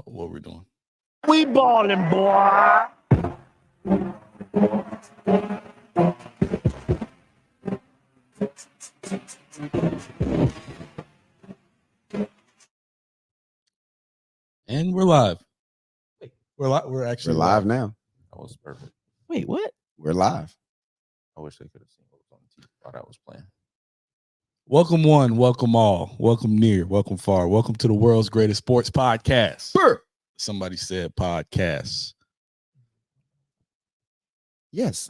what we're doing. We ballin', boy. And we're live. We're actually live now. That was perfect. Wait, what? We're live. I wish they could have seen what was on the TV while I was playing. Welcome one, welcome all, welcome near, welcome far, welcome to the world's greatest sports podcast. Sure. Somebody said podcast. Yes.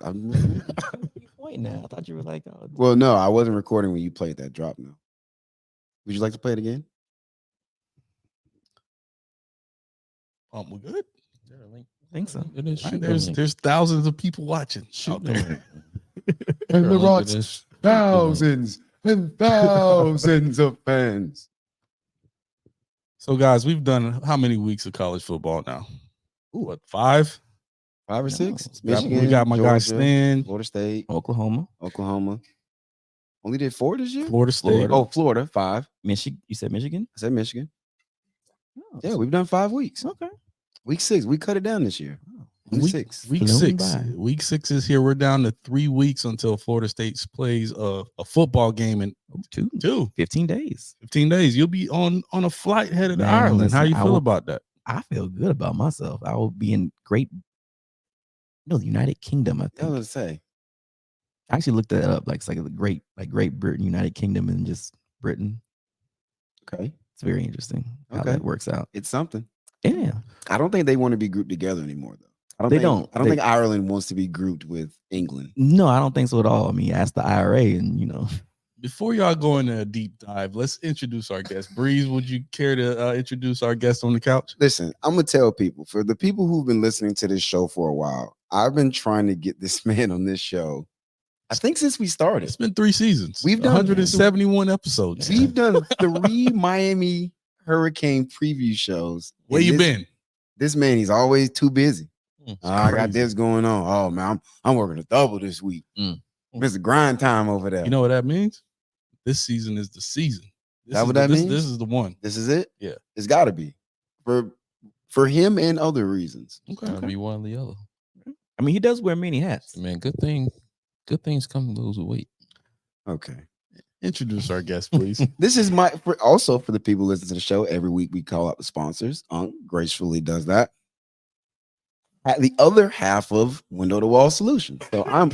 Wait now. I thought you were like, oh, Well, no, I wasn't recording when you played that drop now. Would you like to play it again? We good? I think so. It is. Right, There's thousands of people watching. Shoot there. And the Rocks, thousands and thousands of fans. So, guys, we've done how many weeks of college football now? Ooh. What, 5? 5 or 6? We Michigan, got my guy Georgia, Stan. Florida State, Oklahoma, Only did 4 this year? Florida State. Florida, 5. Michigan. You said Michigan? I said Michigan. Oh, Yeah, we've done 5 weeks. okay. Week 6, we cut it down this year. Week 6. Week Floating 6. by. Week 6 is here. We're down to 3 weeks until Florida State plays a football game in 15 days. 15 days. You'll be on a flight headed to Man, Ireland. listen, How you I feel will- about that? I feel good about myself. I will be in the United Kingdom, I I think. was gonna say. I actually looked that up. It's like the Great Britain, United Kingdom, and just Britain. Okay. It's very interesting how Okay. that works out. It's something. Yeah. I don't think they want to be grouped together anymore, though. I They think, don't. I don't They- think Ireland wants to be grouped with England. No, I don't think so at all. I mean, ask the IRA and, Before y'all go into a deep dive, let's introduce our guest. Breeze, would you care to introduce our guest on the couch? Listen, I'm gonna tell people, for the people who've been listening to this show for a while, I've been trying to get this man on this show. I think since we started, It's been 3 seasons. We've done 171 episodes. we've done 3 Miami Hurricane preview shows. Where And you this- been? This man, he's always too busy. It's I got crazy. this going on. Oh man, I'm working a double this week. It's a grind time over there. You know what that means? This season is the season. That what that means? This is the one. This is it. Yeah. It's got to be for him and other reasons. Okay. Be one or the other. I mean, he does wear many hats. Man, good things come to those who wait. Okay. Introduce our guest, please. This is also for the people listening to the show. Every week we call out the sponsors. Gracefully does that. At the other half of Window to Wall Solutions. So I'm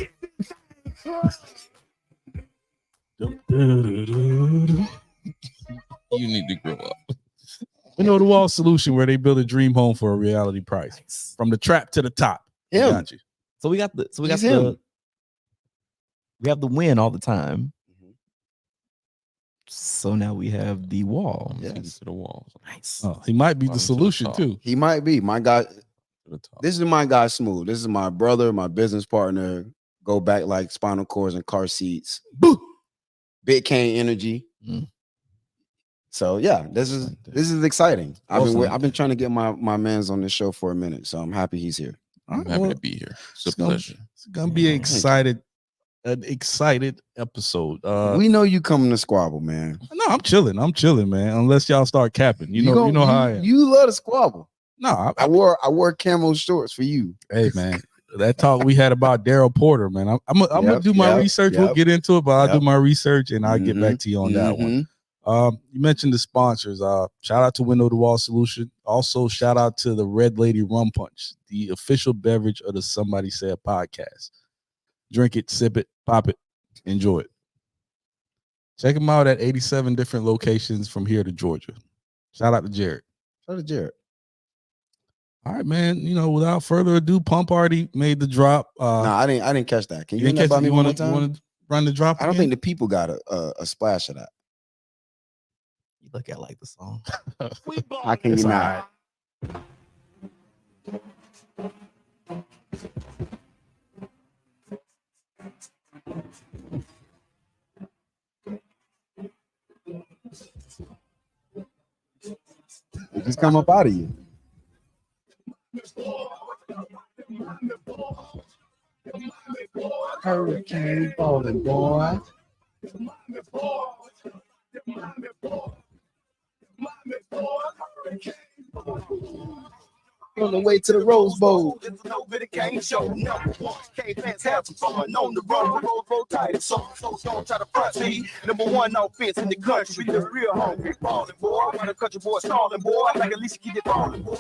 You need to grow up. We know the Wall Solution, where they build a dream home for a reality price. From the trap to the top. We him. got you. So we got He's him. we have the win all the time. So now we have the wall. Yes. Take it to the walls. Nice. Oh, he might be Bottom the to the solution top. too. He might be my guy. To the top. This is my guy, Smooth. This is my brother, my business partner. Go back like spinal cords and car seats. Boo! Big cane energy. Mm. So yeah, this is exciting. Awesome. I've been trying to get my man's on this show for a minute, so I'm happy he's here. All I'm right, happy well, to be here. It's it's a gonna- pleasure. It's gonna be an excited episode. We know you coming to squabble, man. No, I'm chilling, man. Unless y'all start capping, you know how I am. You love to squabble. No, I wore camo shorts for you. hey man, that talk we had about Daryl Porter, man. I'm gonna Yep, do my yep, research. We'll yep. get into it, but I'll Yep. do my research and I'll get Mhm, back to you on that one. You mentioned the sponsors. Shout out to Window to Wall Solution. Also, shout out to the Red Lady Rum Punch, the official beverage of the Somebody Said podcast. Drink it, sip it, pop it, enjoy it. Check them out at 87 different locations from here to Georgia. Shout out to Jared. Shout out to Jared. All right, man. Without further ado, Pump already made the drop. No, I didn't catch that. Can you, you run that by me one more want time? to run the drop? I don't again? think the people got a splash of that. You look at like the song. How can It's you all not? It just come up out of you. Hurricane falling, boy. On the way to the Rose Bowl. It's no bit of game show. Number one, K-fans have some fun on the road. Roll tight, so don't try to front me. Number one offense in the country. The real hungry ballin' boy. Why the country boy stalling boy? Like at least you get it ballin' boy.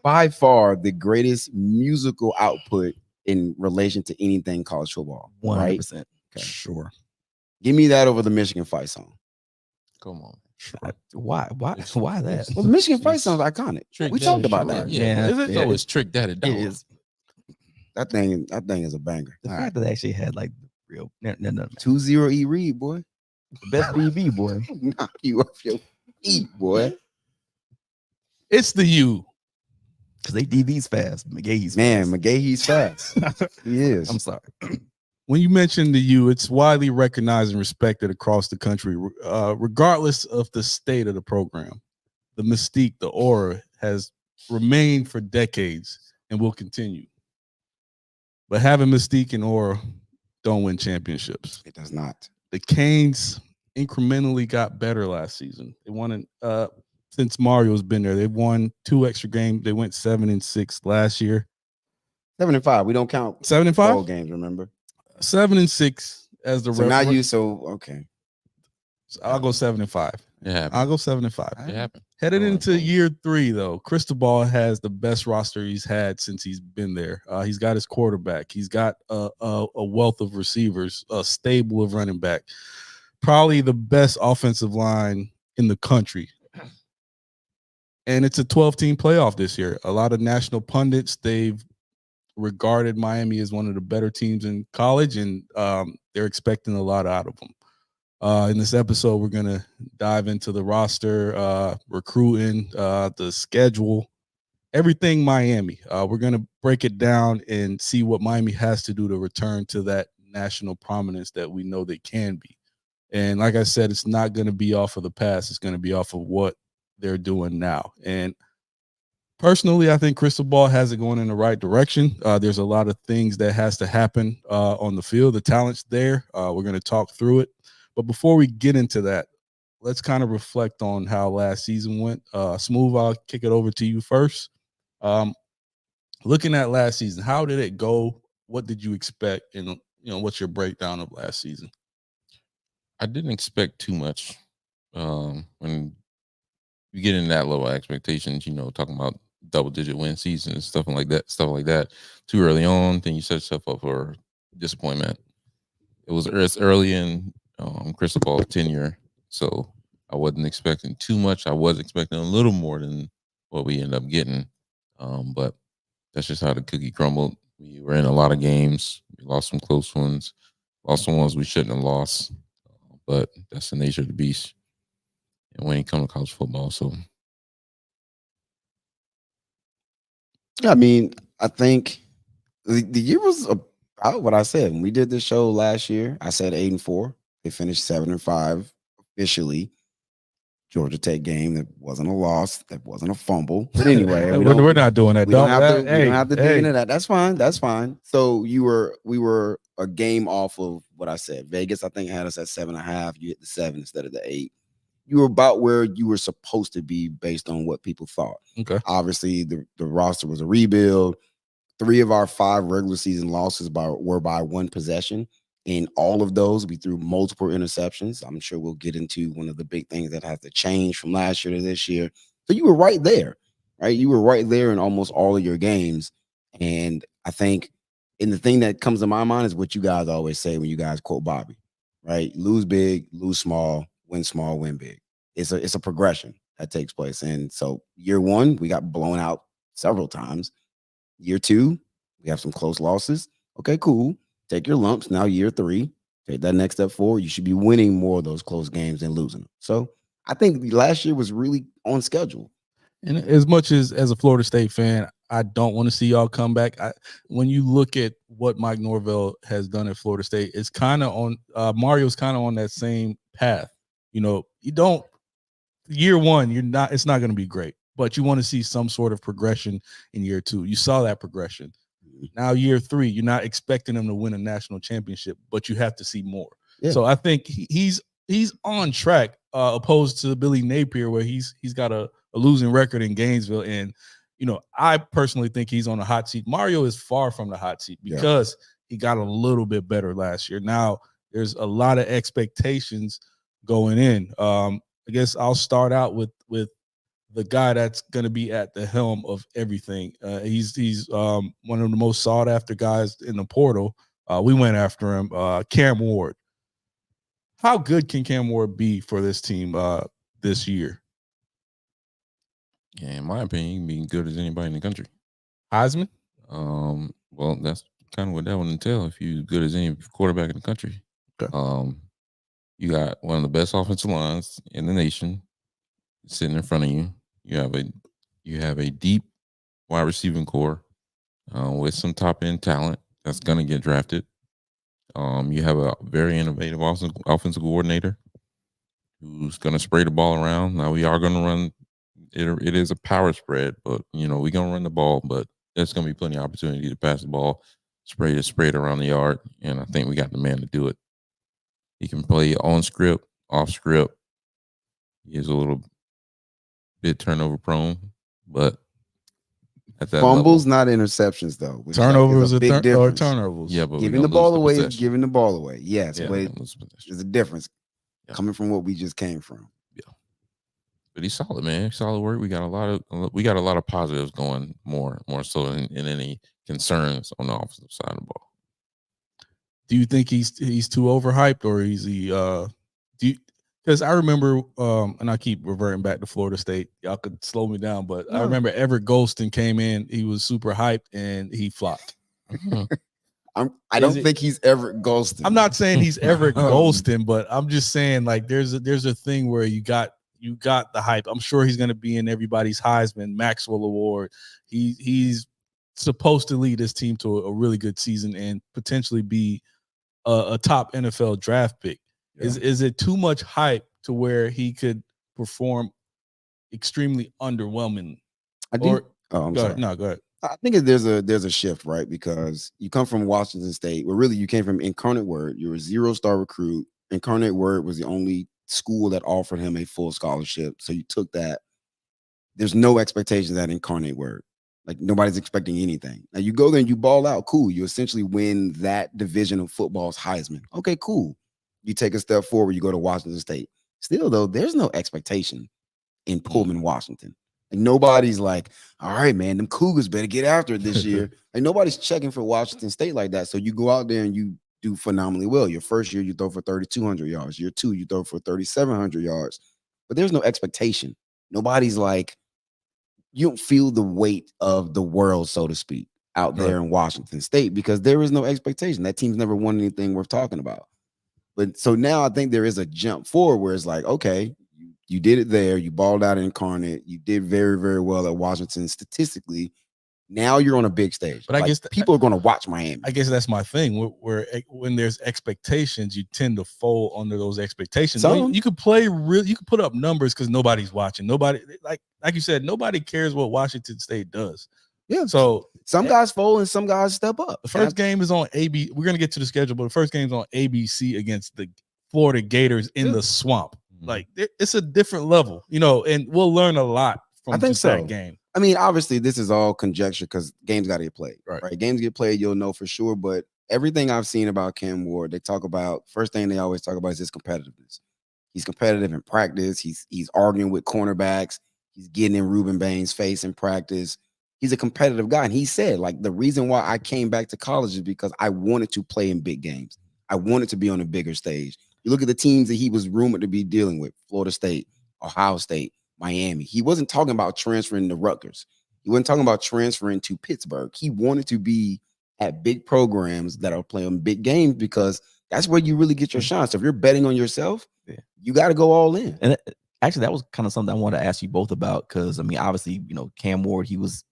By far the greatest musical output in relation to anything college football. 100%. Right? Okay. Sure. Give me that over the Michigan fight song. Come on. Why that? Well, the Michigan fight song's iconic. Trick We Daddy, talked about sure. that. Yeah, Yeah, is it? yeah. Oh, it's Trick Daddy. It is. That thing is a banger. The All fact right. that they actually had like real 2-0 E Reed, boy. the best DB boy. Knock you off your feet, boy. It's the U. Because they DB's fast. McGahee's Man, fast. McGahee's fast. He is. I'm sorry. When you mention the U, it's widely recognized and respected across the country, regardless of the state of the program. The mystique, the aura has remained for decades and will continue. But having mystique and aura don't win championships. It does not. The Canes incrementally got better last season. They won since Mario's been there. They've won 2 extra games. They went 7-6 last year. 7-5. We don't count 7-5? bowl games, remember? 7-6 as the So now referee. okay. I'll go 7-5. It happened. I'll go 7-5. It happened. Headed All right, into cool. year 3, though, Cristobal has the best roster he's had since he's been there. He's got his quarterback. He's got a wealth of receivers, a stable of running back. Probably the best offensive line in the country. And it's a 12-team playoff this year. A lot of national pundits, they've regarded Miami as one of the better teams in college, and they're expecting a lot out of them. In this episode, we're going to dive into the roster, recruiting, the schedule, everything Miami. We're going to break it down and see what Miami has to do to return to that national prominence that we know they can be. And like I said, it's not going to be off of the past. It's going to be off of what they're doing now. And personally, I think Cristobal has it going in the right direction. There's a lot of things that has to happen on the field. The talent's there. We're going to talk through it. But before we get into that, let's kind of reflect on how last season went. Smooth, I'll kick it over to you first. Looking at last season, how did it go? What did you expect? And what's your breakdown of last season? I didn't expect too much. When you get in that level of expectations, talking about double-digit win seasons, stuff like that, too early on, then you set yourself up for disappointment. It's early in Cristobal's tenure, so I wasn't expecting too much. I was expecting a little more than what we ended up getting, but that's just how the cookie crumbled. We were in a lot of games. We lost some close ones, lost some ones we shouldn't have lost, but that's the nature of the beast. And when it comes to college football, so I mean, I think the year was about what I said. When we did this show last year, I said 8-4. They finished 7-5 officially. Georgia Tech game that wasn't a loss, that wasn't a fumble. But anyway, we're not doing that. we don't have to. Hey, we don't have to dig hey. into that. That's fine. That's fine. So we were a game off of what I said. Vegas, I think, had us at 7.5. You hit the 7 instead of the 8. You were about where you were supposed to be based on what people thought. Okay. Obviously, the roster was a rebuild. 3 of our 5 regular season losses were by 1 possession. In all of those, we threw multiple interceptions. I'm sure we'll get into one of the big things that has to change from last year to this year. So you were right there, right? You were right there in almost all of your games. And I think, and the thing that comes to my mind is what you guys always say when you guys quote Bobby, right? Lose big, lose small, win big. It's a progression that takes place. And so year 1, we got blown out several times. Year 2, we have some close losses. Okay, cool. Take your lumps. Now year 3, take that next step forward. You should be winning more of those close games than losing them. So I think last year was really on schedule. And as much as a Florida State fan, I don't want to see y'all come back. When you look at what Mike Norvell has done at Florida State, it's kind of on Mario's kind of on that same path. You don't year 1, it's not going to be great, but you want to see some sort of progression in year 2. You saw that progression. Now year 3, you're not expecting them to win a national championship, but you have to see more. Yeah. So I think he's on track. opposed to Billy Napier, where he's got a losing record in Gainesville. And, I personally think he's on the hot seat. Mario is far from the hot seat because he got a little bit better last year. Now there's a lot of expectations going in. I guess I'll start out with the guy that's going to be at the helm of everything. He's one of the most sought after guys in the portal. We went after him, Cam Ward. How good can Cam Ward be for this team this year? Yeah, in my opinion, he can be good as anybody in the country. Heisman? Well, that's kind of what that would entail. If you're good as any quarterback in the country, you got one of the best offensive lines in the nation sitting in front of you. You have a deep wide receiving core with some top end talent that's going to get drafted. You have a very innovative offensive coordinator who's going to spray the ball around. Now we are going to run. It is a power spread, but we're going to run the ball, but there's going to be plenty of opportunity to pass the ball, spray it around the yard, and I think we got the man to do it. He can play on script, off script. He is a little bit turnover prone, but at that fumbles, level, not interceptions, though. Turnovers is a big difference. Turnovers. Yeah, but giving the ball away is giving the ball away. Yes, yeah, but there's a difference coming from what we just came from. But he's solid, man. Solid work. We got a lot of positives going more so than any concerns on the offensive side of the ball. Do you think he's too overhyped, or is he? Because I remember, and I keep reverting back to Florida State. Y'all could slow me down, but I remember Everett Golston came in. He was super hyped and he flopped. I don't think he's Everett Golston. I'm not saying he's Everett Golston, but I'm just saying like there's a thing where you got the hype. I'm sure he's going to be in everybody's Heisman, Maxwell Award. He's supposed to lead this team to a really good season and potentially be a top NFL draft pick. Yeah. Is it too much hype to where he could perform extremely underwhelming? I do. I'm sorry. No, go ahead. I think there's a shift, right? Because you come from Washington State, where really you came from Incarnate Word. You're a 0-star recruit. Incarnate Word was the only school that offered him a full scholarship, so you took that. There's no expectations at Incarnate Word. Like nobody's expecting anything. Now you go there and you ball out, cool. You essentially win that division of football's Heisman. Okay, cool. You take a step forward, you go to Washington State. Still, though, there's no expectation in Pullman, Washington. Like nobody's like, all right, man, them Cougars better get after it this year. Like nobody's checking for Washington State like that. So you go out there and you do phenomenally well. Your first year, you throw for 3,200 yards. Year two, you throw for 3,700 yards. But there's no expectation. Nobody's like, you don't feel the weight of the world, so to speak, out there in Washington State because there is no expectation. That team's never won anything worth talking about. But so now I think there is a jump forward where it's like, okay, you did it there. You balled out in Incarnate. You did very, very well at Washington statistically. Now you're on a big stage. But I guess people are going to watch Miami. I guess that's my thing. Where when there's expectations, you tend to fold under those expectations. You could play you could put up numbers because nobody's watching. Nobody like you said, nobody cares what Washington State does. Yeah. So some guys fold and some guys step up. The first game is on AB. We're gonna get to the schedule, but the first game is on ABC against the Florida Gators in the swamp. Like it's a different level, and we'll learn a lot from that game. I mean, obviously, this is all conjecture because games got to get played. Right? Games get played, you'll know for sure. But everything I've seen about Cam Ward, they talk about, first thing they always talk about is his competitiveness. He's competitive in practice. He's arguing with cornerbacks. He's getting in Ruben Bain's face in practice. He's a competitive guy. And he said, like, the reason why I came back to college is because I wanted to play in big games. I wanted to be on a bigger stage. You look at the teams that he was rumored to be dealing with, Florida State, Ohio State, Miami. He wasn't talking about transferring to Rutgers. He wasn't talking about transferring to Pittsburgh. He wanted to be at big programs that are playing big games because that's where you really get your shine. So if you're betting on yourself, you got to go all in. And actually, that was kind of something I wanted to ask you both about because, I mean, obviously, Cam Ward, he was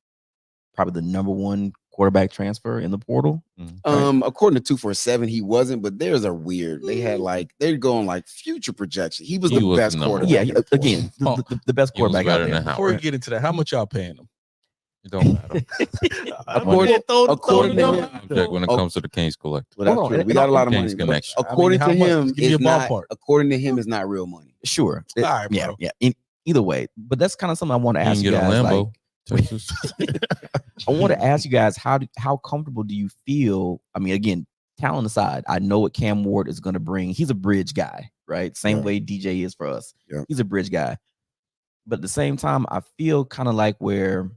probably the number one quarterback transfer in the portal. Right? According to 247, he wasn't, but there's a weird. They had they're going like future projection. He was the best quarterback. Yeah, again, the best quarterback out there. Before we get into that, how much y'all paying him? It don't matter. According to him, Object when it comes to the Kings collective. well, that's Hold on, true. We got a lot of Kings money. connection. According how to much? him, Just give me a it's not. ballpark. According to him, it's not real money. Sure. All right, Yeah, bro. yeah. Either way, but that's kind of something I want to You ask can you get a guys. Like, Lambo, Texas. I want to ask you guys how comfortable do you feel? I mean, again, talent aside, I know what Cam Ward is going to bring. He's a bridge guy, right? Same Yeah. way DJ is for us. Yeah. He's a bridge guy. But at the same time, I feel kind of like where,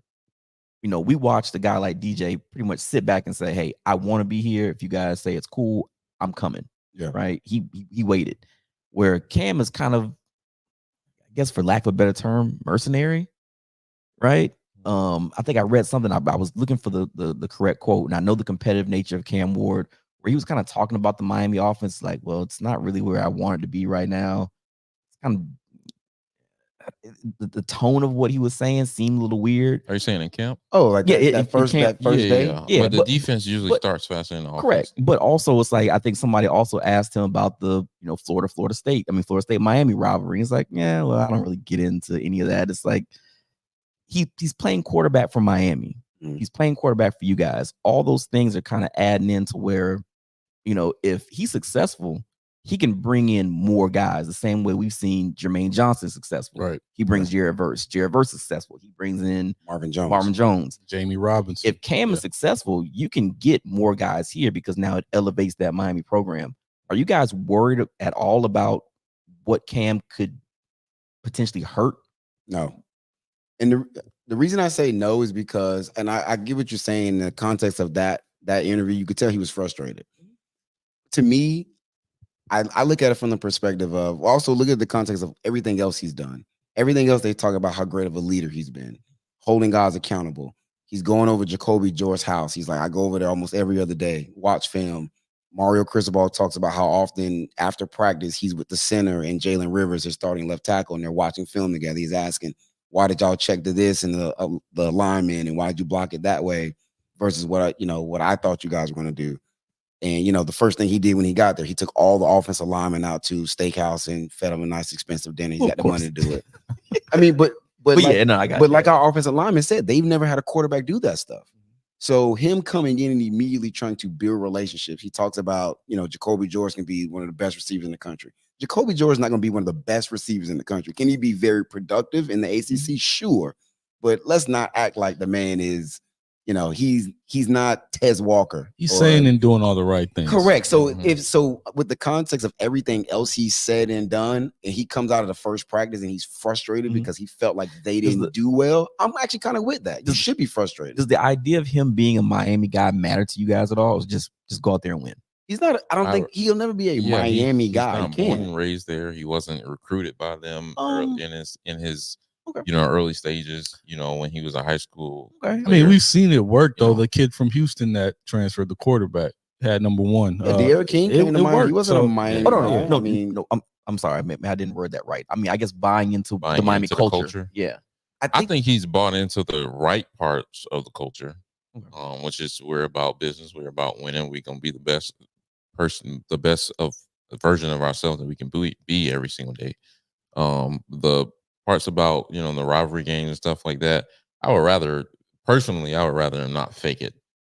we watched a guy like DJ pretty much sit back and say, "Hey, I want to be here. If you guys say it's cool, I'm coming." Yeah. Right. He waited. Where Cam is kind of, I guess, for lack of a better term, mercenary. Right. I think I read something. I was looking for the correct quote, and I know the competitive nature of Cam Ward, where he was kind of talking about the Miami offense, like, well, it's not really where I want it to be right now. It's kind of the tone of what he was saying seemed a little weird. Are you saying in camp? Oh, like Yeah, that first camp. day. Yeah, but the but- defense usually but- starts faster than the offense. Correct. But also, it's like, I think somebody also asked him about the, Florida State, Miami rivalry. He's like, yeah, well, I don't really get into any of that. It's like, he's playing quarterback for Miami. Mm. He's playing quarterback for you guys. All those things are kind of adding into where, if he's successful, he can bring in more guys the same way we've seen Jermaine Johnson successful. Right. He brings Jared Verse. Jared Verse is successful. He brings in Marvin Jones. Marvin Jones. Jamie Robinson. If Cam is successful, you can get more guys here because now it elevates that Miami program. Are you guys worried at all about what Cam could potentially hurt? No. And the reason I say no is because, and I get what you're saying in the context of that interview, you could tell he was frustrated. To me, I look at it from the perspective of, also look at the context of everything else he's done. Everything else, they talk about how great of a leader he's been, holding guys accountable. He's going over Jacoby Jordan's house. He's like, I go over there almost every other day, watch film. Mario Cristobal talks about how often after practice, he's with the center and Jalen Rivers, his starting left tackle, and they're watching film together. He's asking, why did y'all check to this and the lineman, and why did you block it that way versus what I thought you guys were going to do. And, the first thing he did when he got there, he took all the offensive linemen out to steakhouse and fed them a nice expensive dinner. He's got the money to do it. I mean, but like our offensive lineman said, they've never had a quarterback do that stuff. So him coming in and immediately trying to build relationships. He talks about, Jacoby Jordan can be one of the best receivers in the country. Jacoby Jordan's not going to be one of the best receivers in the country. Can he be very productive in the ACC? Sure. But let's not act like the man is, he's not Tez Walker. He's saying and doing all the right things. Correct. So with the context of everything else he said and done, and he comes out of the first practice and he's frustrated because he felt like they didn't do well, I'm actually kind of with that. You should be frustrated. Does the idea of him being a Miami guy matter to you guys at all? Or just go out there and win? He's not. I don't think he'll never be a Miami guy. He's not born and raised there. He wasn't recruited by them early in his early stages. When he was in high school. Okay. I mean, we've seen it work though. The kid from Houston that transferred, the quarterback, had number one. De'Aaron King came to Miami. He wasn't a Miami. No. I'm sorry. I didn't word that right. I mean, I guess buying into the Miami culture. Yeah. I think he's bought into the right parts of the culture, which is we're about business. We're about winning. We're gonna be the best of the version of ourselves that we can be every single day. The parts about the rivalry games and stuff like that, I would rather him not fake it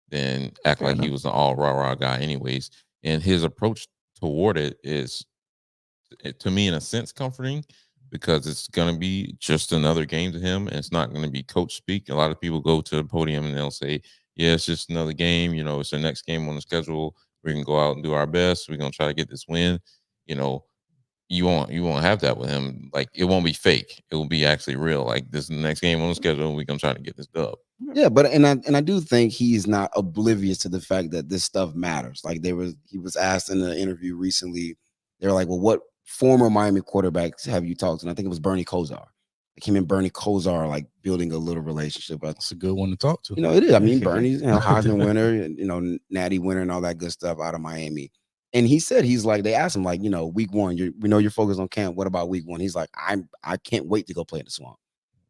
than act like he was an all rah guy anyways. And his approach toward it is, to me, in a sense, comforting, because it's going to be just another game to him, and it's not going to be coach speak. A lot of people go to the podium and they'll say, yeah, it's just another game, it's the next game on the schedule. We can go out and do our best. We're going to try to get this win. You won't have that with him. Like, it won't be fake. It will be actually real. Like, this is the next game on the schedule. We're going to try to get this dub. Yeah, but I do think he's not oblivious to the fact that this stuff matters. Like, he was asked in an interview recently, they were like, well, what former Miami quarterbacks have you talked to? And I think it was Bernie Kosar. Like, him and Bernie Kosar, like, building a little relationship. That's a good one to talk to. It is. I mean, Bernie's, Heisman winner, and, Natty winner and all that good stuff out of Miami. And he said, they asked him, like, week one, we know you're focused on camp. What about week one? He's like, I can't wait to go play in the Swamp.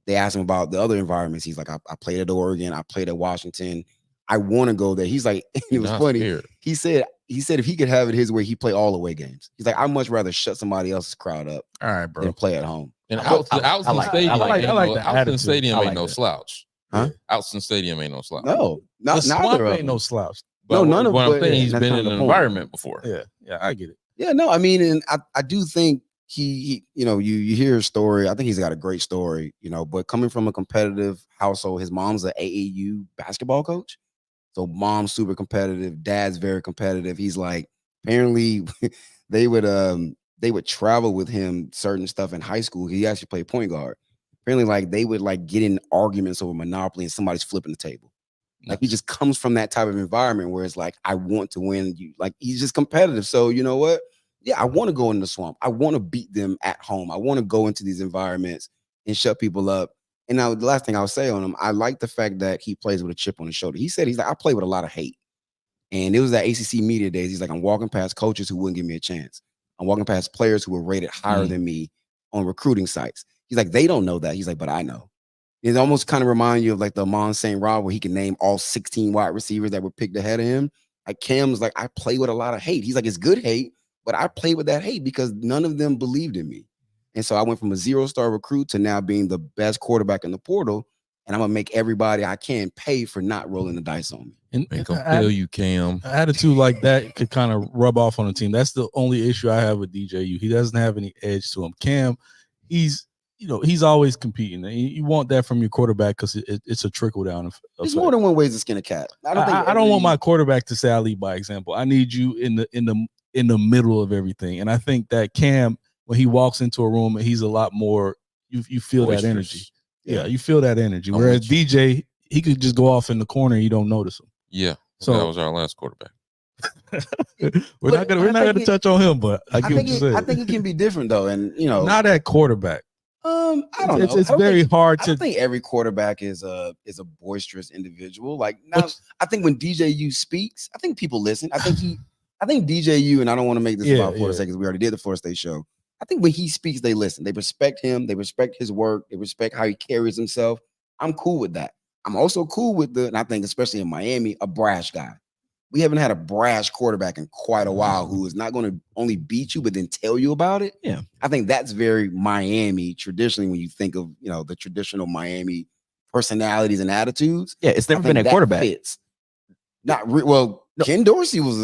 They asked him about the other environments. He's like, I played at Oregon. I played at Washington. I want to go there. He's like, it was funny. Scared. He said if he could have it his way, he'd play all away games. He's like, I'd much rather shut somebody else's crowd up. All right, bro. Than play at home. And Alston Stadium, I like that Alston attitude. Stadium I ain't like no that. slouch. Huh? Alston Stadium ain't no slouch. No, The not swamp neither of ain't them. no slouch. But No, none of what I'm but saying, yeah, he's that's been kind in of an the point. environment before. Yeah, I get it. Yeah, no, I mean, and I do think he you know, you hear his story. I think he's got a great story, you know, but coming from a competitive household, his mom's an AAU basketball coach. So mom's super competitive, dad's very competitive. He's like, apparently they would travel with him certain stuff in high school. He actually played point guard. Apparently, like they would like get in arguments over Monopoly and somebody's flipping the table. Like he just comes from that type of environment where it's like, I want to win. You like he's just competitive. So you know what? Yeah, I want to go in the swamp. I want to beat them at home. I want to go into these environments and shut people up. And now the last thing I'll say on him, I like the fact that he plays with a chip on his shoulder. He said he's like, I play with a lot of hate. And it was that ACC media days. He's like, I'm walking past coaches who wouldn't give me a chance. I'm walking past players who were rated higher than me on recruiting sites. He's like, they don't know that. He's like, but I know. It almost kind of reminds you of like the Amon St. Rod, where he can name all 16 wide receivers that were picked ahead of him. Like Cam's like, I play with a lot of hate. He's like, it's good hate, but I play with that hate because none of them believed in me. And so I went from a 0-star recruit to now being the best quarterback in the portal. And I'm gonna make everybody I can pay for not rolling the dice on me. And Make them feel you, Cam. an attitude like that could kind of rub off on the team. That's the only issue I have with DJU. He doesn't have any edge to him. Cam, he's always competing. You want that from your quarterback because it's a trickle down. There's more than one ways to skin a cat. I don't want my quarterback to say I lead by example. I need you in the middle of everything. And I think that Cam, when he walks into a room, he's a lot more. You feel Boisterous. that energy. Yeah, you feel that energy. I'm Whereas with you. DJ, he could just go off in the corner and you don't notice him. Yeah. So- that was our last quarterback. We're not gonna touch on him, but I get what you're saying. I think it can be different though, and you know, Not at quarterback. I don't know. It's I don't very think- hard I to. don't think every quarterback is a boisterous individual. Like now, But- I think when DJU speaks, I think people listen. I think DJU, and I don't want to make this about Florida State because we already did the Florida State show. I think when he speaks, they listen. They respect him. They respect his work. They respect how he carries himself. I'm cool with that. I'm also cool with and I think especially in Miami, a brash guy. We haven't had a brash quarterback in quite a while who is not going to only beat you, but then tell you about it. Yeah. I think that's very Miami traditionally when you think of, the traditional Miami personalities and attitudes. Yeah, it's never I been think a quarterback. Fits. Not well. No. Ken Dorsey was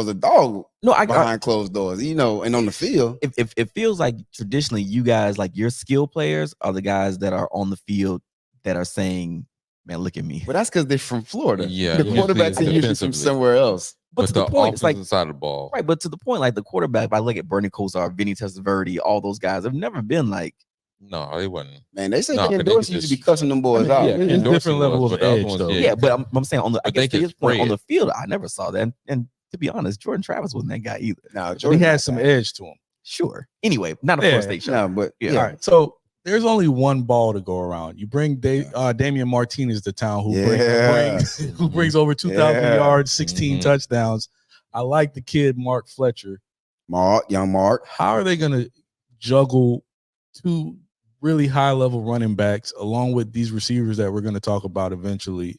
a dog No, I behind closed doors, and on the field. if it feels like traditionally you guys, like your skill players are the guys that are on the field that are saying, man, look at me. But that's because they're from Florida. Yeah, the usually quarterbacks it's are usually from defensively. somewhere else. But to the point, it's like offensive side of the ball. right, but to the point, like the quarterback, if I look at Bernie Kosar, Vinny Testaverde, all those guys have never been like, No, they wasn't. Man, they say No, Ken but they Dorsey could used to be just- cussing them boys out. yeah, Ken it's Dorsey different level was, of but the other edge ones though. did. yeah, but I'm saying on the, I But they guess to could his point, on spread. the field, I never saw that. And to be honest, Jordan Travis wasn't that guy either. No, But he had some edge to him. Sure. Anyway, not a Yeah. Florida State show. No, but Yeah. yeah. All right, so there's only one ball to go around. You bring Damian Martinez to town, who brings over 2,000 Yeah. yards, 16 Mhm. touchdowns. I like the kid Mark Fletcher. Young Mark. How are they going to juggle two really high level running backs along with these receivers that we're going to talk about eventually,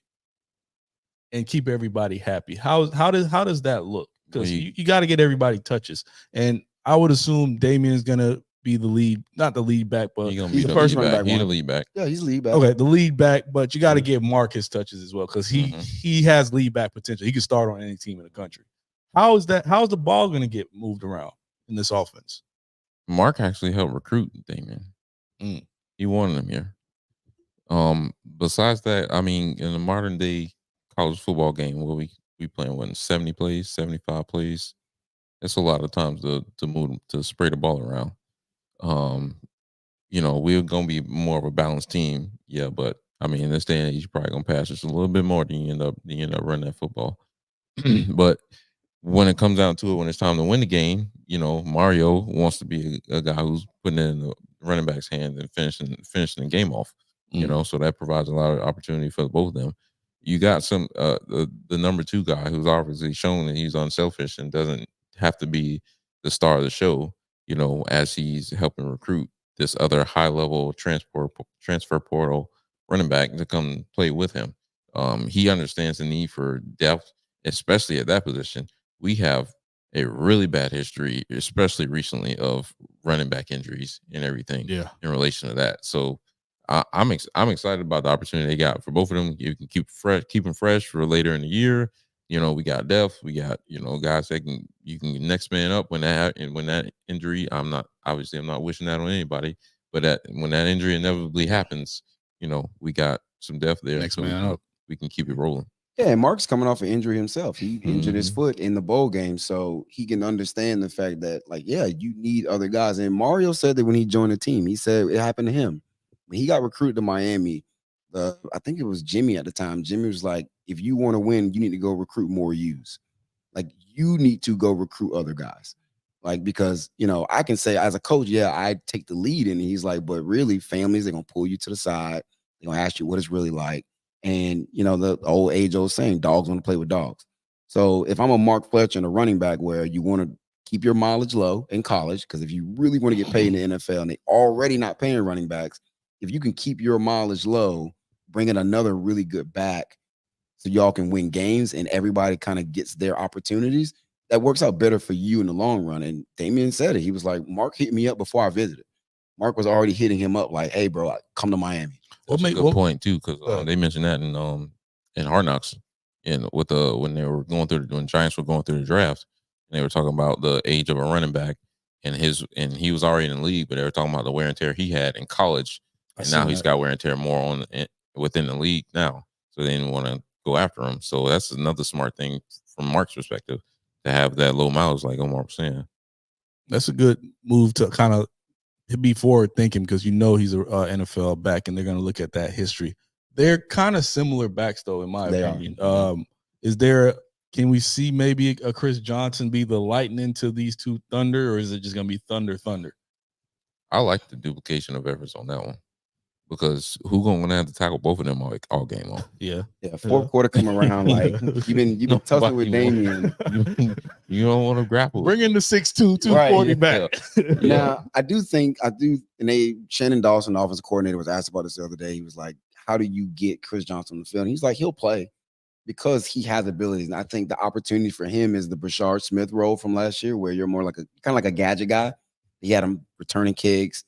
and keep everybody happy? How does that look? Because Well, you got to get everybody touches, and I would assume Damian's going to be the lead, not the lead back, but He's gonna he's be the the first lead running back. back He's the one. lead back. Yeah, he's lead back. okay, the lead back. But you got to give Mark his touches as well because Mhm. he has lead back potential. He can start on any team in the country. How's the ball going to get moved around in this offense? Mark actually helped recruit Damien. He wanted him here. Besides that, I mean, in the modern day college football game, where we playing 70 plays, 75 plays, it's a lot of times to move to spray the ball around. We're gonna be more of a balanced team, yeah. But I mean, in this day and age, you're probably gonna pass just a little bit more than you end up running that football. But when it comes down to it, when it's time to win the game, Mario wants to be a guy who's putting it in the running back's hand and finishing the game off. So that provides a lot of opportunity for both of them. You got some the number 2 guy who's obviously shown that he's unselfish and doesn't have to be the star of the show, as he's helping recruit this other high level transfer portal running back to come play with him. He understands the need for depth, especially at that position. We have a really bad history, especially recently, of running back injuries and everything Yeah. in relation to that. So I'm excited about the opportunity they got for both of them. You can keep them fresh for later in the year. We got depth. We got guys that you can next man up when that injury. I'm not wishing that on anybody, but when that injury inevitably happens, we got some depth there. Next man up. We can keep it rolling. Yeah, and Mark's coming off an injury himself. He injured his foot in the bowl game, so he can understand the fact that, you need other guys. And Mario said that when he joined the team, he said it happened to him. When he got recruited to Miami, I think it was Jimmy at the time. Jimmy was like, if you want to win, you need to go recruit more U's. Like, you need to go recruit other guys. Like, because, I can say as a coach, I take the lead. And he's like, but really, families, they're going to pull you to the side. They're going to ask you what it's really like. And, the old age-old saying, dogs want to play with dogs. So if I'm a Mark Fletcher and a running back where you want to keep your mileage low in college, because if you really want to get paid in the NFL and they already not paying running backs, if you can keep your mileage low, bring in another really good back so y'all can win games and everybody kind of gets their opportunities, that works out better for you in the long run. And Damian said it. He was like, Mark hit me up before I visited. Mark was already hitting him up like, hey, bro, come to Miami. That's a good point too, because they mentioned that in Hard Knocks, and when Giants were going through the draft, and they were talking about the age of a running back, and he was already in the league, but they were talking about the wear and tear he had in college, and now he's got wear and tear more within the league now, so they didn't want to go after him. So that's another smart thing from Mark's perspective to have that low mileage, like Omar was saying. That's a good move to kind of be forward thinking, because he's a NFL back and they're going to look at that history. They're kind of similar backs, though, in my opinion. Can we see maybe a Chris Johnson be the lightning to these two Thunder, or is it just going to be Thunder? I like the duplication of efforts on that one, because who's going to have to tackle both of them all game long? Yeah. Fourth quarter come around, like you've been tussling with Damian. You don't want to grapple. Bring in the 6'2", 240 back. Now, I do, and Shannon Dawson, the offensive coordinator, was asked about this the other day. He was like, how do you get Chris Johnson on the field? And he's like, he'll play because he has abilities. And I think the opportunity for him is the Brashard Smith role from last year, where you're more like a gadget guy. He had him returning kicks.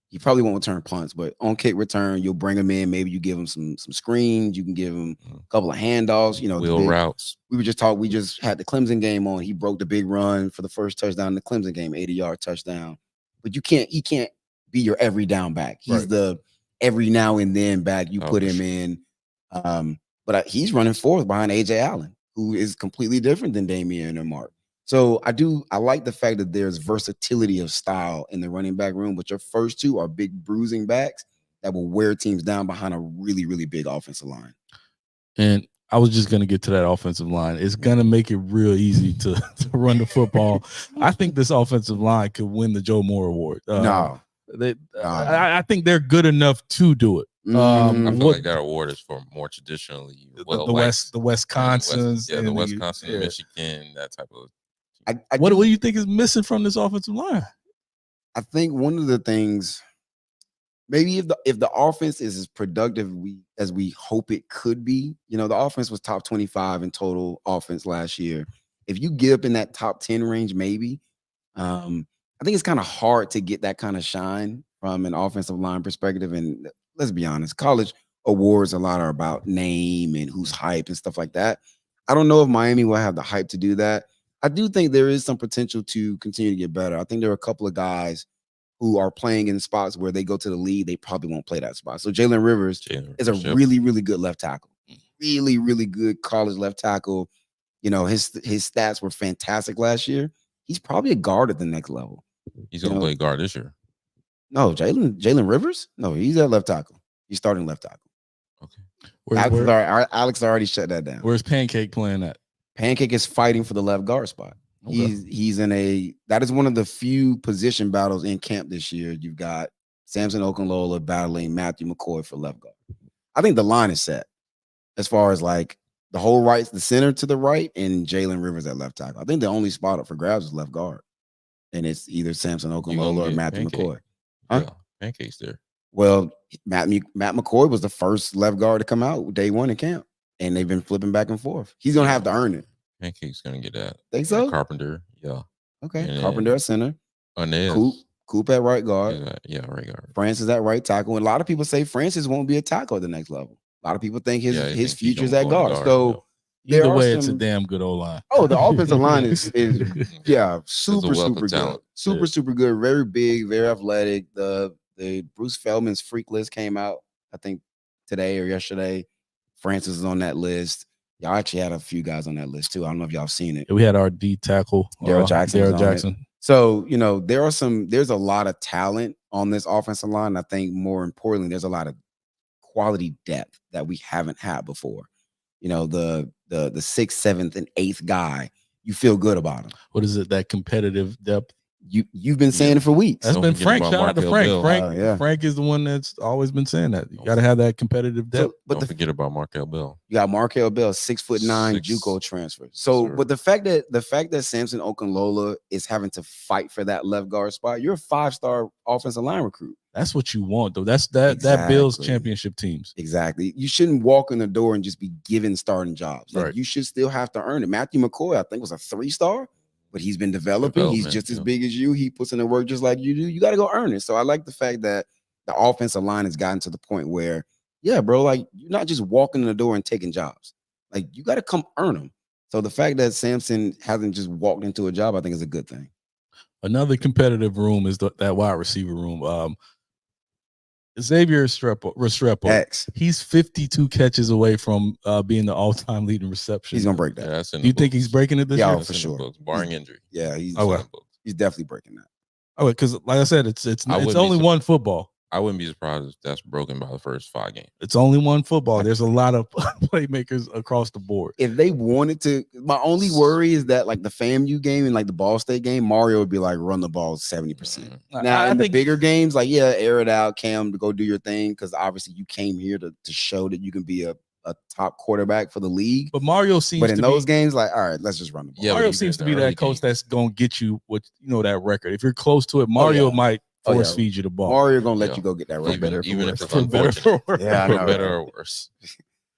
He probably won't return punts, but on kick return, you'll bring him in. Maybe you give him some screens. You can give him a couple of handoffs. Wheel routes. We just had the Clemson game on. He broke the big run for the first touchdown in the Clemson game, 80-yard touchdown. But he can't be your every down back. He's the every now and then back you put him in. But he's running fourth behind AJ Allen, who is completely different than Damian and Mark. So I like the fact that there's versatility of style in the running back room, but your first two are big bruising backs that will wear teams down behind a really, really big offensive line. And I was just going to get to that offensive line. It's going to make it real easy to run the football. I think this offensive line could win the Joe Moore Award. I think they're good enough to do it. I feel like that award is for more traditionally the Wisconsins, the Wisconsin, Michigan, that type of. What do you think is missing from this offensive line? I think one of the things, maybe if the offense is as productive as we hope it could be, the offense was top 25 in total offense last year. If you get up in that top 10 range, maybe, I think it's kind of hard to get that kind of shine from an offensive line perspective. And let's be honest, college awards a lot are about name and who's hype and stuff like that. I don't know if Miami will have the hype to do that. I do think there is some potential to continue to get better. I think there are a couple of guys who are playing in spots where they go to the league, they probably won't play that spot. So Jalen Rivers is a really, really good left tackle. Really, really good college left tackle. His stats were fantastic last year. He's probably a guard at the next level. He's going to play guard this year. No, Jalen Rivers? No, he's at left tackle. He's starting left tackle. Okay. Alex already shut that down. Where's Pancake playing at? Pancake is fighting for the left guard spot. Okay. He's that is one of the few position battles in camp this year. You've got Samson Okunlola battling Matthew McCoy for left guard. I think the line is set as far as like the whole right, the center to the right, and Jalen Rivers at left tackle. I think the only spot up for grabs is left guard, and it's either Samson Okunlola or Matthew McCoy. Huh? Yeah, Pancake's there. Well, Matt McCoy was the first left guard to come out day one in camp. And they've been flipping back and forth. He's going to have to earn it. Pancake's going to get that. Think so? Carpenter, yeah. Okay. And Carpenter at center. Inez. Coop Coop at right guard. Right guard. Francis at right tackle. And a lot of people say Francis won't be a tackle at the next level. A lot of people think his He future's gonna at go guard. guard, So there Either are way, it's a some- damn good O line. Oh, the offensive line is Yeah. super wealth of good, talent. super good, very big, very athletic. The Bruce Feldman's freak list came out, I think today or yesterday. Francis is on that list. Y'all actually had a few guys on that list too. I don't know if y'all seen it. We had our D tackle, Daryl Jackson was Daryl on Jackson. So, there's a lot of talent on this offensive line. I think more importantly, there's a lot of quality depth that we haven't had before. The 6th, 7th, and 8th guy, you feel good about him. What is it? That competitive depth. You've been saying it for weeks. That's Don't been forget Frank. about Shout out to Markel Frank. Bell. Frank, Frank is the one that's always been saying that. You got to have that competitive depth. But Don't forget about Markel Bell. You got Markel Bell, 6'9" JUCO transfer. So, but the fact that Samson Okunlola is having to fight for that left guard spot, you're a 5-star offensive line recruit. That's what you want, though. That builds championship teams. Exactly. You shouldn't walk in the door and just be given starting jobs. Like, you should still have to earn it. Matthew McCoy, I think, was a 3-star, but he's been developing. He's just as big as you. He puts in the work just like you do. You got to go earn it. So I like the fact that the offensive line has gotten to the point where, yeah, bro, like, you're not just walking in the door and taking jobs. Like, you got to come earn them. So the fact that Samson hasn't just walked into a job, I think is a good thing. Another competitive room is that wide receiver room. Xavier Restrepo. X. He's 52 catches away from being the all-time leading reception. He's gonna break that. Do you think he's breaking it this year? For sure, barring injury. Yeah, he's definitely breaking that. Oh, because like I said, it's only one football. I wouldn't be surprised if that's broken by the first 5 games. It's only one football. There's a lot of playmakers across the board. If they wanted to, my only worry is that like the FAMU game and like the Ball State game, Mario would be like run the ball 70%. Now in the bigger games, like air it out, Cam, to go do your thing, because obviously you came here to show that you can be a top quarterback for the league. But Mario seems But in those games, like, all right, let's just run the ball. Yeah, Mario seems to be that coach that's gonna get you that record. If you're close to it, Mario might force feed you the ball. Mario gonna let you go get that record. Even if it's unfortunate. Yeah, I know, for better or worse.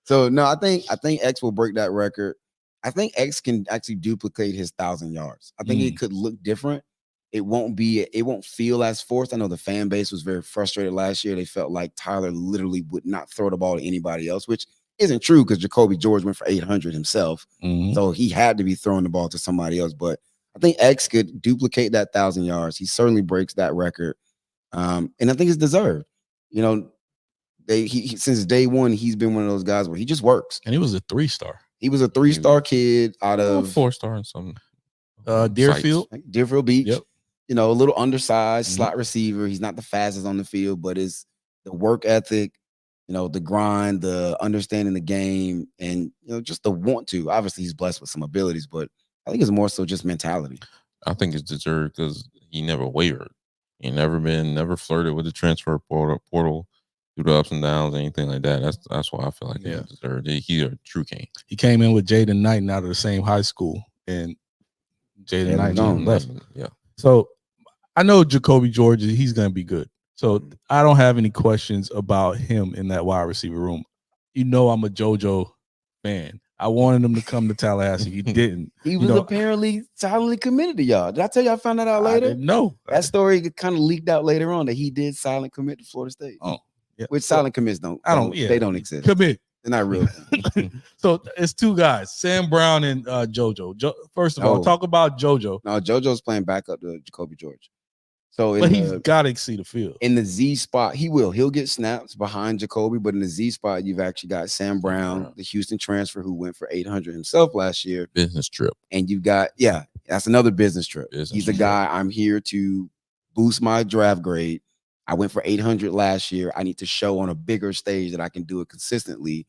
So no, I think X will break that record. I think X can actually duplicate his 1,000 yards. I think it could look different. It won't feel as forced. I know the fan base was very frustrated last year. They felt like Tyler literally would not throw the ball to anybody else, which isn't true because Jacoby George went for 800 himself. So he had to be throwing the ball to somebody else. But I think X could duplicate that 1,000 yards. He certainly breaks that record. And I think it's deserved. He since day one, he's been one of those guys where he just works. And he was a 3-star. He was a 3-star kid out of 4-star and some Deerfield Beach. Yep. A little undersized slot receiver. He's not the fastest on the field, but it's the work ethic, the grind, the understanding the game, and just the want to. Obviously, he's blessed with some abilities, but I think it's more so just mentality. I think it's deserved because he never wavered. He never flirted with the transfer portal through the ups and downs, anything like that. That's why I feel like he deserved it. He's a true king. He came in with Jaden Knighton out of the same high school, and Jaden Knighton left. Yeah. So I know Jacoby George, he's going to be good. So I don't have any questions about him in that wide receiver room. I'm a JoJo fan. I wanted him to come to Tallahassee. He didn't. He was apparently silently committed to y'all. Did I tell you I found that out later? I didn't know. That story kind of leaked out later on that he did silent commit to Florida State. Oh, yeah. Which silent commits they don't exist. Commit. They're not real. So it's 2 guys, Sam Brown and JoJo. First of all, talk about JoJo. No, JoJo's playing backup to Jacoby George. But he's got to see the field. In the Z spot, he'll get snaps behind Jacoby, but in the Z spot, you've actually got Sam Brown, the Houston transfer who went for 800 himself last year. Business trip. And you've got, that's another business trip. He's a guy, I'm here to boost my draft grade. I went for 800 last year. I need to show on a bigger stage that I can do it consistently,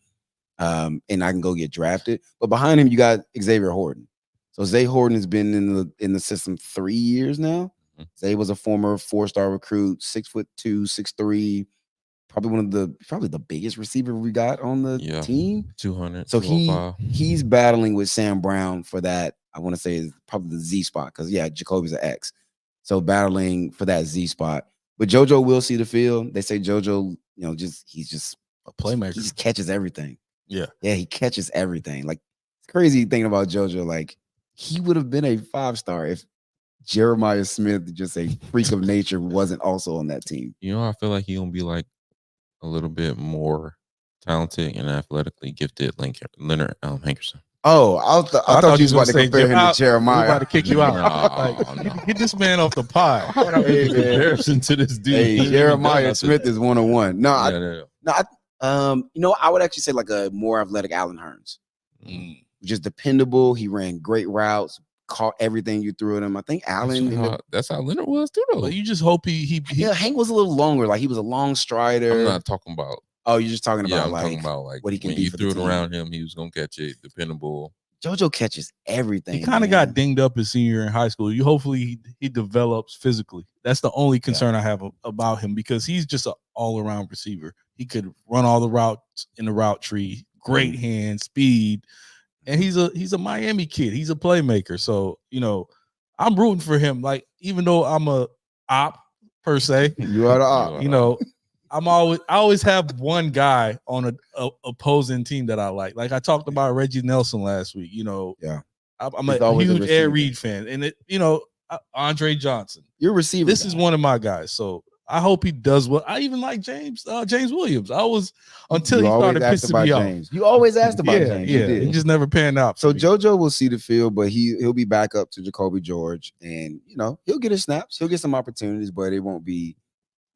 and I can go get drafted. But behind him, you got Xavier Horton. So Zay Horton has been in the system 3 years now. Zay was a former 4-star recruit, 6'2", 6'3", probably the biggest receiver we got on the team. 200. So he's battling with Sam Brown for that. I want to say is probably the Z spot because Jacoby's an X. So battling for that Z spot. But JoJo will see the field. They say JoJo, he's just a playmaker. He just catches everything. Yeah, he catches everything. Like, it's crazy thinking about JoJo. Like, he would have been a 5-star if Jeremiah Smith, just a freak of nature, wasn't also on that team. You know, I feel like he's gonna be like a little bit more talented and athletically gifted, Leonard Hankerson. Oh, I thought you was about to compare him to We're Jeremiah. about to kick you out. No, Like, no. get this man off the pod. How would I Hey, make a man. comparison to this dude? Hey, He ain't even done Jeremiah nothing. Smith is 101. No, Yeah. I would actually say like a more athletic Allen Hurns. Just dependable. He ran great routes, caught everything you threw at him. I think Allen. That's how Leonard was too, though. But you just hope he Yeah, Hank was a little longer. Like he was a long strider. I'm not talking about. Oh, you're just talking about I'm like talking about like what he can when be you for threw the it team. around him, he was gonna catch it. Dependable. JoJo catches everything. he kind of got dinged up his senior year in high school. Hopefully he develops physically. That's the only concern I have about him because he's just an all-around receiver. He could run all the routes in the route tree, great hand, speed, and he's a Miami kid. He's a playmaker. So, I'm rooting for him. Like, even though I'm a op per se, You are the op. I always have one guy on a opposing team that I like. Like I talked about Reggie Nelson last week. Yeah. I'm He's a always a huge receiver. Ed Reed fan, and Andre Johnson. You're a receiver. This guy. is one of my guys, so I hope he does well. I even like James Williams. I was until You he always started asked pissing about me James. You always asked off. about Yeah, James. You did. he just never panned out. So for me. JoJo will see the field, but he'll be back up to Jacoby George, and he'll get his snaps, he'll get some opportunities, but it won't be.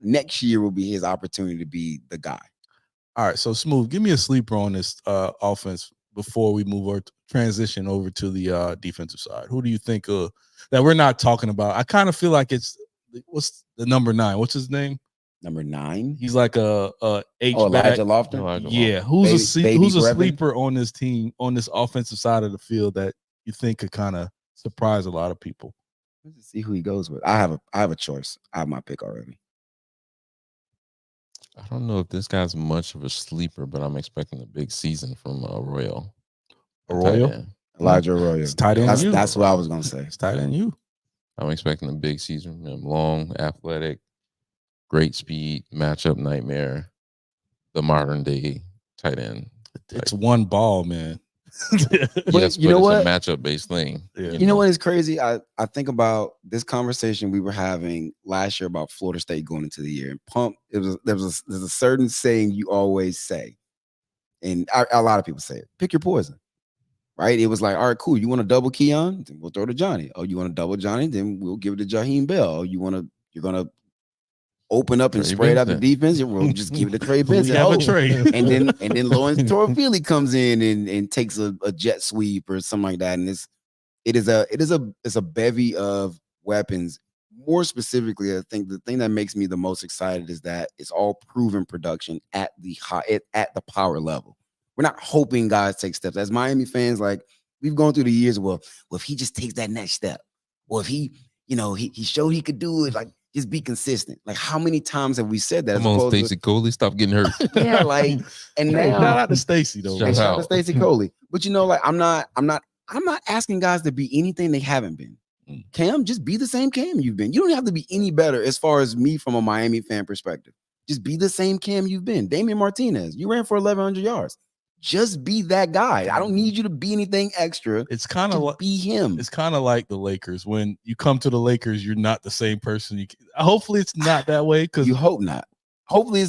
Next year will be his opportunity to be the guy. All right, so Smooth, give me a sleeper on this offense before we move or transition over to the defensive side. Who do you think that we're not talking about? I kind of feel like what's the number 9? What's his name? Number 9. He's like a H back. Elijah Lofton. Yeah, who's a Brevin? sleeper on this team on this offensive side of the field that you think could kind of surprise a lot of people? Let's see who he goes with. I have a choice. I have my pick already. I don't know if this guy's much of a sleeper, but I'm expecting a big season from Arroyo. Elijah Arroyo. It's tight end. That's what I was gonna say. It's tight end. You. I'm expecting a big season from him. Long, athletic, great speed, matchup nightmare. The modern day tight end. It's one ball, man. Yes, you know it's what? a matchup based thing. Yeah. You know what is crazy? I think about this conversation we were having last year about Florida State going into the year. And there's a certain saying you always say, and a lot of people say it: pick your poison. Right? It was like, all right, cool. You want to double Keon? Then we'll throw to Johnny. Oh, you want to double Johnny? Then we'll give it to Jaheim Bell. Oh, you're gonna open up and Trey spread out the Benson. defense. We'll just give it to Trey Benson. We have a trade. and then Lawrence Torfili comes in and takes a jet sweep or something like that. And it is a bevy of weapons. More specifically, I think the thing that makes me the most excited is that it's all proven production at the power level. We're not hoping guys take steps. As Miami fans, like we've gone through the years. Well, if he just takes that next step, well, if he showed he could do it, like just be consistent. Like how many times have we said that? Come on, Stacey Coley, stop getting hurt. Yeah, like and now Shout out to Stacey though. Shout shout out. out to Stacey Coley. But I'm not asking guys to be anything they haven't been. Cam, just be the same Cam you've been. You don't have to be any better as far as me from a Miami fan perspective. Just be the same Cam you've been. Damian Martinez, you ran for 1,100 yards. Just be that guy. I don't need you to be anything extra. It's kind of like be him. It's kind of like the Lakers. When you come to the Lakers, you're not the same person. Hopefully, it's not that way. Because you hope not. Hopefully,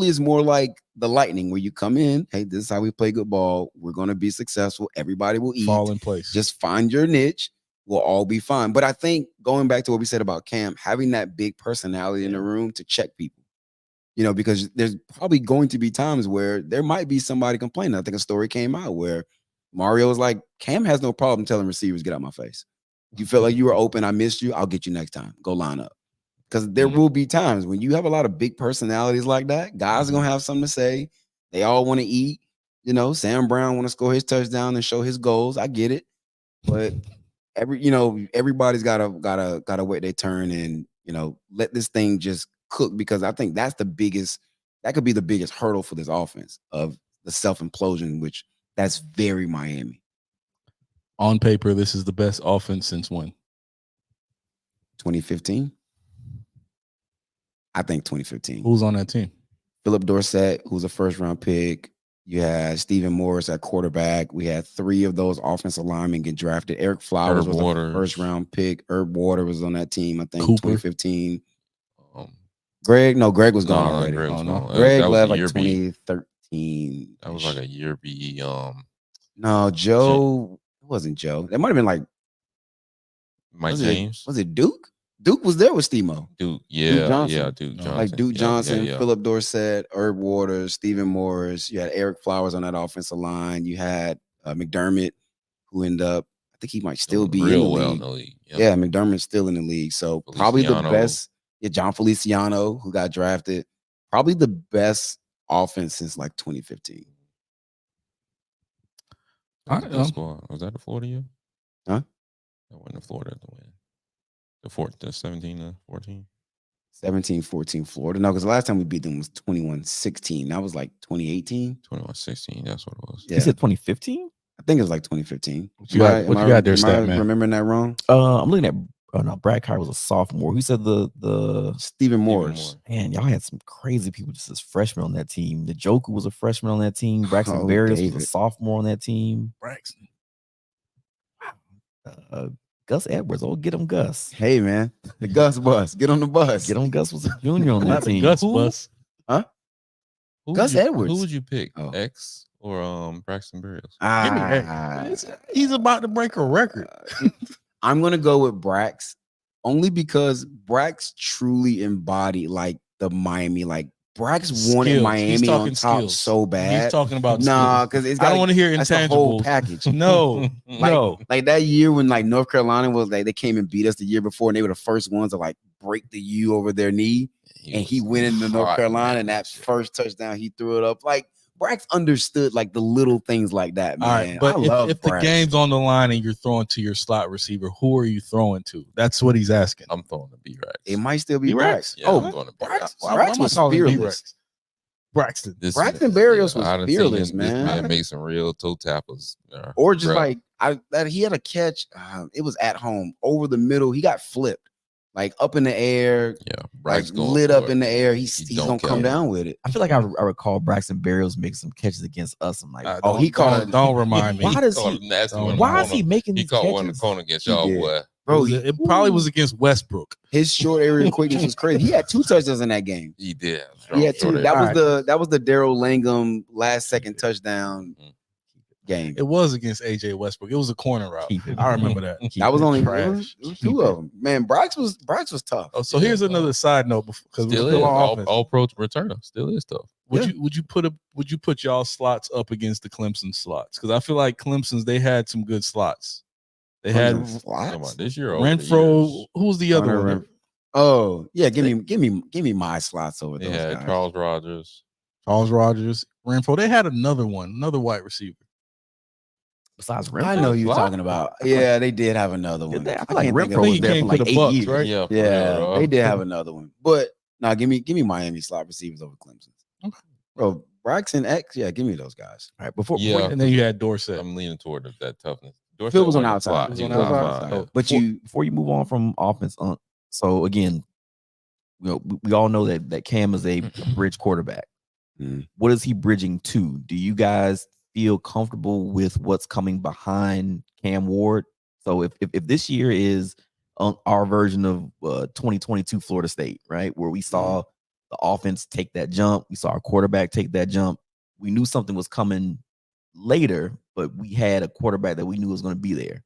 it's more like the Lightning, where you come in. Hey, this is how we play good ball. We're going to be successful. Everybody will eat. Fall in place. Just find your niche. We'll all be fine. But I think going back to what we said about Cam, having that big personality in the room to check people. Because there's probably going to be times where there might be somebody complaining. I think a story came out where Mario was like, Cam has no problem telling receivers, get out my face. You felt like you were open. I missed you. I'll get you next time. Go line up. Because there will be times when you have a lot of big personalities like that, guys are going to have something to say. They all want to eat. Sam Brown want to score his touchdown and show his goals. I get it. But everybody's gotta wait their turn and, let this thing just cook, because I think that could be the biggest hurdle for this offense of the self-implosion, which that's very Miami. On paper, this is the best offense since when? 2015. I think 2015. Who's on that team? Philip Dorsett, who's a first-round pick. You had Stephen Morris at quarterback. We had 3 of those offensive linemen get drafted. Eric Flowers Herb was Waters. a first round pick. Herb Water was on that team, I think, Cooper. 2015. Um, Greg was gone no, already. Greg was Oh, no. gone. Greg that was left the like year B. 2013. That was like a year B. No, Joe. It wasn't Joe. That might have been like Mike was James. Was it Duke? Duke was there with Stemo. Duke, yeah, Johnson. Duke No. Johnson. Like Duke Yeah, Johnson, yeah. Philip Dorsett, Herb Waters, Stephen Morris. You had Eric Flowers on that offensive line. You had McDermott, who ended up, I think he might still Doing be real in the well league. in the league. Yeah, McDermott's still in the league. So probably the Feliciano. best. Yeah, John Feliciano, who got drafted. Probably the best offense since like 2015. That was a good squad. Was that the Florida year? Huh? That wasn't the Florida to win. The 17 to 14. 17-14 Florida. No, because the last time we beat them was 21-16. That was like 2018. 21-16. That's what it was. Yeah. You said 2015? I think it was like 2015. What you got there, am stat I man? remembering that wrong? I'm looking at. Oh no, Brad Carr was a sophomore. Who said the Stephen Morris. Man, y'all had some crazy people just as freshmen on that team. The Joker was a freshman on that team. Braxton Oh, Berrios was David. a sophomore on that team. Braxton. Gus Edwards. Oh, get him, Gus. Hey man, the Gus bus. Get on the bus. Get him, Gus was a junior on that Not the team. Gus Who? bus. Gus Edwards. Who would you pick? Oh. X or Braxton Berrios? He's about to break a record. I'm gonna go with Brax only because Brax truly embodied like the Miami. Like Brax wanted Skills. Miami He's on talking top skills. so bad. He's talking about Nah, skills. because it's I don't want to hear that's the whole intangibles. package. No, no. Like that year when like North Carolina was like they came and beat us the year before, and they were the first ones to like break the U over their knee, and he went into North Carolina, and that first touchdown he threw it up. Like Brax understood like the little things like that, man. All right, but I love if the Brax. game's on the line and you're throwing to your slot receiver, who are you throwing to? That's what he's asking. I'm throwing the B-Rex. It might still be B-Rex? Brax. Yeah, I'm going to Brax. Why am I Brax was calling him fearless. B-Rex? Braxton. Braxton Berrios was I done fearless, seen man. This man make some real toe tappers. Or just bruh. like that he had a catch. It was at home over the middle. He got flipped, like up in the air, Yeah, like Brax going lit for up it. in the air. He He's don't gonna come care. down with it. I feel like I recall Braxton Berrios making some catches against us. I'm like, Don't remind me. Why does Caught he? a nasty Don't- one in the Why is corner. he making He these caught catches? one in the corner against He y'all, did. boy. Bro, it probably was against Westbrook. his short area quickness was crazy. He had 2 touchdowns in that game. He did. He had 2. That was Alright. the Daryl Langham last second touchdown game. It was against AJ Westbrook. It was a corner route. Keep it. I remember that. That was only Trash. it was 2 of them. Man, Brax was tough. Oh, so here's another side note because we're Still is still on offense. all pro returner. Still is tough. Would you put y'all slots up against the Clemson slots? Because I feel like Clemson's they had some good slots. They had Talking about this year. or over the Renfro. years. Who's the other Hunter one? Oh yeah, give me my slots over They those had guys. Charles Rogers. Charles Rogers, Renfro. They had another white receiver. Besides I Renfro, know you're What? talking about. Yeah, they did have another one. they? I feel like can't think Renfro of was it. there He for like came to 8 the Bucks, years. right? Yeah, for Yeah, real, they did have another one. But now give me Miami slot receivers over Clemson. Okay. Bro, Braxton X, yeah, give me those guys. All right, before Yeah. And then you had Dorset. I'm leaning toward that toughness. Dorsett Phil was on wasn't outside. slot. He He was was on outside. outside. yeah. But before you move on from offense, so again, we all know that Cam is a bridge quarterback. Mhm. What is he bridging to? Do you guys feel comfortable with what's coming behind Cam Ward? So if this year is our version of 2022 Florida State, right, where we saw the offense take that jump, we saw our quarterback take that jump, we knew something was coming later, but we had a quarterback that we knew was going to be there.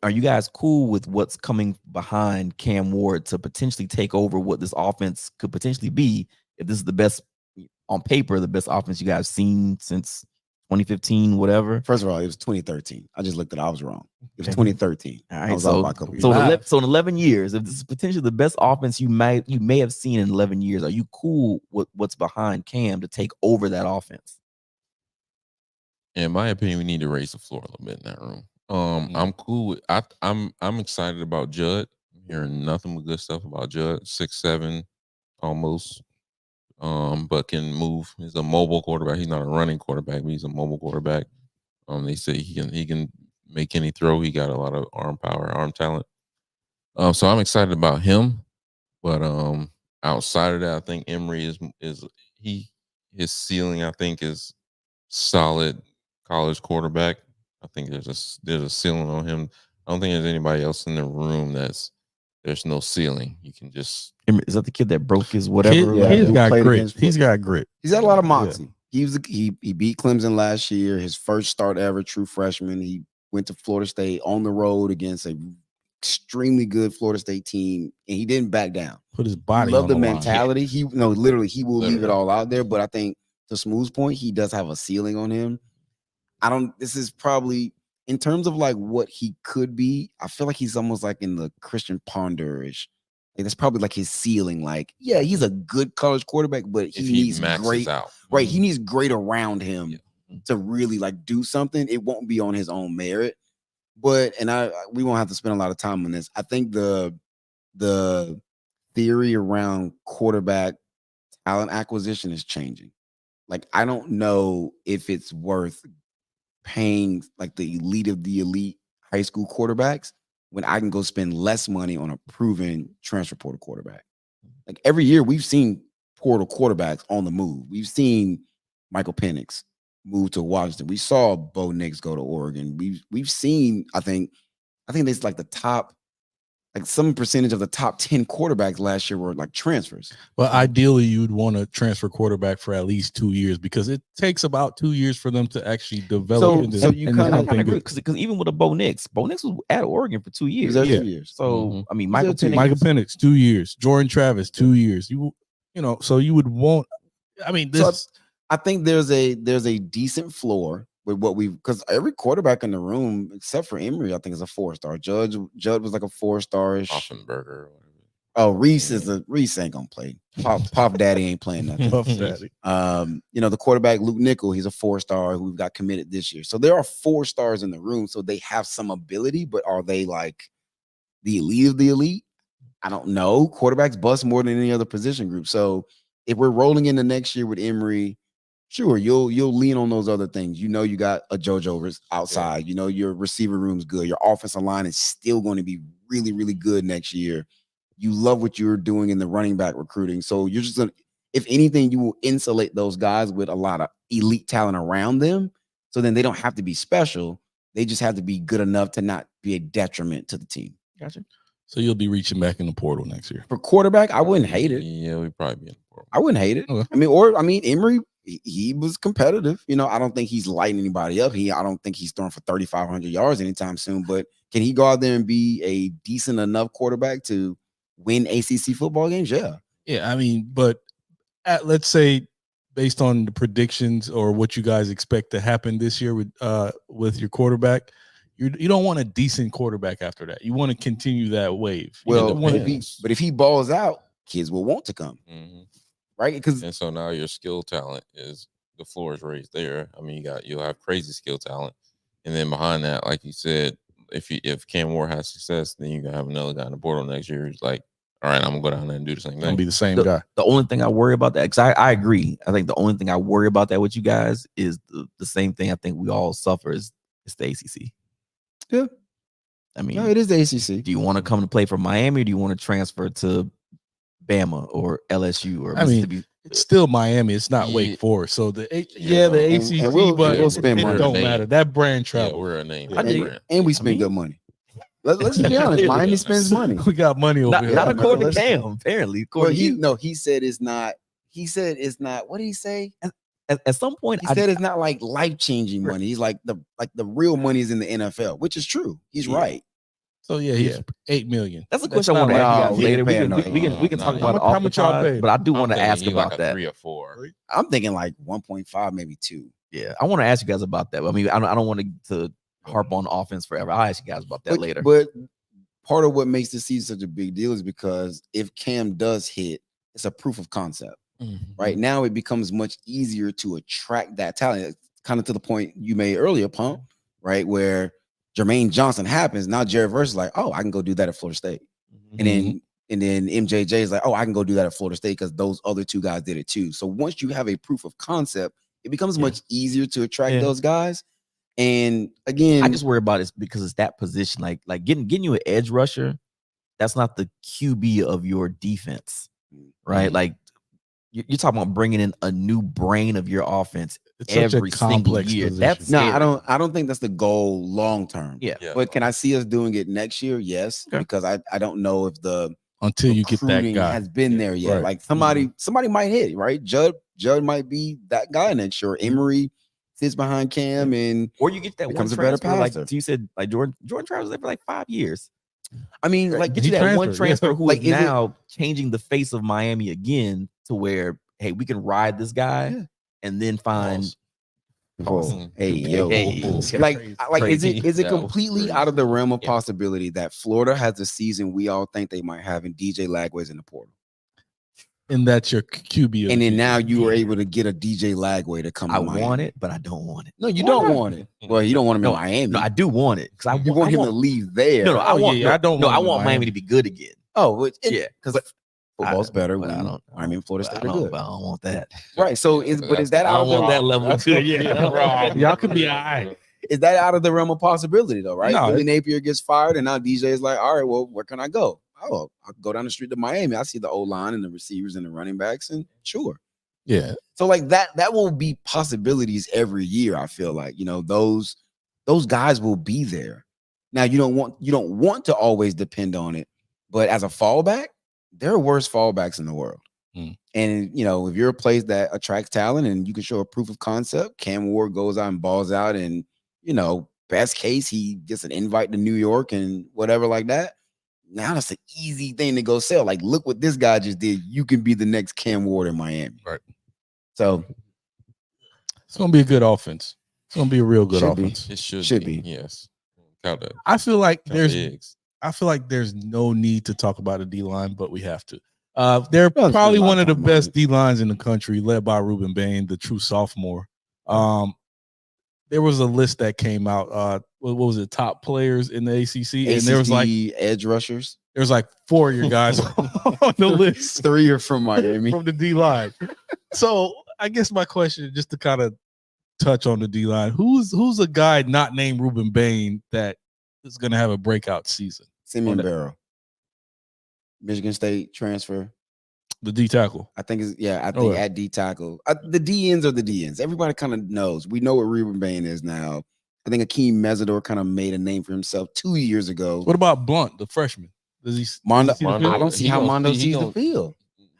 Are you guys cool with what's coming behind Cam Ward to potentially take over what this offense could potentially be if this is the best on paper, the best offense you guys seen since 2015, whatever? First of all, it was 2013. I just looked at it. I was wrong. It was Okay. 2013. All I right, was off by a couple so years. in 11 years, if this is potentially the best offense you may have seen in 11 years, are you cool with what's behind Cam to take over that offense? In my opinion, we need to raise the floor a little bit in that room. I'm cool with I'm excited about Judd. I'm hearing nothing but good stuff about Judd. 6'7", almost. But can move. He's a mobile quarterback. He's not a running quarterback, but he's a mobile quarterback. They say he can make any throw. He got a lot of arm power, arm talent. So I'm excited about him. But outside of that, I think Emory is his ceiling, I think, is solid college quarterback. I think there's a ceiling on him. I don't think there's anybody else in the room there's no ceiling. You can just Is that the kid that broke his whatever? Yeah, He's who got played grit. against He's got grit. He's got a lot of moxie. He beat Clemson last year, his first start ever, true freshman. He went to Florida State on the road against a extremely good Florida State team, and he didn't back down. Put his body. Love on the line. mentality. He literally he will leave it Literally. all out there. But I think to Smooth's point, he does have a ceiling on him. This is probably in terms of like what he could be. I feel like he's almost like in the Christian Ponder-ish. Like that's probably like his ceiling. Like, yeah, he's a good college quarterback, but if he he needs maxes great. out. Right, he needs great around him to really like do something. It won't be on his own merit. But we won't have to spend a lot of time on this. I think the theory around quarterback talent acquisition is changing. Like, I don't know if it's worth paying like the elite of the elite high school quarterbacks when I can go spend less money on a proven transfer portal quarterback. Like every year we've seen portal quarterbacks on the move. We've seen Michael Penix move to Washington. We saw Bo Nix go to Oregon. We've seen, I think it's like the top, like some percentage of the top 10 quarterbacks last year were like transfers. Well, ideally, you'd want to transfer quarterback for at least 2 years because it takes about 2 years for them to actually develop. So you kind of agree because even with a Bo Nix was at Oregon for 2 years. He was there 2 years. So I mean, Michael Penix 2 years, Jordan Travis 2 years. You know, so you would want. I mean, this. So I think there's a decent floor with what because every quarterback in the room except for Emory, I think is a 4-star. Judd was like a 4-star-ish. Offenberger. Oh, Reese ain't gonna play. Pop Daddy ain't playing nothing. Puff Daddy. The quarterback Luke Nickel, he's a 4-star who got committed this year. So there are 4 stars in the room, so they have some ability, but are they like the elite of the elite? I don't know. Quarterbacks bust more than any other position group. So if we're rolling into next year with Emory, sure, you'll lean on those other things. You know, you got a JoJo outside. Yeah. You know, your receiver room's good. Your offensive line is still going to be really, really good next year. You love what you're doing in the running back recruiting. So you're just going to, if anything, you will insulate those guys with a lot of elite talent around them. So then they don't have to be special. They just have to be good enough to not be a detriment to the team. Gotcha. So you'll be reaching back in the portal next year. For quarterback, I wouldn't hate it. Yeah, we'd probably be in the portal. I wouldn't hate it. Okay. I mean, Emory, he was competitive. You know, I don't think he's lighting anybody up. I don't think he's throwing for 3,500 yards anytime soon. But can he go out there and be a decent enough quarterback to win ACC football games? Yeah. Yeah, I mean, but let's say based on the predictions or what you guys expect to happen this year with your quarterback, you don't want a decent quarterback after that. You want to continue that wave. Well, but if he balls out, kids will want to come. Mm-hmm. Right? And so now your skill talent the floor is raised there. I mean, you'll have crazy skill talent. And then behind that, like you said, if Cam Moore has success, then you're gonna have another guy in the portal next year who's like, all right, I'm gonna go down there and do the same thing. Gonna be the same guy. The only thing I worry about that, because I agree. I think the only thing I worry about that with you guys is the same thing I think we all suffer is the ACC. Yeah. I mean, no, it is the ACC. Do you want to come to play for Miami or do you want to transfer to Bama or LSU or Mississippi? I mean, it's still Miami. It's not Wake Forest. So the ACC, and we'll spend money. It don't matter. That brand travel. Yeah, we're a name. And we spend good money. Let's be honest. Miami spends money. We got money over here. Not according to Cam, apparently. He said it's not. He said it's not. What did he say? At some point, he said it's not like life-changing money. He's like the real money is in the NFL, which is true. He's right. So he's $8 million. That's a question I want to ask you guys later. We can talk about how much y'all paid, but I do want to ask about like that. 3 or 4. I'm thinking like 1.5, maybe 2. Yeah, I want to ask you guys about that. I mean, I don't want to harp on offense forever. I'll ask you guys about that later. But part of what makes this season such a big deal is because if Cam does hit, it's a proof of concept. Mm-hmm. Right now, it becomes much easier to attract that talent. It's kind of to the point you made earlier, Pump, right? Where Jermaine Johnson happens. Now Jared Verse is like, oh, I can go do that at Florida State. Mm-hmm. And then MJJ is like, oh, I can go do that at Florida State because those other 2 guys did it too. So once you have a proof of concept, it becomes much easier to attract those guys. And again, I just worry about it because it's that position. Like getting you an edge rusher, that's not the QB of your defense, right? Mm-hmm. Like you're talking about bringing in a new brain of your offense It's such a every single complex year. position. That's No, scary. I don't think that's the goal long term. Yeah. Yeah. But can I see us doing it next year? Yes, Okay. because I don't know if the Until you get that recruiting guy. has been there yet. Right. Like somebody might hit, right? Judd might be that guy next year. Emery sits behind Cam and Or you get that one becomes a better transfer, like passer. you said, like Jordan Travis was there for like 5 years. I mean, like Get you He that one transferred, yeah. transfer who Like, is is it- now changing the face of Miami again to where, hey, we can ride this guy Yeah. and then find Pause. Whoa. Hey, yo. Hey, Like is crazy. it is it That was completely crazy. out of the realm of Yeah. possibility that Florida has the season we all think they might have, and DJ Lagway's in the portal? And that's your QB. Of And the then now future. you were able to get a DJ Lagway to come I to Miami. want it, but I don't want it. No, you Why don't not? want it. Well, you don't want him in No, Miami. No, I do want it because I you want I him to leave there. No, I Oh, want. yeah, no, I don't No, want I him in want Miami Miami. to be good again. Oh, Yeah, because football's better but when I don't. Miami and Florida but State I are don't, good. but I don't want that. Right. So is that I out don't of want that the level of good. Yeah, Y'all could be all right. is that out of the realm of possibility though, right? No, Billy Napier gets fired and now DJ is like, all right, well, where can I go? Oh, I'll go down the street to Miami. I see the O-line and the receivers and the running backs, and sure. Yeah. So like that will be possibilities every year. I feel like, those guys will be there. Now you don't want to always depend on it, but as a fallback, there are worse fallbacks in the world. And if you're a place that attracts talent and you can show a proof of concept, Cam Ward goes out and balls out, and best case he gets an invite to New York and whatever like that. Now that's an easy thing to go sell. Like, look what this guy just did. You can be the next Cam Ward in Miami. Right. So It's gonna be a good offense. It's gonna be a real good Should be. offense. It should, Should be. be. Yes. Count that. I feel like Count the eggs. I feel like there's no need to talk about a D line, but we have to. They're Well, probably there's a lot one of the talking about best it. D lines in the country, led by Ruben Bain, the true sophomore. There was a list that came out. What was it? Top players in the ACC, and there was like edge rushers. there's like 4 of your guys on the list 3 are from Miami. from the D line. So I guess my question, just to kind of touch on the D line, who's a guy not named Ruben Bain that is going to have a breakout season? Simeon on that- Barrow, Michigan State transfer. The D tackle. I think I think Okay. at D tackle. The D ends are the D ends. Everybody kind of knows. We know what Ruben Bain is now. I think Akeem Mesidor kind of made a name for himself 2 years ago. What about Blunt, the freshman? Does he? Mondo, does he see the Mondo- field? I don't see He how gonna Mondo see- he sees the gonna- field.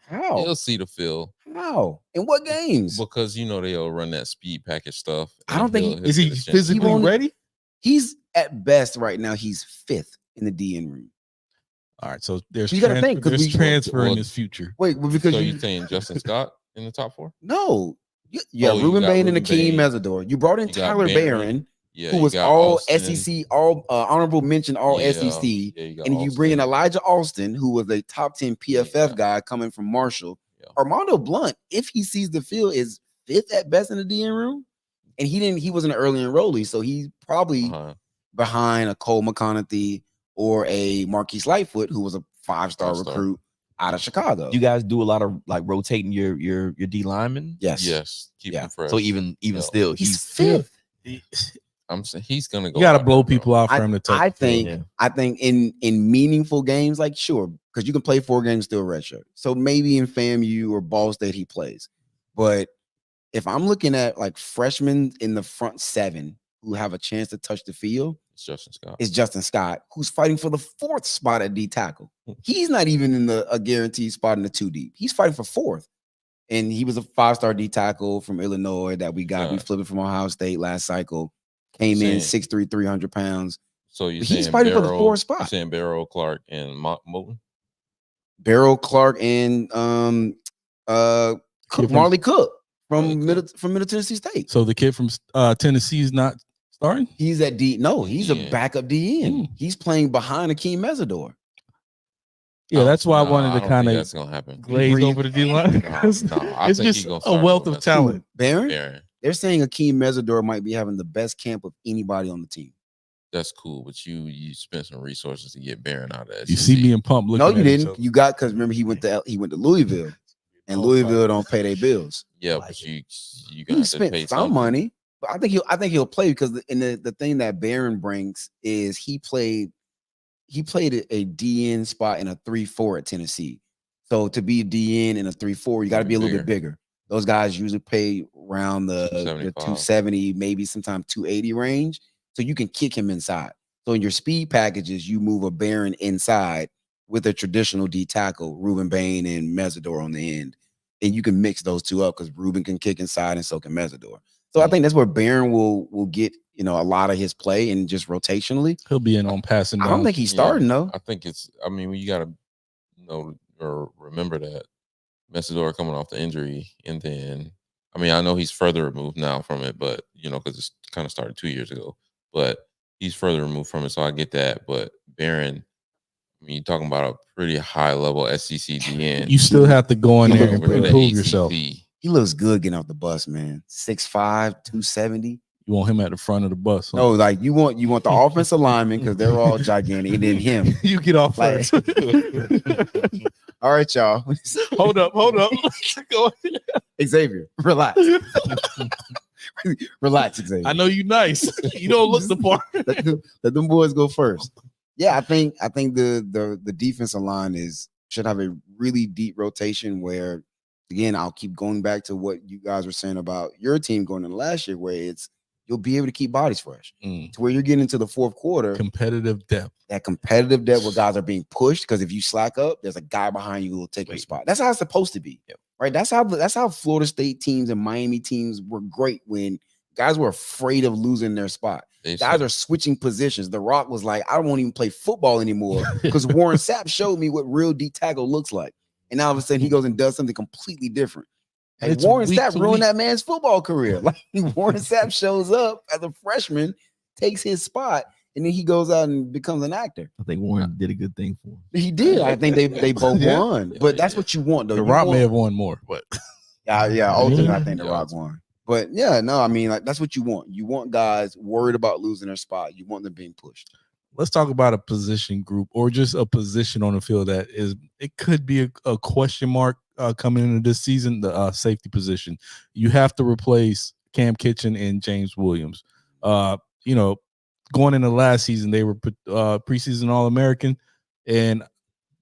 How? He'll see the field How? In what games? because they'll run that speed package stuff. I don't think he'll- Is he'll he get a chance. physically won't- ready? He's at best right now. He's 5th in the DN room. All right, so there's You gotta think, 'cause there's we- transfer in well, his future. Wait, well, because So you you saying Justin Scott in the top 4? no, you Oh, you Ruben got Bain and Ruben Akeem Bain. Mesidor. You brought in You got Tyler Barron. Barron, Yeah, who you was got all Austin. SEC, all honorable mention, all Yeah, SEC. yeah, you got And you bring in Austin. Elijah Alston, who was a top 10 PFF Yeah. guy coming from Marshall. Yeah. Armando Blunt, if he sees the field, is 5th at best in the DN room. And he was an early enrollee, so he's probably Uh-huh. behind a Cole McConaughey or a Marquise Lightfoot, who was a 5-star Five-star. recruit out of Chicago. You guys do a lot of like rotating your D linemen. yes. Yes, keep Yeah. him fresh. So even Yeah. still, He's 5th. I'm saying he's gonna go. You got to out blow there, bro. people out for him to touch. I the field. think I think in meaningful games, like sure, because you can play 4 games still redshirt. So maybe in FAMU or Ball State he plays. But if I'm looking at like freshmen in the front 7 who have a chance to touch the field, It's Justin Scott. it's Justin Scott, who's fighting for the 4th spot at D tackle. He's not even in a guaranteed spot in the 2 deep. He's fighting for 4th. And he was a 5-star D tackle from Illinois that we got. We Yeah. flipped it from Ohio State last cycle. Came in Saying- 6'3", 300 pounds. So you're But he's saying fighting for the Barrow- 4th spot. You're saying Barrow, Clark, and Moulton? Beryl Clark and Kid from- Marley Cook Marley from Cook. Middle Tennessee State. So the kid from Tennessee is not starting. He's at D. No, he's a Yeah. backup DN. He's playing behind Akeem Mesidor. Yeah, that's why I Nah, wanted to don't kind think of that's gonna happen. glaze over the D line. No, I it's think just he gonna a start wealth with of Mesidor. talent. Barron. Barron. They're saying Akeem Mesidor might be having the best camp of anybody on the team. That's cool, but you spent some resources to get Barron out of that. You see me and Pump looking. No, you at each didn't. other. You got because remember he went to Louisville, and Oh, Louisville don't pay their bills. Yeah, like but you He gonna have to pay spent some something. money, but I think he'll play because the thing that Barron brings is he played a DN spot in a 3-4 at Tennessee. So to be a DN in a 3-4, you got to be a little bit bigger. Those guys usually play around the 270, maybe sometimes 280 range. So you can kick him inside. So in your speed packages, you move a Baron inside with a traditional D tackle, Ruben Bain and Mesidor on the end. And you can mix those two up because Ruben can kick inside and so can Mesidor. So I think that's where Baron will get, a lot of his play and just rotationally. He'll be in on passing down. I don't think he's starting though. I think when you got to or remember that Mesidor coming off the injury, and then I know he's further removed now from it, but because it's kind of started 2 years ago, but he's further removed from it, so I get that. But Barron, you're talking about a pretty high level SEC DN. You still have to go in there and prove yourself. He looks good getting off the bus, man. 6'5", 270. You want him at the front of the bus? Huh? No, like you want the offensive linemen because they're all gigantic, and then him. You get off first. All right, y'all. Hold up. Go ahead. Xavier, relax. Relax, Xavier. I know you nice. You don't look the part. Let them boys go first. Yeah, I think the defensive line should have a really deep rotation where, again, I'll keep going back to what you guys were saying about your team going into last year, where you'll be able to keep bodies fresh to where you're getting into the fourth quarter. Competitive depth. That competitive depth where guys are being pushed, because if you slack up, there's a guy behind you who will take your spot. That's how it's supposed to be. Yep. Right? That's how Florida State teams and Miami teams were great, when guys were afraid of losing their spot. Guys are switching positions. The Rock was like, I won't even play football anymore because Warren Sapp showed me what real D tackle looks like. And all of a sudden he goes and does something completely different. And Warren Sapp ruined that man's football career. Like Warren Sapp shows up as a freshman, takes his spot, and then he goes out and becomes an actor. I think Warren did a good thing for him. He did. I think they both won. But that's what you want, though. The Rock may have won more, but ultimately I think the Rock won. But that's what you want. You want guys worried about losing their spot. You want them being pushed. Let's talk about a position group or just a position on the field that it could be a question mark coming into this season, the safety position. You have to replace Cam Kitchen and James Williams. Going into last season, they were preseason All-American, and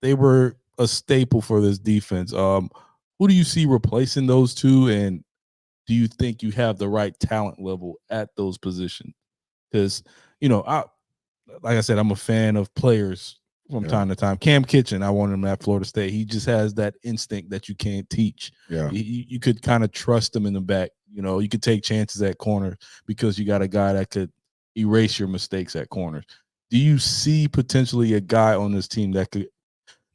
they were a staple for this defense. Who do you see replacing those two, and do you think you have the right talent level at those positions? Because, like I said, I'm a fan of players from time to time. Cam Kitchen, I want him at Florida State. He just has that instinct that you can't teach. Yeah, you could kind of trust him in the back. You could take chances at corner because you got a guy that could erase your mistakes at corners. Do you see potentially a guy on this team that could,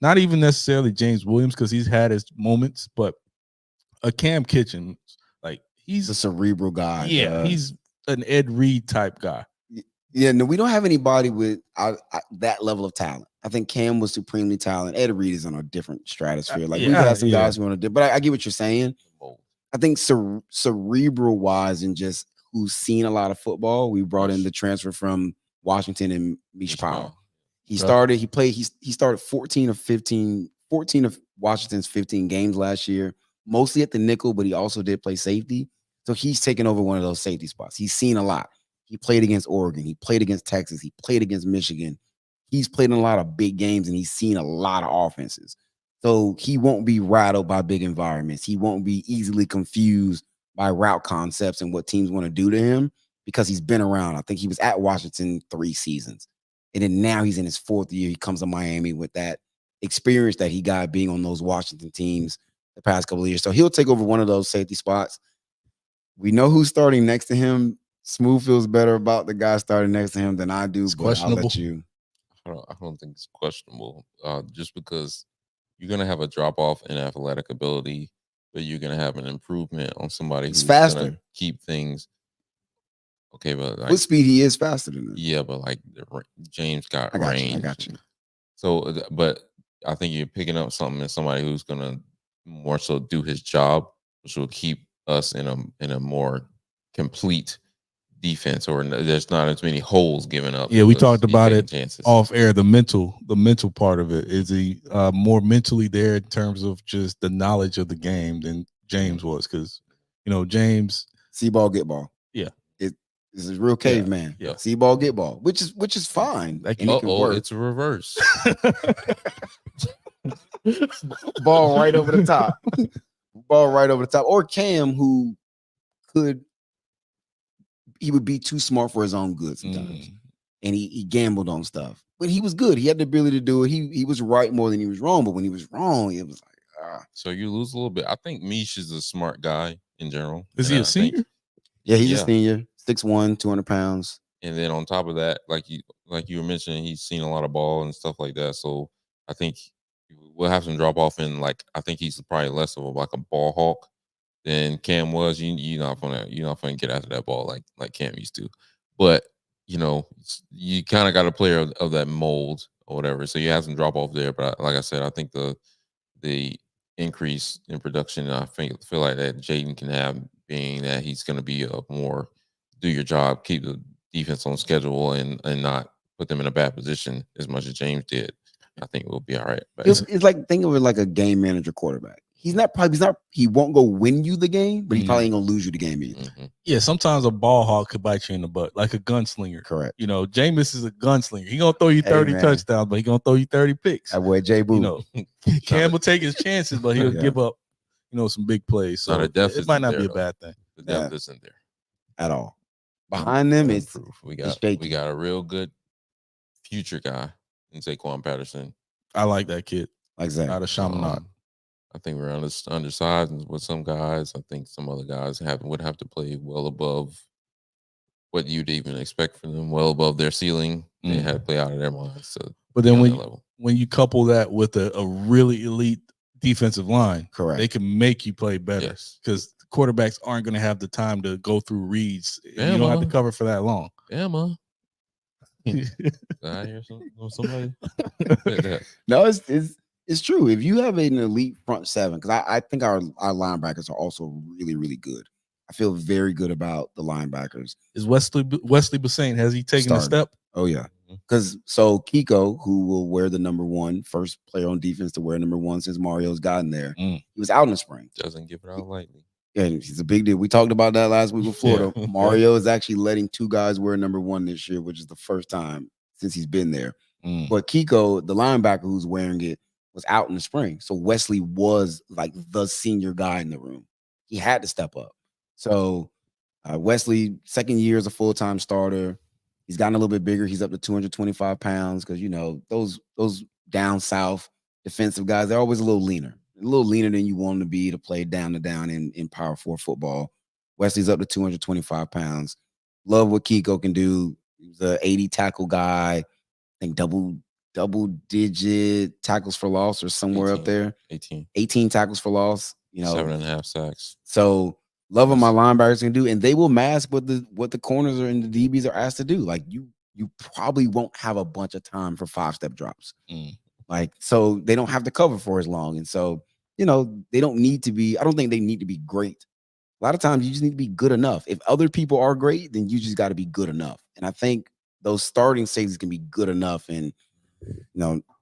not even necessarily James Williams because he's had his moments, but a Cam Kitchen, like he's a cerebral guy. Yeah, he's an Ed Reed type guy. Yeah, no, we don't have anybody with that level of talent. I think Cam was supremely talented. Ed Reed is on a different stratosphere. Like we've had some guys who want to do, but I get what you're saying. I think cerebral wise and just who's seen a lot of football. We brought in the transfer from Washington and Mish Powell. He started 14 of Washington's 15 games last year, mostly at the nickel, but he also did play safety. So he's taken over one of those safety spots. He's seen a lot. He played against Oregon. He played against Texas. He played against Michigan. He's played in a lot of big games, and he's seen a lot of offenses. So he won't be rattled by big environments. He won't be easily confused by route concepts and what teams want to do to him because he's been around. I think he was at Washington 3 seasons. And then now he's in his 4th year. He comes to Miami with that experience that he got being on those Washington teams the past couple of years. So he'll take over one of those safety spots. We know who's starting next to him. Smooth feels better about the guy starting next to him than I do. It's but I'll let you. I don't think it's questionable. Just because you're gonna have a drop off in athletic ability, but you're gonna have an improvement on somebody who's faster. Gonna keep things. Okay, but like, with speed, he is faster than him. Yeah, but like James got range. I got you. So, but I think you're picking up something in somebody who's gonna more so do his job, which will keep us in a more complete defense, or there's not as many holes given up. Yeah, we talked about it off air. The mental part of it, is he more mentally there in terms of just the knowledge of the game than James was? Because James see ball, get ball. Yeah, this is real caveman. Yeah. See ball, get ball, which is fine. It's a reverse. Ball right over the top. Ball right over the top. Or Cam, who he would be too smart for his own good sometimes. And he gambled on stuff. But he was good. He had the ability to do it. He was right more than he was wrong. But when he was wrong, it was like, So you lose a little bit. I think Mish is a smart guy in general. Is he a senior? Yeah, he's a senior. 6'1", 200 pounds. And then on top of that, like you were mentioning, he's seen a lot of ball and stuff like that. So I think we'll have some drop off in, like, I think he's probably less of a ball hawk than Cam was. You're not gonna get after that ball like Cam used to. But you kind of got a player of that mold or whatever. So you have some drop off there. But like I said, I think the increase in production, I feel like that Jaden can have, being that he's going to be a more do your job, keep the defense on schedule, and not put them in a bad position as much as James did. I think we'll be all right. But it's like, think of it like a game manager quarterback. He won't go win you the game, but he probably ain't gonna lose you the game either. Yeah, sometimes a ball hawk could bite you in the butt, like a gunslinger. Correct. Jameis is a gunslinger. He gonna throw you 30 touchdowns, but he gonna throw you 30 picks. That boy Jay Boo. Cam will take his chances, but he'll give up, some big plays. So it might not be a bad thing. The depth isn't there at all. Behind them, it's we got a real good future guy in Saquon Patterson. I like that kid. Like that. Out of Chaminade. I think we're undersized with some guys. I think some other guys would have to play well above what you'd even expect from them, well above their ceiling. They had to play out of their minds. So, but then when you couple that with a really elite defensive line, correct, they can make you play better because quarterbacks aren't going to have the time to go through reads. You don't have to cover for that long. Yeah, man. I hear somebody. No, it's true. If you have an elite front seven, because I think our linebackers are also really, really good. I feel very good about the linebackers. Is Wesley Bassane, has he taken a step? Oh, yeah. Because Kiko, who will wear the number 1, first player on defense to wear number 1 since Mario's gotten there, he was out in the spring. Doesn't give it out lightly. Yeah, he's a big deal. We talked about that last week with Florida. Mario is actually letting 2 guys wear number 1 this year, which is the first time since he's been there. But Kiko, the linebacker who's wearing it, was out in the spring. So Wesley was like the senior guy in the room. He had to step up. So Wesley, second year as a full-time starter. He's gotten a little bit bigger. He's up to 225 pounds because, those down south defensive guys, they're always a little leaner than you want them to be to play down to down in Power 4 football. Wesley's up to 225 pounds. Love what Kiko can do. He's an 80 tackle guy. I think double-digit tackles for loss or somewhere 18, up there. 18 tackles for loss. 7.5 sacks. So love what my linebackers can do, and they will mask what the corners and the DBs are asked to do. Like you probably won't have a bunch of time for 5-step drops. So they don't have to cover for as long, and so they don't need to be. I don't think they need to be great. A lot of times you just need to be good enough. If other people are great, then you just got to be good enough. And I think those starting safeties can be good enough, and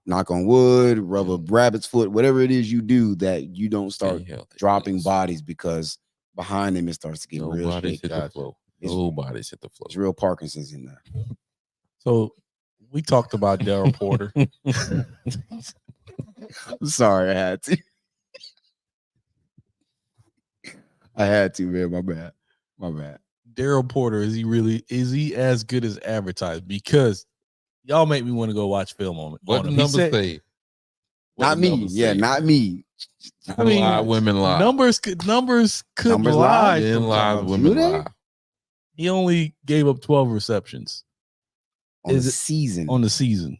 knock on wood, rub a rabbit's foot, whatever it is you do, that you don't start dropping bodies because behind them it starts to get real shaky. Nobody's hit the flow. It's real Parkinson's in there. So we talked about Daryl Porter. Sorry, I had to. Man. My bad. Daryl Porter, is he as good as advertised? Because y'all make me want to go watch film on it. What the numbers say? Not me. Yeah, not me. I mean, women lie. Numbers could lie. Men lie, women lie. He only gave up 12 receptions on the season.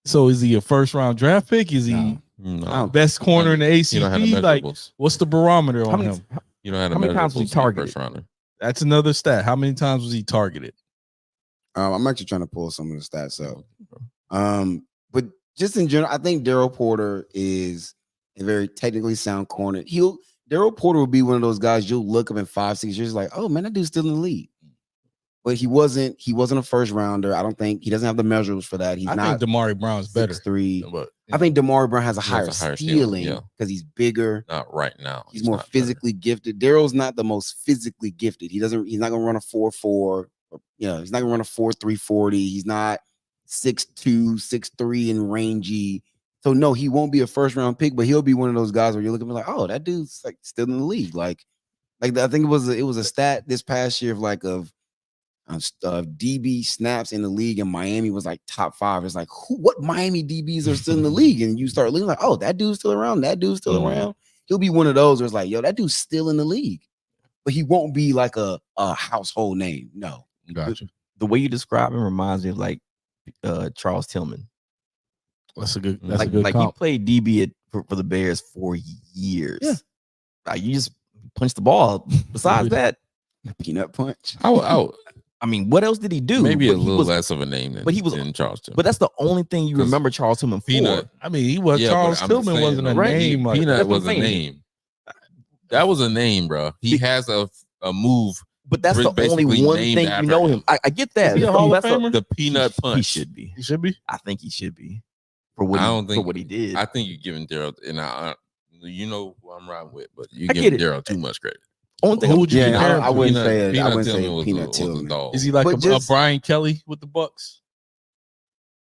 So is he a first round draft pick? Is he best corner in the ACC? Like, what's the barometer on him? You don't have how many times was he targeted? First rounder. That's another stat. How many times was he targeted? I'm actually trying to pull some of the stats up. But just in general, I think Daryl Porter is a very technically sound corner. Daryl Porter will be one of those guys you'll look up in 5-6 years like, oh man, that dude's still in the league. But he wasn't a first rounder. I don't think he doesn't have the measurables for that. I think Damari Brown's better. 6'3". But I think Damari Brown has a higher ceiling because he's bigger. Not right now. He's more physically gifted. Daryl's not the most physically gifted. He's not gonna run a 4.4. He's not gonna run a 4.3 40. He's not 6'2", 6'3" and rangy. So no, he won't be a first round pick, but he'll be one of those guys where you're looking like, oh, that dude's like still in the league. Like I think it was a stat this past year of DB snaps in the league, and Miami was like top 5. It's like, what Miami DBs are still in the league? And you start looking like, oh, that dude's still around. That dude's still around. He'll be one of those where it's like, yo, that dude's still in the league, but he won't be like a household name. No, Gotcha. The way you describe him reminds me of like Charles Tillman. That's a good. Like he played DB for the Bears for years. Yeah. Like you just punch the ball. Besides that, peanut punch. I mean, what else did he do? Maybe a little less of a name than Charles Tillman. But that's the only thing you remember Charles Tillman for. Peanut. I mean, he was Charles Tillman wasn't a name. Peanut was a name. That was a name, bro. He has a move. But that's the only one thing you know him. I get that. Is he a Hall of Famer? The peanut punch. He should be. He should be. I think he should be. For what he did. I think you're giving Daryl, and you know who I'm riding with, but you're giving Daryl too much credit. Only thing would you I wouldn't say Peanut Tillman. Is he like a Brian Kelly with the Bucks?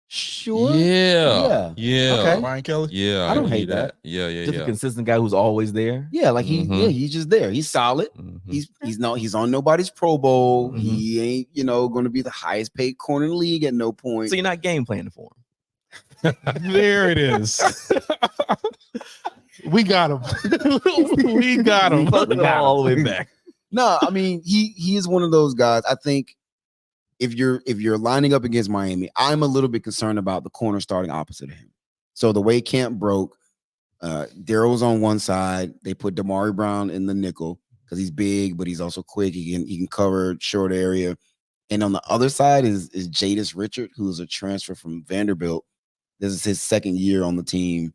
Sure. Yeah. Okay. Brian Kelly. Yeah. I don't hate that. Yeah. Just a consistent guy who's always there. Yeah, like he's just there. He's solid. He's on nobody's Pro Bowl. He ain't, going to be the highest paid corner in the league at no point. So you're not game planning for him. There it is. We got him. We got him. All the way back. No, I mean he is one of those guys. I think if you're lining up against Miami, I'm a little bit concerned about the corner starting opposite of him. So the way camp broke, Daryl's on one side. They put Damari Brown in the nickel because he's big, but he's also quick. He can cover short area. And on the other side is Jadis Richard, who's a transfer from Vanderbilt. This is his second year on the team.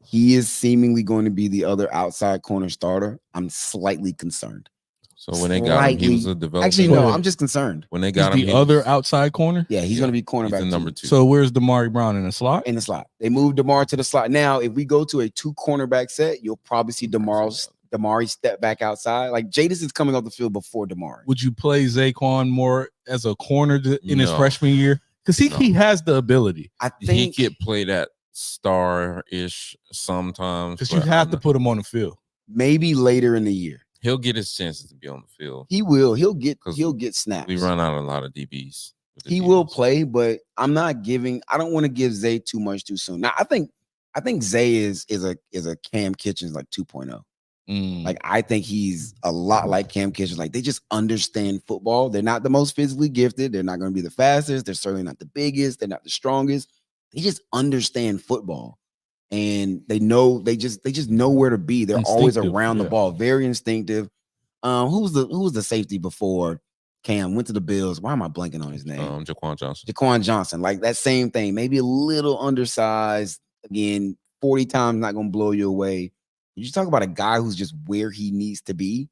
He is seemingly going to be the other outside corner starter. I'm slightly concerned. So when they got him, he was a developer. Actually, no, I'm just concerned. When they got him, the other outside corner. Yeah, he's going to be cornerback number 2. So where's Damari Brown in the slot? In the slot. They moved Damar to the slot. Now, if we go to a 2 cornerback set, you'll probably see Damari step back outside. Like Jadis is coming off the field before Damari. Would you play Zaquan more as a corner in his freshman year? Because he has the ability. I think he could play that star-ish sometimes. Because you have to put him on the field. Maybe later in the year. He'll get his chances to be on the field. He will. He'll get snaps. We run out a lot of DBs. He will play, but I don't want to give Zay too much too soon. Now, I think Zay is a Cam Kitchens like 2.0. Like I think he's a lot like Cam Kitchens. Like they just understand football. They're not the most physically gifted. They're not going to be the fastest. They're certainly not the biggest. They're not the strongest. They just understand football. And they just know where to be. They're always around the ball, very instinctive. Who was the safety before Cam went to the Bills? Why am I blanking on his name? Jaquan Johnson, like that same thing. Maybe a little undersized. Again, 40 times not gonna blow you away. You talk about a guy who's just where he needs to be.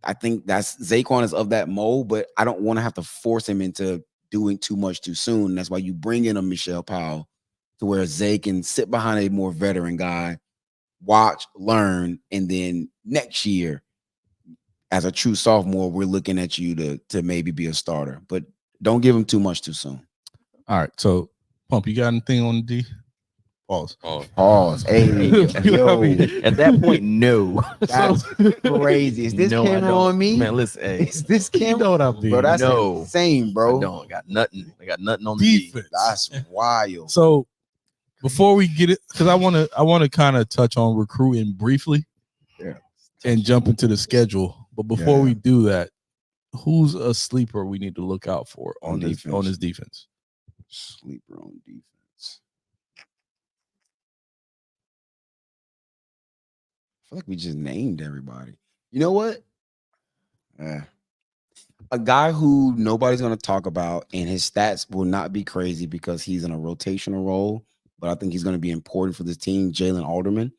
I think that's Zaquan is of that mold, but I don't want to have to force him into doing too much too soon. That's why you bring in a Michelle Powell, to where Zay can sit behind a more veteran guy, watch, learn, and then next year, as a true sophomore, we're looking at you to maybe be a starter. But don't give him too much too soon. All right. So, Pump, you got anything on the D? Pause. Hey, yo. At that point, no. That's crazy. Is this camera on me? Man, listen, hey. Is this camera? You know what I mean? Bro, that's insane, bro. I don't got nothing. I got nothing on the defense. D. That's wild. So before we get it, because I want to kind of touch on recruiting briefly, and jump into the schedule. But before we do that, who's a sleeper we need to look out for on his defense? Sleeper on defense. I feel like we just named everybody. You know what? A guy who nobody's going to talk about, and his stats will not be crazy because he's in a rotational role, but I think he's going to be important for this team, Jalen Alderman,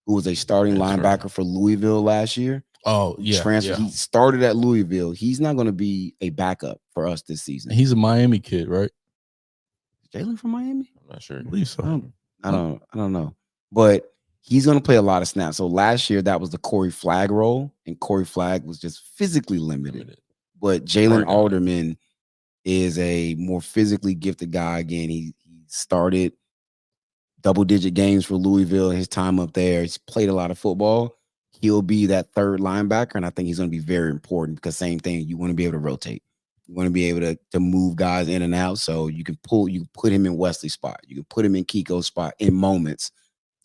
who was a starting linebacker for Louisville last year. Oh, yeah. Transfer. He started at Louisville. He's not going to be a backup for us this season. He's a Miami kid, right? Jalen from Miami? I'm not sure. I believe so. I don't know. But he's going to play a lot of snaps. So last year, that was the Corey Flagg role, and Corey Flagg was just physically limited. But Jalen Alderman is a more physically gifted guy. Again, he started double-digit games for Louisville. His time up there, he's played a lot of football. He'll be that third linebacker, and I think he's going to be very important because same thing. You want to be able to rotate. You want to be able to move guys in and out. So you can put him in Wesley's spot. You can put him in Kiko's spot in moments,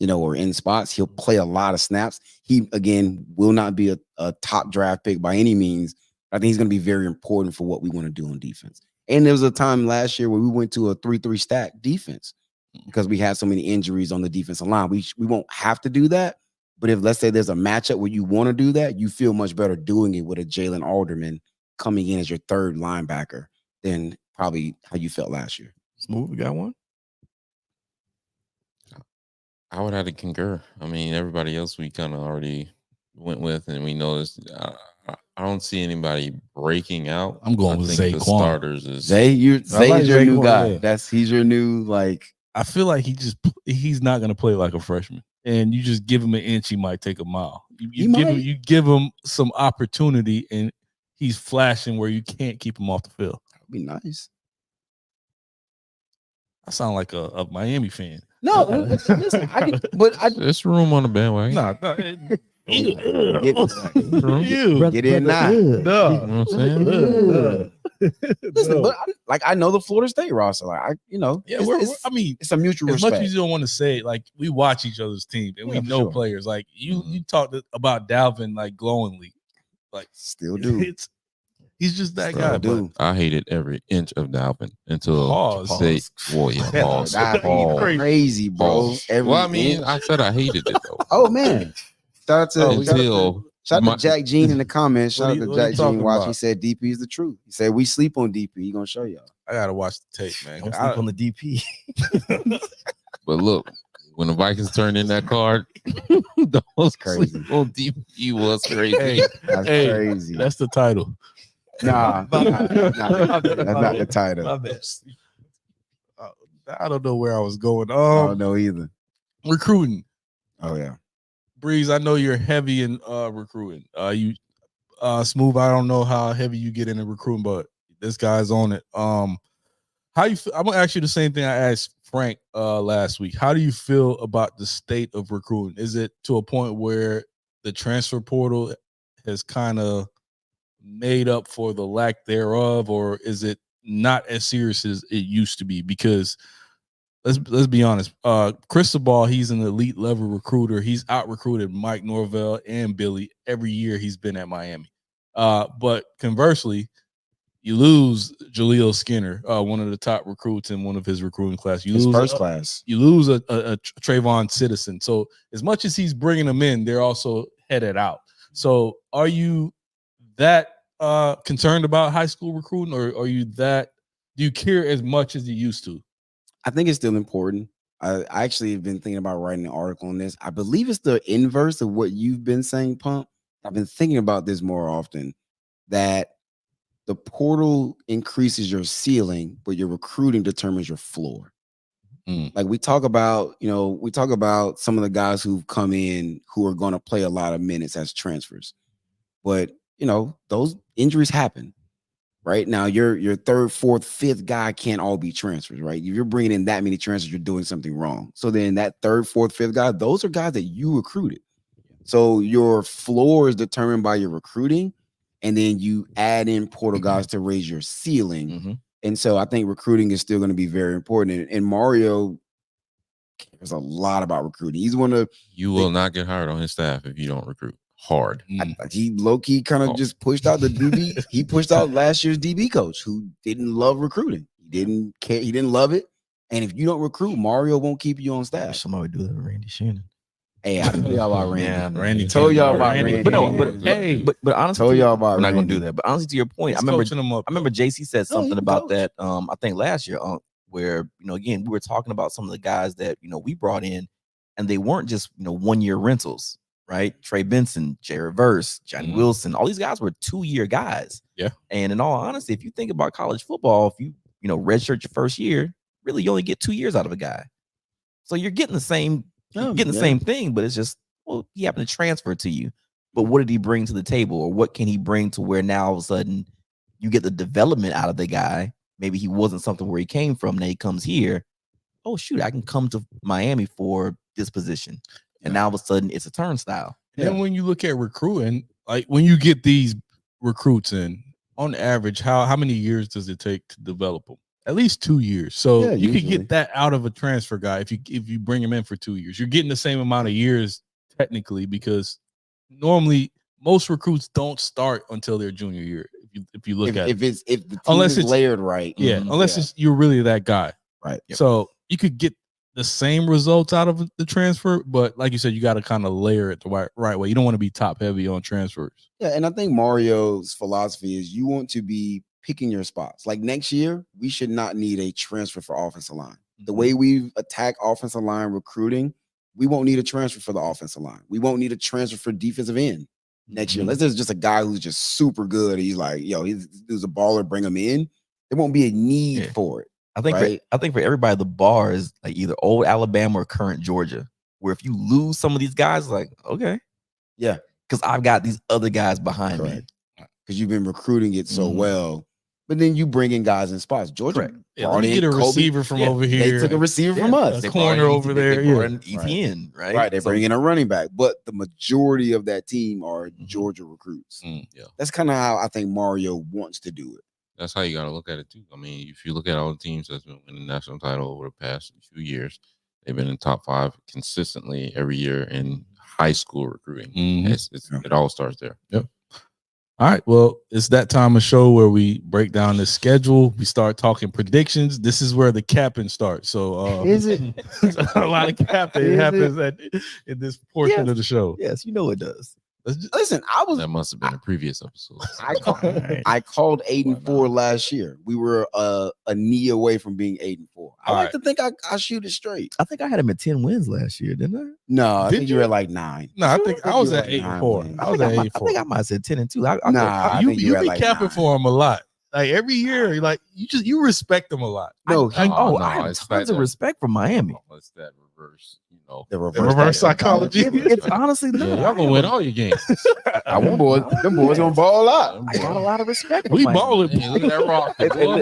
or in spots. He'll play a lot of snaps. He, again, will not be a top draft pick by any means. I think he's going to be very important for what we want to do on defense. And there was a time last year where we went to a 3-3 stack defense because we had so many injuries on the defensive line. We won't have to do that. But if, let's say, there's a matchup where you want to do that, you feel much better doing it with a Jalen Alderman coming in as your third linebacker than probably how you felt last year. Smooth, we got one. I would have to concur. I mean, everybody else we kind of already went with, and we noticed. I don't see anybody breaking out. I'm going with Zay the Quan. starters is Zay's like your new Quan, guy. yeah. He's your new, like. I feel like he's not going to play like a freshman. And you just give him an inch, he might take a mile. You give him some opportunity, and he's flashing where you can't keep him off the field. That'd be nice. I sound like a Miami fan. No, listen, there's room on the bandwagon. Get in now. You know what I'm saying? Listen, but I know the Florida State roster. It's a mutual as respect. much as you don't want to say it, like we watch each other's team and we know players. Like you talked about Dalvin like glowingly, like still do. He's just that guy. But I hated every inch of Dalvin until Pause. Crazy, bro. I said I hated it though. Oh man. Shout out to Jack Jean in the comments. Shout out to Jack Jean watch. He said DP is the truth. He said we sleep on DP. He gonna show y'all. I gotta watch the tape, man. Don't sleep on the DP. But look, when the Vikings turned in that card, that was crazy. On DP was crazy. That's crazy. That's the title. Nah, that's not the title. I don't know where I was going. I don't know either. Recruiting. Oh yeah. Breeze, I know you're heavy in recruiting. You Smooth, I don't know how heavy you get into recruiting, but this guy's on it. How you feel? I'm gonna ask you the same thing I asked Frank last week. How do you feel about the state of recruiting? Is it to a point where the transfer portal has kind of made up for the lack thereof, or is it not as serious as it used to be? Because let's be honest, Cristobal, he's an elite level recruiter. He's out recruited Mike Norvell and Billy every year he's been at Miami. But conversely, you lose Jaleel Skinner, one of the top recruits in one of his recruiting class. You lose first class. You lose a Trayvon Citizen. So as much as he's bringing them in, they're also headed out. So are you that concerned about high school recruiting, or are you do you care as much as you used to? I think it's still important. I actually have been thinking about writing an article on this. I believe it's the inverse of what you've been saying, Pump. I've been thinking about this more often, that the portal increases your ceiling, but your recruiting determines your floor. Like we talk about some of the guys who've come in who are going to play a lot of minutes as transfers. But, those injuries happen. Right now, your third, fourth, fifth guy can't all be transfers, right? If you're bringing in that many transfers, you're doing something wrong. So then that third, fourth, fifth guy, those are guys that you recruited. So your floor is determined by your recruiting, and then you add in portal guys to raise your ceiling. Mm-hmm. And so I think recruiting is still going to be very important. And Mario cares a lot about recruiting. He's one of you will not get hired on his staff if you don't recruit hard. He low-key kind of just pushed out the DB. He pushed out last year's DB coach who didn't love recruiting. He didn't care. He didn't love it. And if you don't recruit, Mario won't keep you on staff. Somebody do that with Randy Shannon. Hey, I told y'all about Randy. Yeah, Randy told y'all about Randy. But honestly, told y'all about I'm not Randy. gonna do that. But honestly, to your point, I remember JC said something about that. I think last year, where again we were talking about some of the guys that we brought in, and they weren't just 1 year rentals. Right, Trey Benson, Jay Reverse, Johnny Wilson, all these guys were 2-year guys. Yeah, and in all honesty, if you think about college football, if you redshirt your first year, really you only get 2 years out of a guy. So you're getting the same, same thing, but it's just he happened to transfer to you. But what did he bring to the table, or what can he bring to where now all of a sudden you get the development out of the guy? Maybe he wasn't something where he came from. Now he comes here. oh shoot, I can come to Miami for this position, and now all of a sudden it's a turnstile. And then when you look at recruiting, like when you get these recruits in, on average, how many years does it take to develop them? At least 2 years. So you could get that out of a transfer guy if you bring him in for 2 years. You're getting the same amount of years technically, because normally most recruits don't start until their junior year. If you look at if the team unless is it's layered right, unless you're really that guy, right. So you could get the same results out of the transfer, but like you said, you got to kind of layer it the right way. You don't want to be top heavy on transfers. Yeah, and I think Mario's philosophy is you want to be picking your spots. Like next year, we should not need a transfer for offensive line. The way we attack offensive line recruiting, we won't need a transfer for the offensive line. We won't need a transfer for defensive end next year. Unless there's just a guy who's just super good. He's like, he's a baller, bring him in. There won't be a need for it. I think for everybody, the bar is like either old Alabama or current Georgia, where if you lose some of these guys, like, okay. Yeah. Because I've got these other guys behind me. Because you've been recruiting it so well. But then you bring in guys in spots. Georgia brought in a receiver from over here. They took a receiver from us. A corner over there. They brought in ETN, right? Right. They bring in a running back. But the majority of that team are Georgia recruits. That's kind of how I think Mario wants to do it. That's how you got to look at it, too. I mean, if you look at all the teams that's been winning the national title over the past few years, they've been in top 5 consistently every year in high school recruiting. It all starts there. Yep. All right. Well, it's that time of show where we break down the schedule. We start talking predictions. This is where the capping starts. So is it? A lot of capping happens in this portion of the show. Yes, it does. Listen, that must have been a previous episode. I called 8-4 last year. We were a knee away from being 8-4. I like to think I shoot it straight. I think I had him at 10 wins last year, didn't I? No, I think you were at like 9. No, I think I was at 8-4. I was at 8-4. I think I might have said 10-2. You be capping for him a lot. Like every year, like you respect them a lot. I have tons of respect for Miami. What's that reverse? The reverse psychology. It's honestly y'all gonna win all your games. Them boys gonna ball out. I got a lot of respect. We balling. Hey, look at that rock.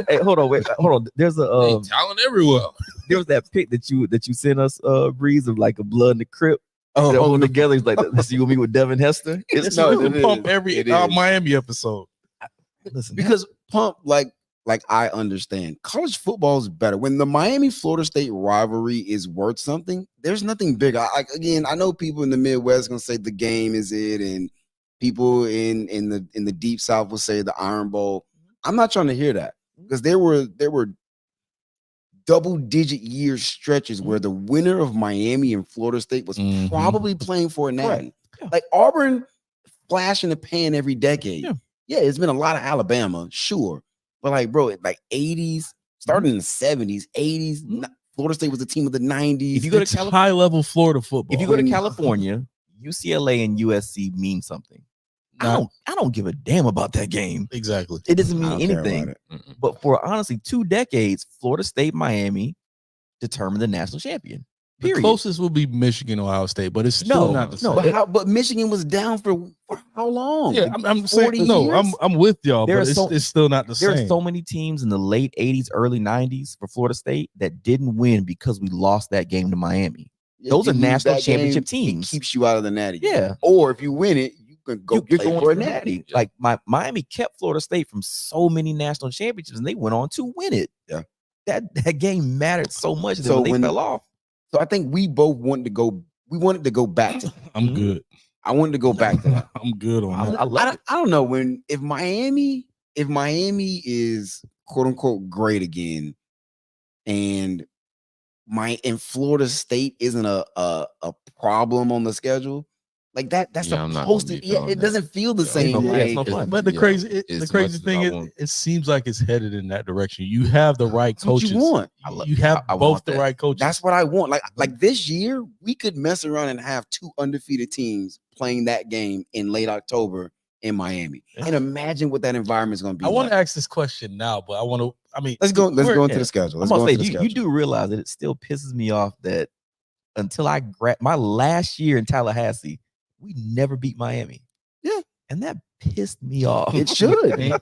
Hey, hold on. There's a talent everywhere. There was that pic that you sent us, Breeze, of like a blood in the crypt. Holding together. He's like, this you and me with Devin Hester. It's pump every Miami episode. Listen, because pump like I understand college football is better when the Miami Florida State rivalry is worth something. There's nothing bigger. I know people in the Midwest gonna say the game is it, and people in the Deep South will say the Iron Bowl. I'm not trying to hear that, because there were double-digit year stretches where the winner of Miami and Florida State was probably playing for a natty. Like Auburn, flash in the pan every decade. Yeah, it's been a lot of Alabama, sure. But like, bro, like 80s, starting in the 70s, 80s, Florida State was the team of the 90s. If you go to high level Florida football. If you go to California, UCLA and USC mean something. I don't give a damn about that game. Exactly. It doesn't mean anything. But for honestly 2 decades, Florida State, Miami determined the national champion. Period. The closest will be Michigan, Ohio State, but it's still not the same. But Michigan was down for how long? Yeah, I'm saying I'm with y'all, but it's still not the same. There are so many teams in the late 80s, early 90s for Florida State that didn't win because we lost that game to Miami. Those are national championship teams. It keeps you out of the natty. Yeah. Or if you win it, you can go play for a natty. Like Miami kept Florida State from so many national championships, and they went on to win it. Yeah. That game mattered so much that when they fell off. So I think we both wanted to go. We wanted to go back to. I'm good. I wanted to go back to that. I'm good on that. I don't know if Miami is quote unquote great again, and Florida State isn't a problem on the schedule. Like that's supposed to. Yeah, it doesn't feel the same. But the crazy thing is, it seems like it's headed in that direction. You have the right coaches. What you want. You have both the right coaches. That's what I want. Like this year, we could mess around and have 2 undefeated teams playing that game in late October in Miami, and imagine what that environment is going to be. I want to ask this question now, but I want to. I mean, let's go into the schedule. I'm gonna say you do realize that it still pisses me off that until I my last year in Tallahassee, we never beat Miami. Yeah. And that pissed me off. It should.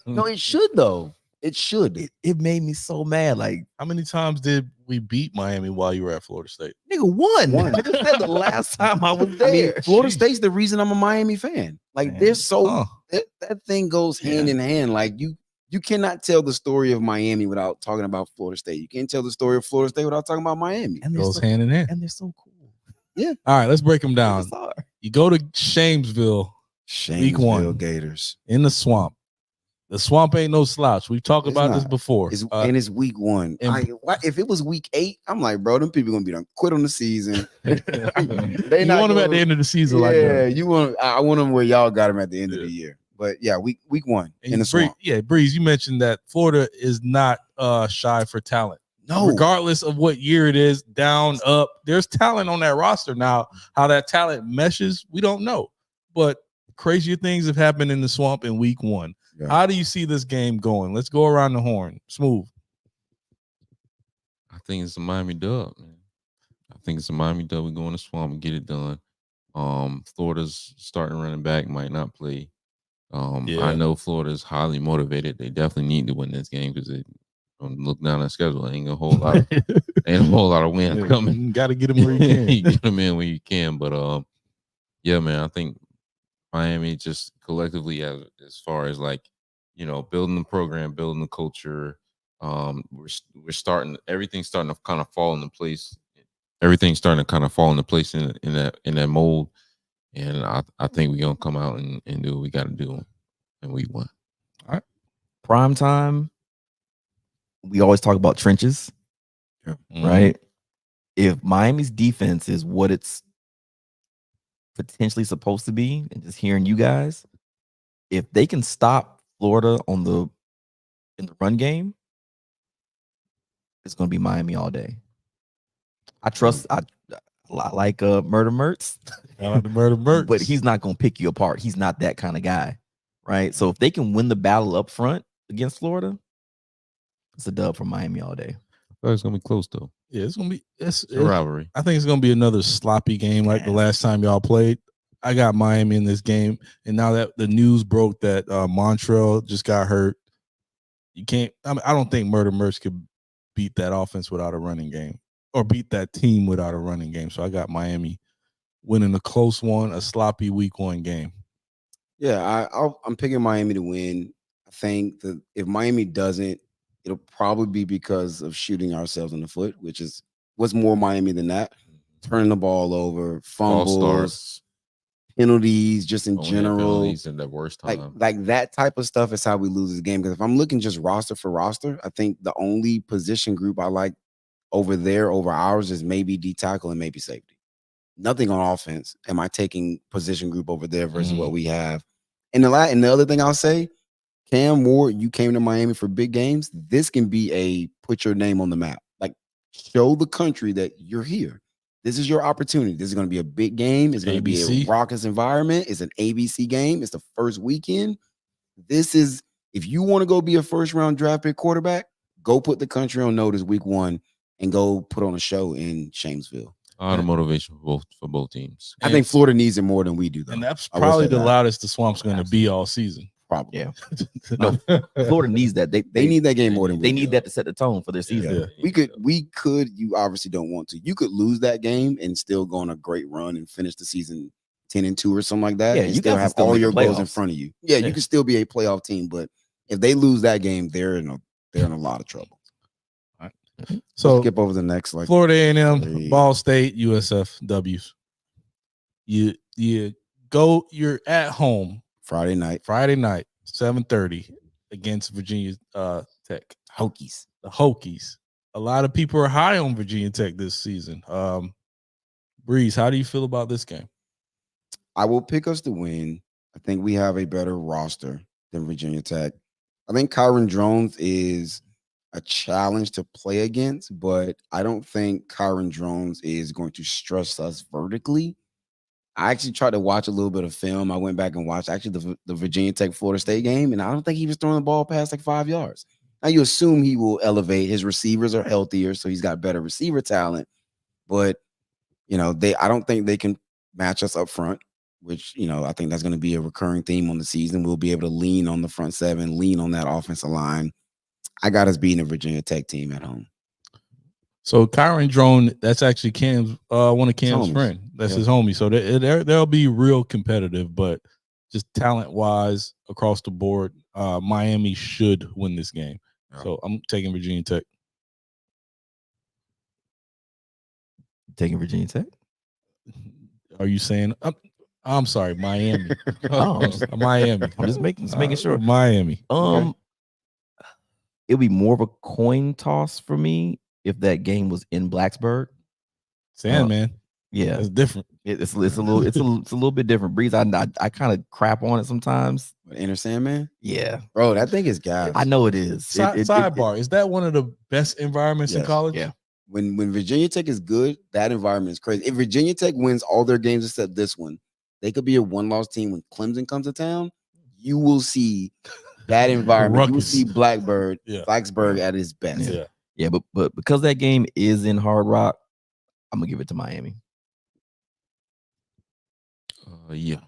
No, it should though. It should. It made me so mad. Like, How many times did we beat Miami while you were at Florida State? nigga, one. One. I just said the last time I was there. I mean, Florida Jeez. State's the reason I'm a Miami fan. Like, Man. they're so Huh. that thing goes hand in hand. Like, you cannot tell the story of Miami without talking about Florida State. You can't tell the story of Florida State without talking about Miami. and they're Goes so, hand in hand. and they're so cool. All right, let's break them They down. just are. You go to Shamesville Week one. Shamesville Gators. in the swamp. The swamp ain't no slouch. We've talked It's about this not. before. And it's week one. and- If it was week 8, I'm like, bro, them people gonna be done quit on the season. you not want them at the gonna- end of the season Yeah, like that. I want them where y'all got them at the end of Yeah. the year. But yeah, week one And in the swamp. Breeze, you mentioned that Florida is not shy for talent. No, Regardless of what year it is, down, up, there's talent on that roster. Now, how that talent meshes, we don't know. But crazier things have happened in the swamp in week one. Yeah. How do you see this game going? Let's go around the horn. Smooth. I think it's a Miami dub, man. I think it's a Miami dub. We go in the swamp and get it done. Florida's starting running back might not play. Yeah. I know Florida's highly motivated. They definitely need to win this game because they don't look down the schedule. Ain't a whole lot of wins coming. Got to get them where you can. You get them in when you can. But yeah, man, I think Miami just collectively as far as like, building the program, building the culture. We're starting, everything's starting to kind of fall into place. Everything's starting to kind of fall into place in that mold. And I think we're gonna come out and do what we gotta do, and we won. All right. Prime time. We always talk about trenches, right? If Miami's defense is what it's potentially supposed to be, and just hearing you guys, if they can stop Florida in the run game, it's gonna be Miami all day. I like Murder Mertz. But he's not going to pick you apart. He's not that kind of guy, right? So if they can win the battle up front against Florida, it's a dub for Miami all day. I thought it's gonna be close though. Yeah, it's gonna be It's a rivalry. I think it's gonna be another sloppy game like the last time y'all played. I got Miami in this game, and now that the news broke that Montrell just got hurt, you can't. I don't think Murder Mertz could beat that offense without a running game, or beat that team without a running game. So I got Miami winning a close one, a sloppy week one game. Yeah, I'm picking Miami to win. I think that if Miami doesn't, it'll probably be because of shooting ourselves in the foot, which is what's more Miami than that. Turning the ball over, fumbles, Starts, penalties, just in only general. penalties at the worst time. Like that type of stuff is how we lose this game. Because if I'm looking just roster for roster, I think the only position group I like over ours is maybe D tackle and maybe safety. Nothing on offense. Am I taking position group over there versus what we have? And the other thing I'll say, Cam Ward, you came to Miami for big games. This can be a put your name on the map. Like, show the country that you're here. This is your opportunity. This is going to be a big game. It's going to be a raucous environment. It's an ABC game. It's the first weekend. This is, if you want to go be a first round draft pick quarterback, go put the country on notice week one and go put on a show in Shamesville. A lot of motivation for both teams. I think Florida needs it more than we do, though. And that's probably the loudest the Swamp's going to be all season. Probably. Yeah. No, Florida needs that. They need that game more than we they do. need that to set the tone for their season. Yeah. We could. You obviously don't want to. You could lose that game and still go on a great run and finish the season 10-2 or something like that. Yeah, and you still guys have still all make your the goals in playoffs. front of you. Yeah, Yeah. you can still be a playoff team, but if they lose that game, they're in a lot of trouble. So skip over the next, like Florida A&M, three. Ball State, USF W's. You're at home Friday night. 7:30 against Virginia Tech. Hokies. The Hokies. A lot of people are high on Virginia Tech this season. Breeze, how do you feel about this game? I will pick us to win. I think we have a better roster than Virginia Tech. I think Kyron Drones is a challenge to play against, but I don't think Kyron Drones is going to stress us vertically. I actually tried to watch a little bit of film. I went back and watched actually the Virginia Tech Florida State game, and I don't think he was throwing the ball past like 5 yards. Now you assume he will elevate. His receivers are healthier, so he's got better receiver talent. But I don't think they can match us up front, which I think that's going to be a recurring theme on the season. We'll be able to lean on the front seven, lean on that offensive line. I got us beating a Virginia Tech team at home. So Kyron Drone, that's actually Cam's one of Cam's homies. friend. That's Yeah. his homie. So they'll be real competitive, but just talent wise across the board, Miami should win this game. Yeah. So I'm taking Virginia Tech. Taking Virginia Tech. Are you saying? I'm sorry, Miami. Oh, Miami. I'm just making sure. Miami. It'll be more of a coin toss for me if that game was in Blacksburg. Sandman. Yeah, it's different. It's a little bit different. Breeze, I kind of crap on it sometimes. Enter Sandman? Yeah, bro, that thing is gas. I know it is. Sidebar: is that one of the best environments in college? Yeah. When Virginia Tech is good, that environment is crazy. If Virginia Tech wins all their games except this one, they could be a one-loss team when Clemson comes to town. You will see that environment. You will see Blacksburg at its best. Yeah, but because that game is in Hard Rock, I'm gonna give it to Miami. Yeah,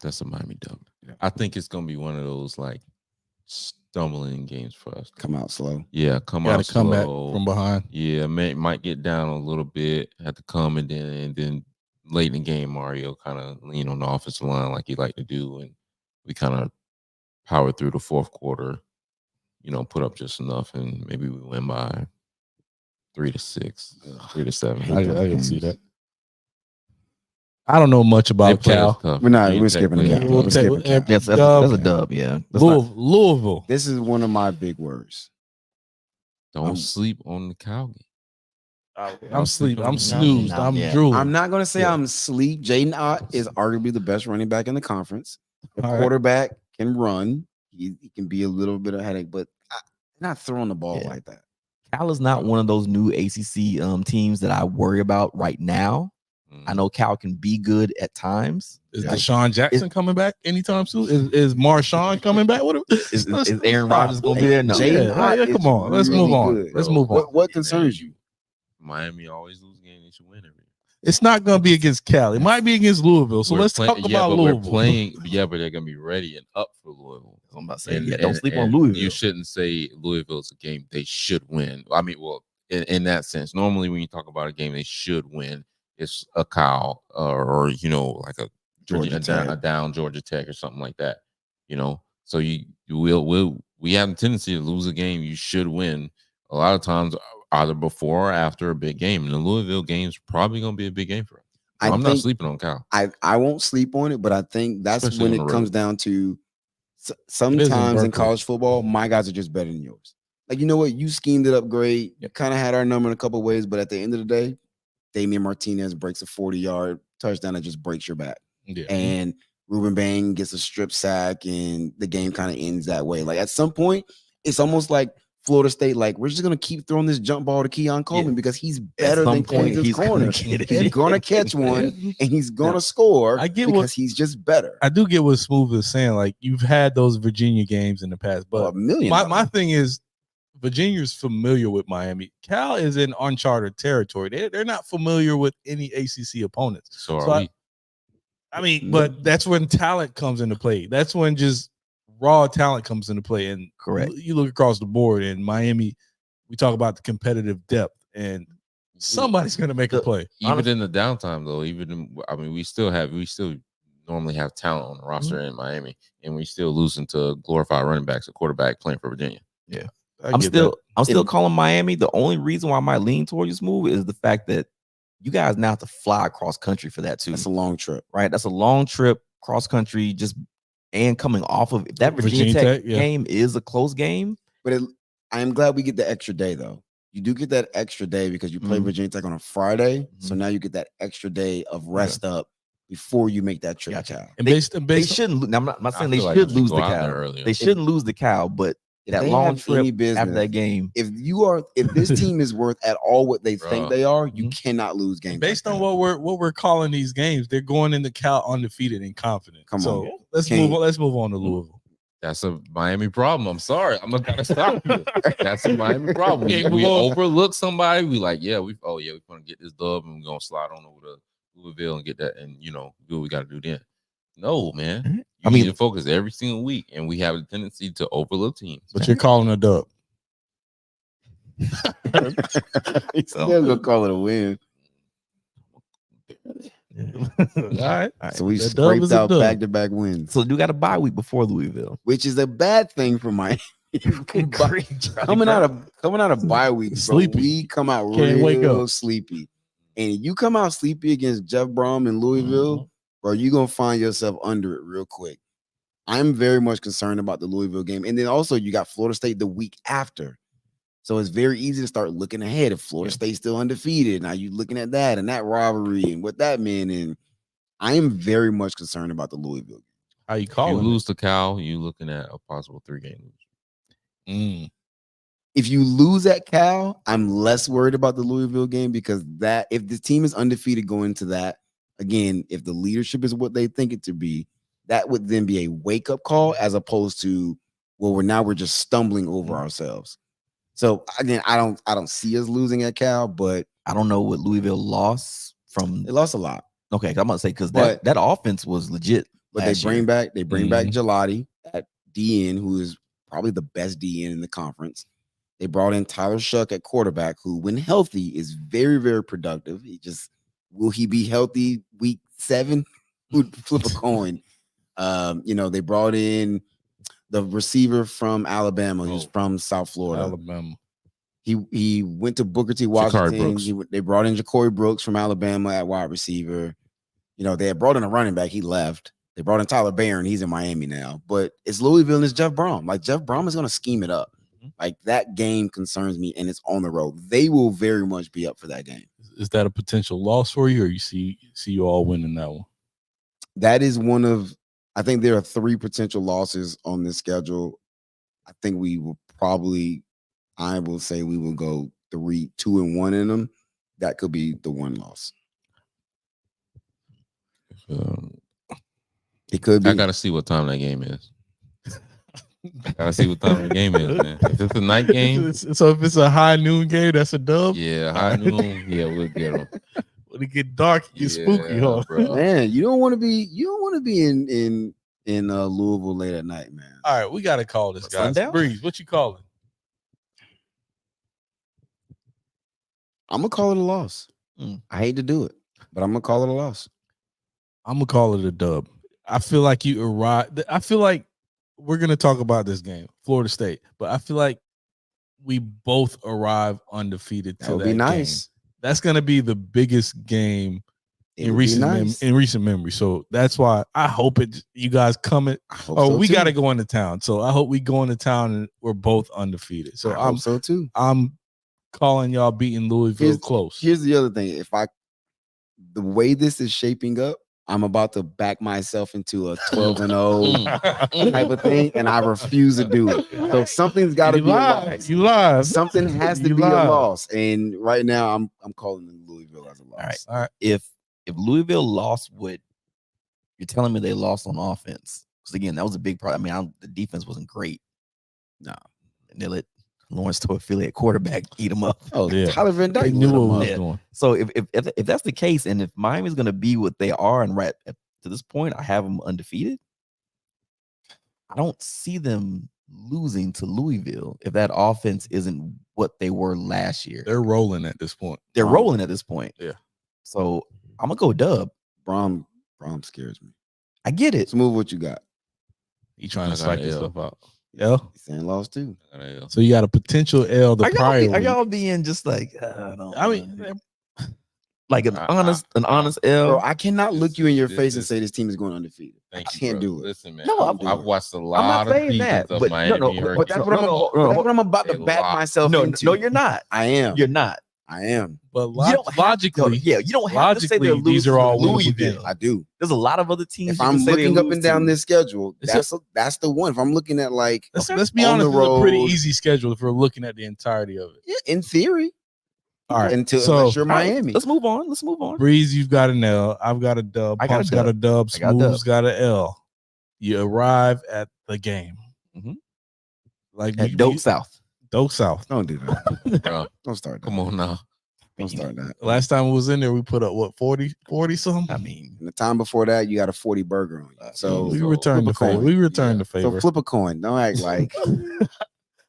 that's a Miami dub. Yeah. I think it's gonna be one of those like stumbling games for us. Come out slow. Yeah, come out slow. Come back from behind. Yeah, might get down a little bit, have to come and then late in the game, Mario kind of lean on the offensive line like he like to do, and we kind of power through the fourth quarter. Put up just enough, and maybe we win by 3-6, 3-7. I can see that. I don't know much about Cal. We're skipping it. That's a dub. Yeah, Louisville. This is one of my big words. Don't sleep on the Cal game. I'm sleeping. I'm snoozed. I'm drooling. I'm not gonna say I'm asleep. Jaden Ott is arguably the best running back in the conference. The quarterback can run. He can be a little bit of a headache, but not throwing the ball like that. Cal is not one of those new ACC teams that I worry about right now. I know Cal can be good at times. Is Deshaun Jackson coming back anytime soon? Is Marshawn coming back? Is Aaron Rodgers going to be there? No. Come on. Let's move on. Let's move on. What concerns you? Miami always lose games. They should win every year. It's not going to be against Cal. It might be against Louisville. So let's talk about Louisville. We're playing, but they're going to be ready and up for Louisville. I'm about to say, don't sleep on Louisville. You shouldn't say Louisville's a game they should win. I mean, well, in that sense, normally when you talk about a game they should win, it's a Cal or like a down Georgia Tech or something like that. So we have a tendency to lose a game you should win a lot of times, either before or after a big game. And the Louisville game's probably going to be a big game for us. I'm not sleeping on Cal. I won't sleep on it, but I think that's especially when it comes down to sometimes in college football, my guys are just better than yours. Like, you know what? You schemed it up great. You kind of had our number in a couple of ways, but at the end of the day, Damian Martinez breaks a 40-yard touchdown that just breaks your back. Yeah. And Ruben Bain gets a strip sack, and the game kind of ends that way. Like, at some point, it's almost like Florida State, like, we're just going to keep throwing this jump ball to Keon Coleman because he's better than Kansas corner. He's going to catch one, and he's going to score he's just better. I do get what Smooth is saying. Like, you've had those Virginia games in the past, but my thing is, Virginia's familiar with Miami. Cal is in uncharted territory. They're not familiar with any ACC opponents. So are we? I mean, but that's when talent comes into play. That's when just raw talent comes into play. And correct, you look across the board in Miami, we talk about the competitive depth, and somebody's going to make a play. Even in the downtime, though, we still normally have talent on the roster in Miami, and we still losing to glorified running backs, a quarterback playing for Virginia. Yeah. I'm still calling Miami. The only reason why I might lean towards this move is the fact that you guys now have to fly across country for that too. That's a long trip, right? That's a long trip cross country. And coming off of that Virginia Tech game is a close game. But I am glad we get the extra day though. You do get that extra day because you play Virginia Tech on a Friday, so now you get that extra day of rest up before you make that trip. Gotcha. And they shouldn't. I'm not saying they should lose the Cal. They shouldn't lose the Cal, but that long trip after that game. If this team is worth at all what they think they are, you cannot lose games. Based on what we're calling these games, they're going into Cal undefeated and confident. Let's move on to Louisville. That's a Miami problem. I'm sorry. I'm gonna gotta stop you. That's a Miami problem. We overlook somebody. We like, we're gonna get this dub and we're gonna slide on over to Louisville and get that, and do what we gotta do then. No, man. You need to focus every single week, and we have a tendency to overlook teams. But you're calling a dub. He's still gonna call it a win. All right. So we The dub scraped is a out dub. back-to-back wins, So you got a bye week before Louisville. which is a bad thing for Miami. coming out of bye week, Sleepy. we come out Can't wake real up. sleepy. And you come out sleepy against Jeff Brom in Louisville, bro, you're gonna find yourself under it real quick. I'm very much concerned about the Louisville game. And then also you got Florida State the week after. So it's very easy to start looking ahead. If Florida State's still undefeated, now you're looking at that and that rivalry and what that meant. And I am very much concerned about the Louisville game. How you If you calling it? lose to Cal, you looking at a possible 3-game lose. If you lose at Cal, I'm less worried about the Louisville game because that if the team is undefeated going into that, again, if the leadership is what they think it to be, that would then be a wake-up call as opposed to, well, we're just stumbling over ourselves. So again, I don't see us losing at Cal, but I don't know what Louisville lost from. they lost a lot. Okay, I'm gonna say because But- that offense was legit. But last they bring year. back Gelati at DN, who is probably the best DN in the conference. They brought in Tyler Shuck at quarterback, who, when healthy, is very, very productive. Will he be healthy week 7? Would flip a coin. They brought in the receiver from Alabama, who's from South Florida. Alabama. He went to Booker T. Ja'Cory Washington. Brooks. They brought in Ja'Cory Brooks from Alabama at wide receiver. They had brought in a running back. He left. They brought in Tyler Barron. He's in Miami now. But it's Louisville and it's Jeff Brom. Like, Jeff Brom is going to scheme it up. Like, that game concerns me, and it's on the road. They will very much be up for that game. Is that a potential loss for you, or you see you all winning that one? That is one of, I think there are 3 potential losses on this schedule. I think we will probably, I will say we will go 2-1 in them. That could be the one loss. It could be. I gotta see what time that game is. Gotta see what time the game is, man. If it's a night game, So if it's a high noon game, that's a dub. yeah, high noon, yeah, we'll get them. When it get dark, it gets spooky, huh? bro. Man, you don't want to be in Louisville late at night, man. All right, we gotta call this, guys. Sundown? Breeze, what you calling? I'm gonna call it a loss. I hate to do it, but I'm gonna call it a loss. I'm gonna call it a dub. I feel like you arrived. I feel like we're gonna talk about this game, Florida State, but I feel like we both arrive undefeated to That would that be game. nice. That's gonna be the biggest game It in would be recent nice. in recent memory. So that's why I hope you guys coming. I hope Oh, so we too. got to go into town. So I hope we go into town and we're both undefeated. So I hope so too. I'm calling y'all beating Louisville close. Here's the other thing. The way this is shaping up, I'm about to back myself into a 12-0 type of thing, and I refuse to do it. So something's got to You be a live. loss. You live. Something has to You be a live. loss. And right now, I'm calling Louisville as a loss. All right. All right. If Louisville lost, what you're telling me they lost on offense? Because again, that was a big problem. I mean, the defense wasn't great. No, they let Lawrence to affiliate quarterback eat them up. Oh, Yeah. Tyler Van They Dyke knew lit what him was up. Yeah. going. So if that's the case, and if Miami's going to be what they are, and right to this point, I have them undefeated. I don't see them losing to Louisville if that offense isn't what they were last year. They're rolling at this point. They're rolling at this point. Yeah. So I'm gonna go dub. Brom scares me. I get it. Let's move what you got. You trying to I got psych an yourself L. out. Yeah. He's saying loss too. So you got a potential L the Are prior y'all, are week. y'all being just like I mean, like an honest L? Bro, I cannot look you in your This face and is- say this team is going undefeated. Thank I you, can't bro. do it. Listen, man. No, I've watched a I'm lot not of saying seasons that, of but Miami but But that's Hurricanes. what I'm about to They back lost. myself No, into. no, you're not. I am. You're not. I am. but You don't have- logically, you don't have to say they're logically, these losing are all to winnable Louisville. games. I do. There's a lot of other teams. If you I'm can say they looking up lose and down to. this schedule, It's that's the one. If I'm looking at like Let's be on honest, the it's a pretty road- easy schedule if we're looking at the entirety of it. in theory, All right. until so unless you're All right, Miami. let's move on. Let's move on. Breeze, you've got an L. I've got a dub. I got a Punk's got a dub. I got a dub. Smooth's got an L. You arrive at the game. Mhm. Like At Doak South. Doak South. Don't do that. Bro, Don't start that. come on now. Don't start that. Last time we was in there, we put up what 40 something. I mean, And the time before that, you got a 40 burger on you. So we returned the flip a favor. coin. We returned the So favor. flip a coin. Don't act like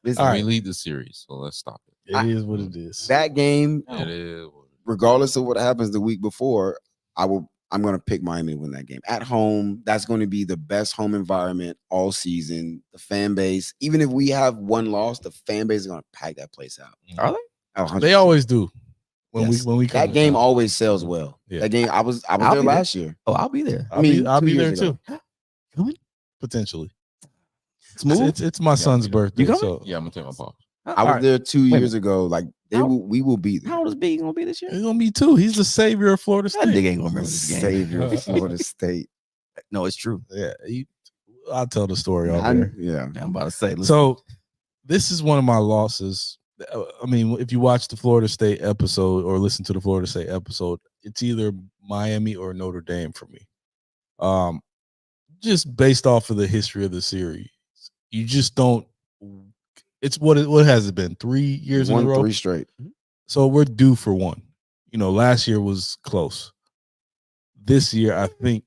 this. All We right. lead the series, so let's stop it. It is what it is. That game, It is. regardless of what happens the week before, I'm going to pick Miami to win that game at home. That's going to be the best home environment all season. The fan base, even if we have one loss, the fan base is going to pack that place out. Are they? 100%. They always do. When Yes. we come that to game town. always sells well. Yeah. That game, I was I'll there be there. last year. Oh, I'll be there. I'll be 2 there years ago. too. Coming? Potentially. Smooth? It's my son's birthday. You coming? So Yeah, I'm gonna take my pause. I was there 2 Wait a years ago. Like How- we will be there. How old is B gonna be this year? it's gonna be two. He's the savior of Florida That State. nigga ain't gonna remember this game. Savior of Florida State. No, it's true. Yeah, I'll tell the story off I- there. yeah. I'm about to say. Listen, So this is one of my losses. I mean, if you watch the Florida State episode or listen to the Florida State episode, it's either Miami or Notre Dame for me. Just based off of the history of the series, you just don't. It's what has it been? 3 years in a row. 3 straight. So we're due for one. Last year was close. This year, I think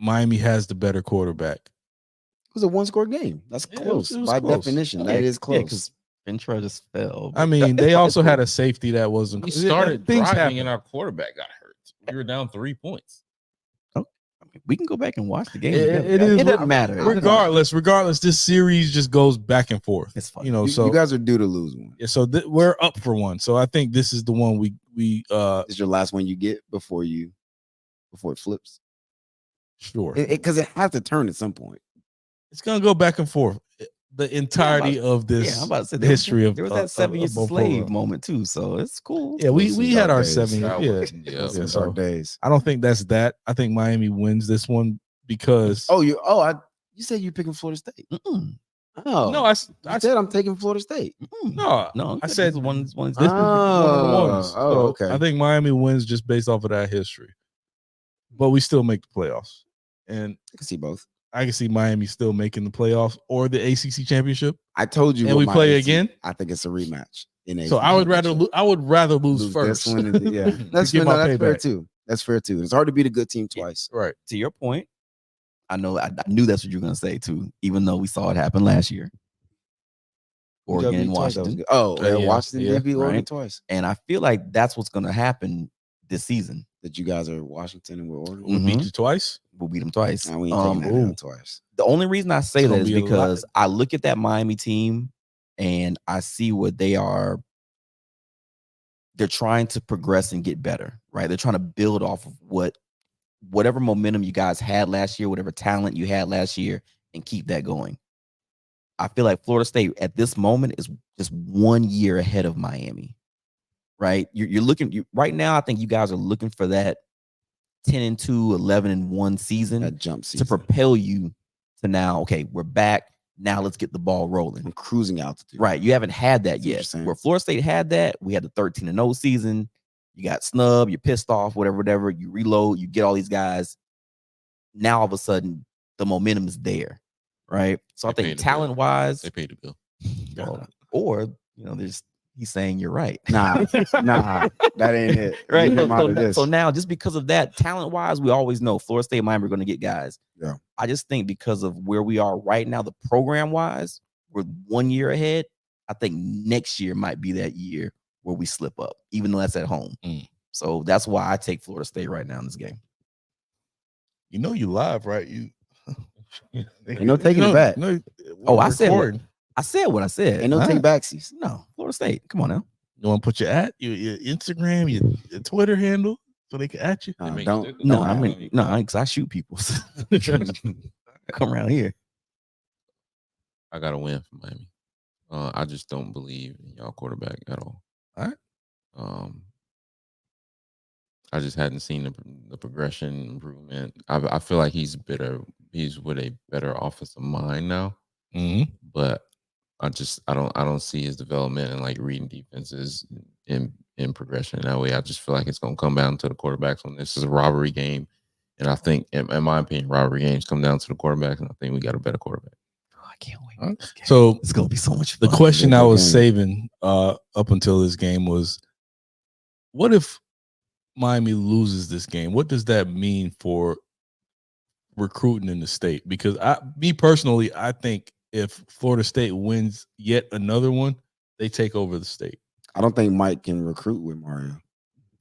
Miami has the better quarterback. It was a 1-score game. That's Yeah, close. it was By close. definition, yeah, that is close. because Ventura just fell. I mean, they also had a safety that wasn't. We started things driving happen. and our quarterback got hurt. We were down 3 points. We can go back and watch the game. It- together. it is It doesn't matter. Regardless, this series just goes back and forth. It's fun. So you guys are due to lose one. yeah, so we're up for one. So I think this is the one we This is your last one you get before it flips. sure. Because it has to turn at some point. It's gonna go back and forth. The entirety of this Yeah, I'm about to say the history of there was that 7 years both slave programs. moment too. So it's cool. Yeah, we Those had dark our days. 7 That years. was- Yeah, yeah. Those are so dark days. I don't think that's that. I think Miami wins this one because You said you're picking Florida State. Mm-mm. Oh no, I I said I'm taking Florida State. Mm-mm. no, No, I said one's this Ah. is one of the ones. Oh, So okay. I think Miami wins just based off of that history, but we still make the playoffs, and I can see both. I can see Miami still making the playoffs or the ACC championship. I told you. And what we my play AC again? I think it's a rematch. So I would rather lose lose first. this one. Yeah, that's get fair. my That's fair payback. too. That's fair too. It's hard to beat a good team twice. Right. To your point, I know I knew that's what you were gonna say too, even though we saw it happen last year. Oregon and Washington. Washington yeah, did beat Oregon right. twice. And I feel like that's what's gonna happen this season. That you guys are Washington and we're Oregon. We beat you twice. We'll beat them twice. Nah, we ain't taking that ooh. out twice. The only reason I say It's that gonna is be a lot. because I look at that Miami team and I see what they are. They're trying to progress and get better, right? They're trying to build off of whatever momentum you guys had last year, whatever talent you had last year, and keep that going. I feel like Florida State at this moment is just 1 year ahead of Miami, right? You're looking right now. I think you guys are looking for that 10-2, 11-1 season That jump season. to propel you to now. Okay, we're back. Now let's get the ball rolling. on cruising altitude. Right. You haven't had that That's what you're yet. saying. Where Florida State had that, we had the 13-0 season. You got snubbed, you're pissed off, whatever. You reload, you get all these guys. Now all of a sudden, the momentum is there. Right. So I They think paid the bill. talent wise, They paid the bill. or he's saying you're right. Nah, that ain't it. Right. Get him out of this. So now, just because of that, talent wise, we always know Florida State and Miami are going to get guys. Yeah. I just think because of where we are right now, the program wise, we're 1 year ahead. I think next year might be that year where we slip up, even though that's at home. So that's why I take Florida State right now in this game. You know you live, right? You Ain't no taking it back. No, Oh, I said recording. I said what I said. Ain't no take backsies. No, Florida State. Come on now. You want to put your Instagram, your Twitter handle, so they can at you. Nah, They make don't. it- No, No, I mean, because I shoot people. Come around here. I got to win for Miami. I just don't believe in y'all quarterback at all. All right. I just hadn't seen the progression improvement. I feel like he's better. He's with a better offensive mind now, Mm-hmm. but I don't see his development and like reading defenses in progression in that way. I just feel like it's gonna come down to the quarterbacks when this is a rivalry game, and I think, in my opinion, rivalry games come down to the quarterbacks, and I think we got a better quarterback. Oh, I can't wait. All right. So It's gonna be so much the fun. question Good I was game. saving up until this game was, what if Miami loses this game? What does that mean for recruiting in the state? Because me personally, I think if Florida State wins yet another one, they take over the state. I don't think Mike can recruit with Mario.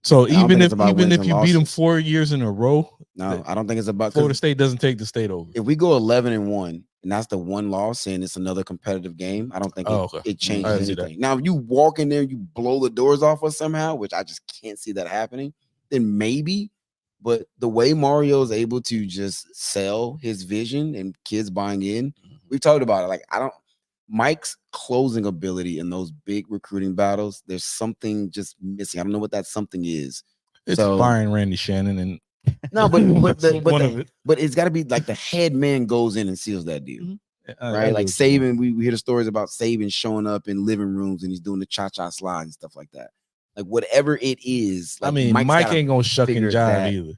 So I don't even think if it's about wins you and beat them losses. 4 years in a row, No, I don't think it's about Florida State doesn't take the state over. If we go 11-1 and that's the one loss and it's another competitive game, I don't think okay. it I changes see that. anything. Now, if you walk in there and you blow the doors off us somehow, which I just can't see that happening, then maybe. But the way Mario is able to just sell his vision and kids buying in, we've talked about it. Like, Mike's closing ability in those big recruiting battles, there's something just missing. I don't know what that something is. It's firing Randy Shannon and no, but but it's got to be like the head man goes in and seals that deal, right? Like Saban, Saban, we hear the stories about Saban showing up in living rooms and he's doing the cha-cha slide and stuff like that. Like whatever it is, like I mean, Mike ain't gonna shuck and jive either.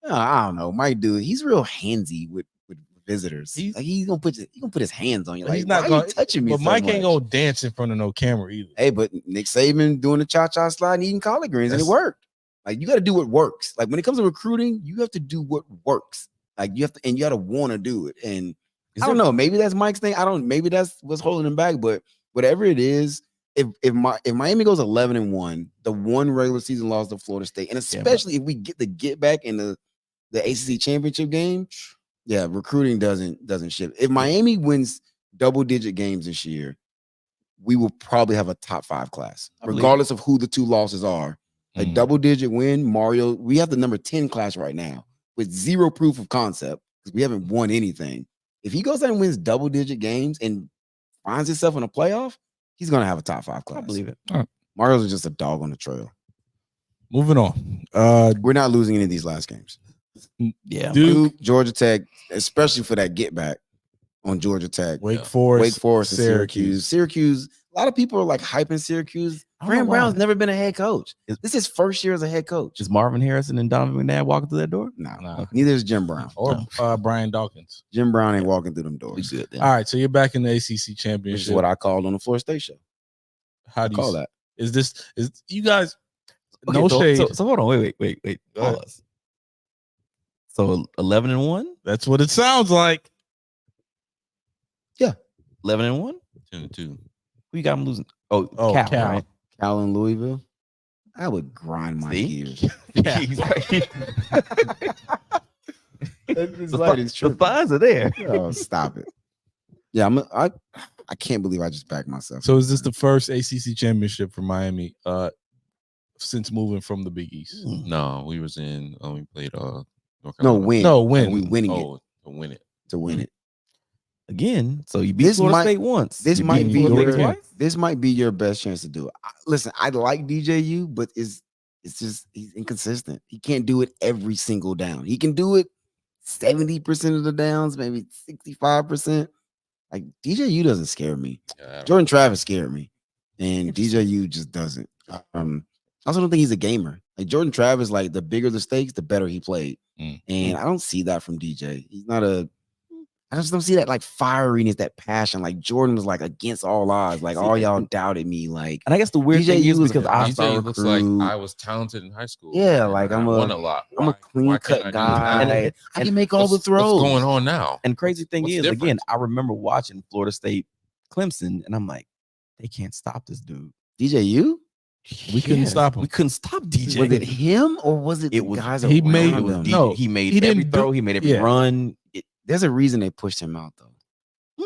No, I don't know, Mike, dude, he's real handsy with visitors. He's gonna put his hands on you. Like, he's not why gonna are you touching me. But so Mike much? ain't gonna dance in front of no camera either. Hey, but Nick Saban doing the cha-cha slide and eating collard greens, and it worked. Like, you got to do what works. Like, when it comes to recruiting, you have to do what works. Like, you got to want to do it. And I don't know, maybe that's Mike's thing. Maybe that's what's holding him back. But whatever it is, if Miami goes 11-1, the one regular season loss to Florida State, and especially if we get back in the ACC championship game, yeah, recruiting doesn't shift. If Miami wins double-digit games this year, we will probably have a top 5 class, regardless of who the 2 losses are. A double-digit win, Mario. We have the number 10 class right now with 0 proof of concept because we haven't won anything. If he goes out and wins double-digit games and finds himself in a playoff, he's gonna have a top 5 class. I believe it. Mario's just a dog on the trail. Moving on. We're not losing any of these last games. Yeah, Duke, Georgia Tech, especially for that get back on Georgia Tech. Wake Forest, and Syracuse. A lot of people are like hyping Syracuse. Graham Brown's never been a head coach. This is his first year as a head coach. Is Marvin Harrison and Donovan McNabb walking through that door? No. Neither is Jim Brown or Brian Dawkins. Jim Brown ain't walking through them doors. Good, all right, so you're back in the ACC championship. Which is what I called on the Florida State show. How do you call that? Is you guys? Okay, no shade. So hold on, wait. Pause. So 11-1. That's what it sounds like. Yeah, 11-1. 10-2. Who you got them losing? Oh, Cal. Right? Cal in Louisville. I would grind my gears. The fines are there. Oh, stop it. Yeah, I can't believe I just backed myself. So is this the first ACC championship for Miami since moving from the Big East? No, we was in. We played. North No, Carolina. win. We winning to win it. To win it. Again, so you beat Florida State once. This You might beat be Florida State your, twice? this might be your best chance to do it. Listen, I like DJU, but it's just he's inconsistent. He can't do it every single down. He can do it 70% of the downs, maybe 65%. Like, DJU doesn't scare me. Jordan Travis scared me, and DJU just doesn't. I also don't think he's a gamer. Like, Jordan Travis, like, the bigger the stakes, the better he played. And I don't see that from DJ. I just don't see that like firiness, that passion. Like, Jordan was like against all odds. Like, all y'all doubted me. Like, And I guess the weird thing is because DJ looks like I was talented in high school. Yeah, like I won a lot. I'm a clean cut guy. And I can make all the throws. What's going on now? And crazy thing What's is, different? again, I remember watching Florida State Clemson, and I'm like, they can't stop this dude. DJU? We couldn't stop him. We couldn't stop DJ. Was it him or was it the was guys he around made him? no, he made he every didn't throw, do- he made every yeah. run. There's a reason they pushed him out though.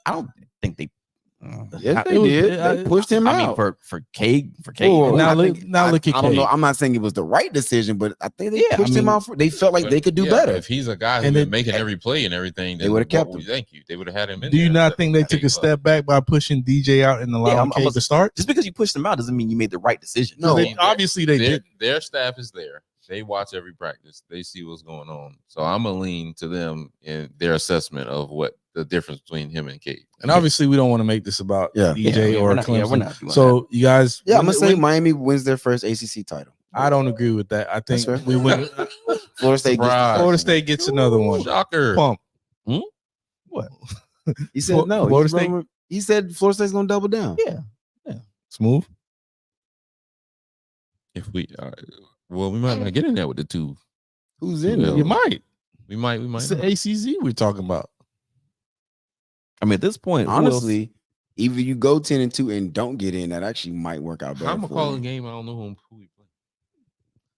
I don't think they. Yes, they did. They pushed him out. I mean, for K. Oh, Now I look- think- now look at I don't K. know. I'm not saying it was the right decision, but I think they Yeah, pushed I him mean- out. They felt like they could do Yeah, better. If he's a guy who's And been it- making every play and everything, They would've kept him. Thank you. They would have had him in. Do you there. not think they took a step back by pushing DJ out and allowing K to start? Just because you pushed them out doesn't mean you made the right decision. No. Obviously they did. Their staff is there. They watch every practice. They see what's going on. So I'm gonna lean to them in their assessment of what the difference between him and Kate. And obviously we don't want to make this about DJ or we're not- Clemson. we're not doing So you guys, Yeah, I'm when- gonna say when- Miami wins their first ACC title. I don't agree with that. I think That's fair. we win. Florida State. Surprise. Florida State gets another one. Shocker. Pump. What? He said no. Florida He's State- running- He said Florida State's gonna double down. Yeah. Smooth. If we, well, we might not get in there with the two. Who's in Yeah. there? You might. We might. It's the ACC we're talking about. I mean, at this point, who else- Honestly, Either you go 10-2 and don't get in, that actually might work out better. I'm gonna for call you. a game. I don't know who we play.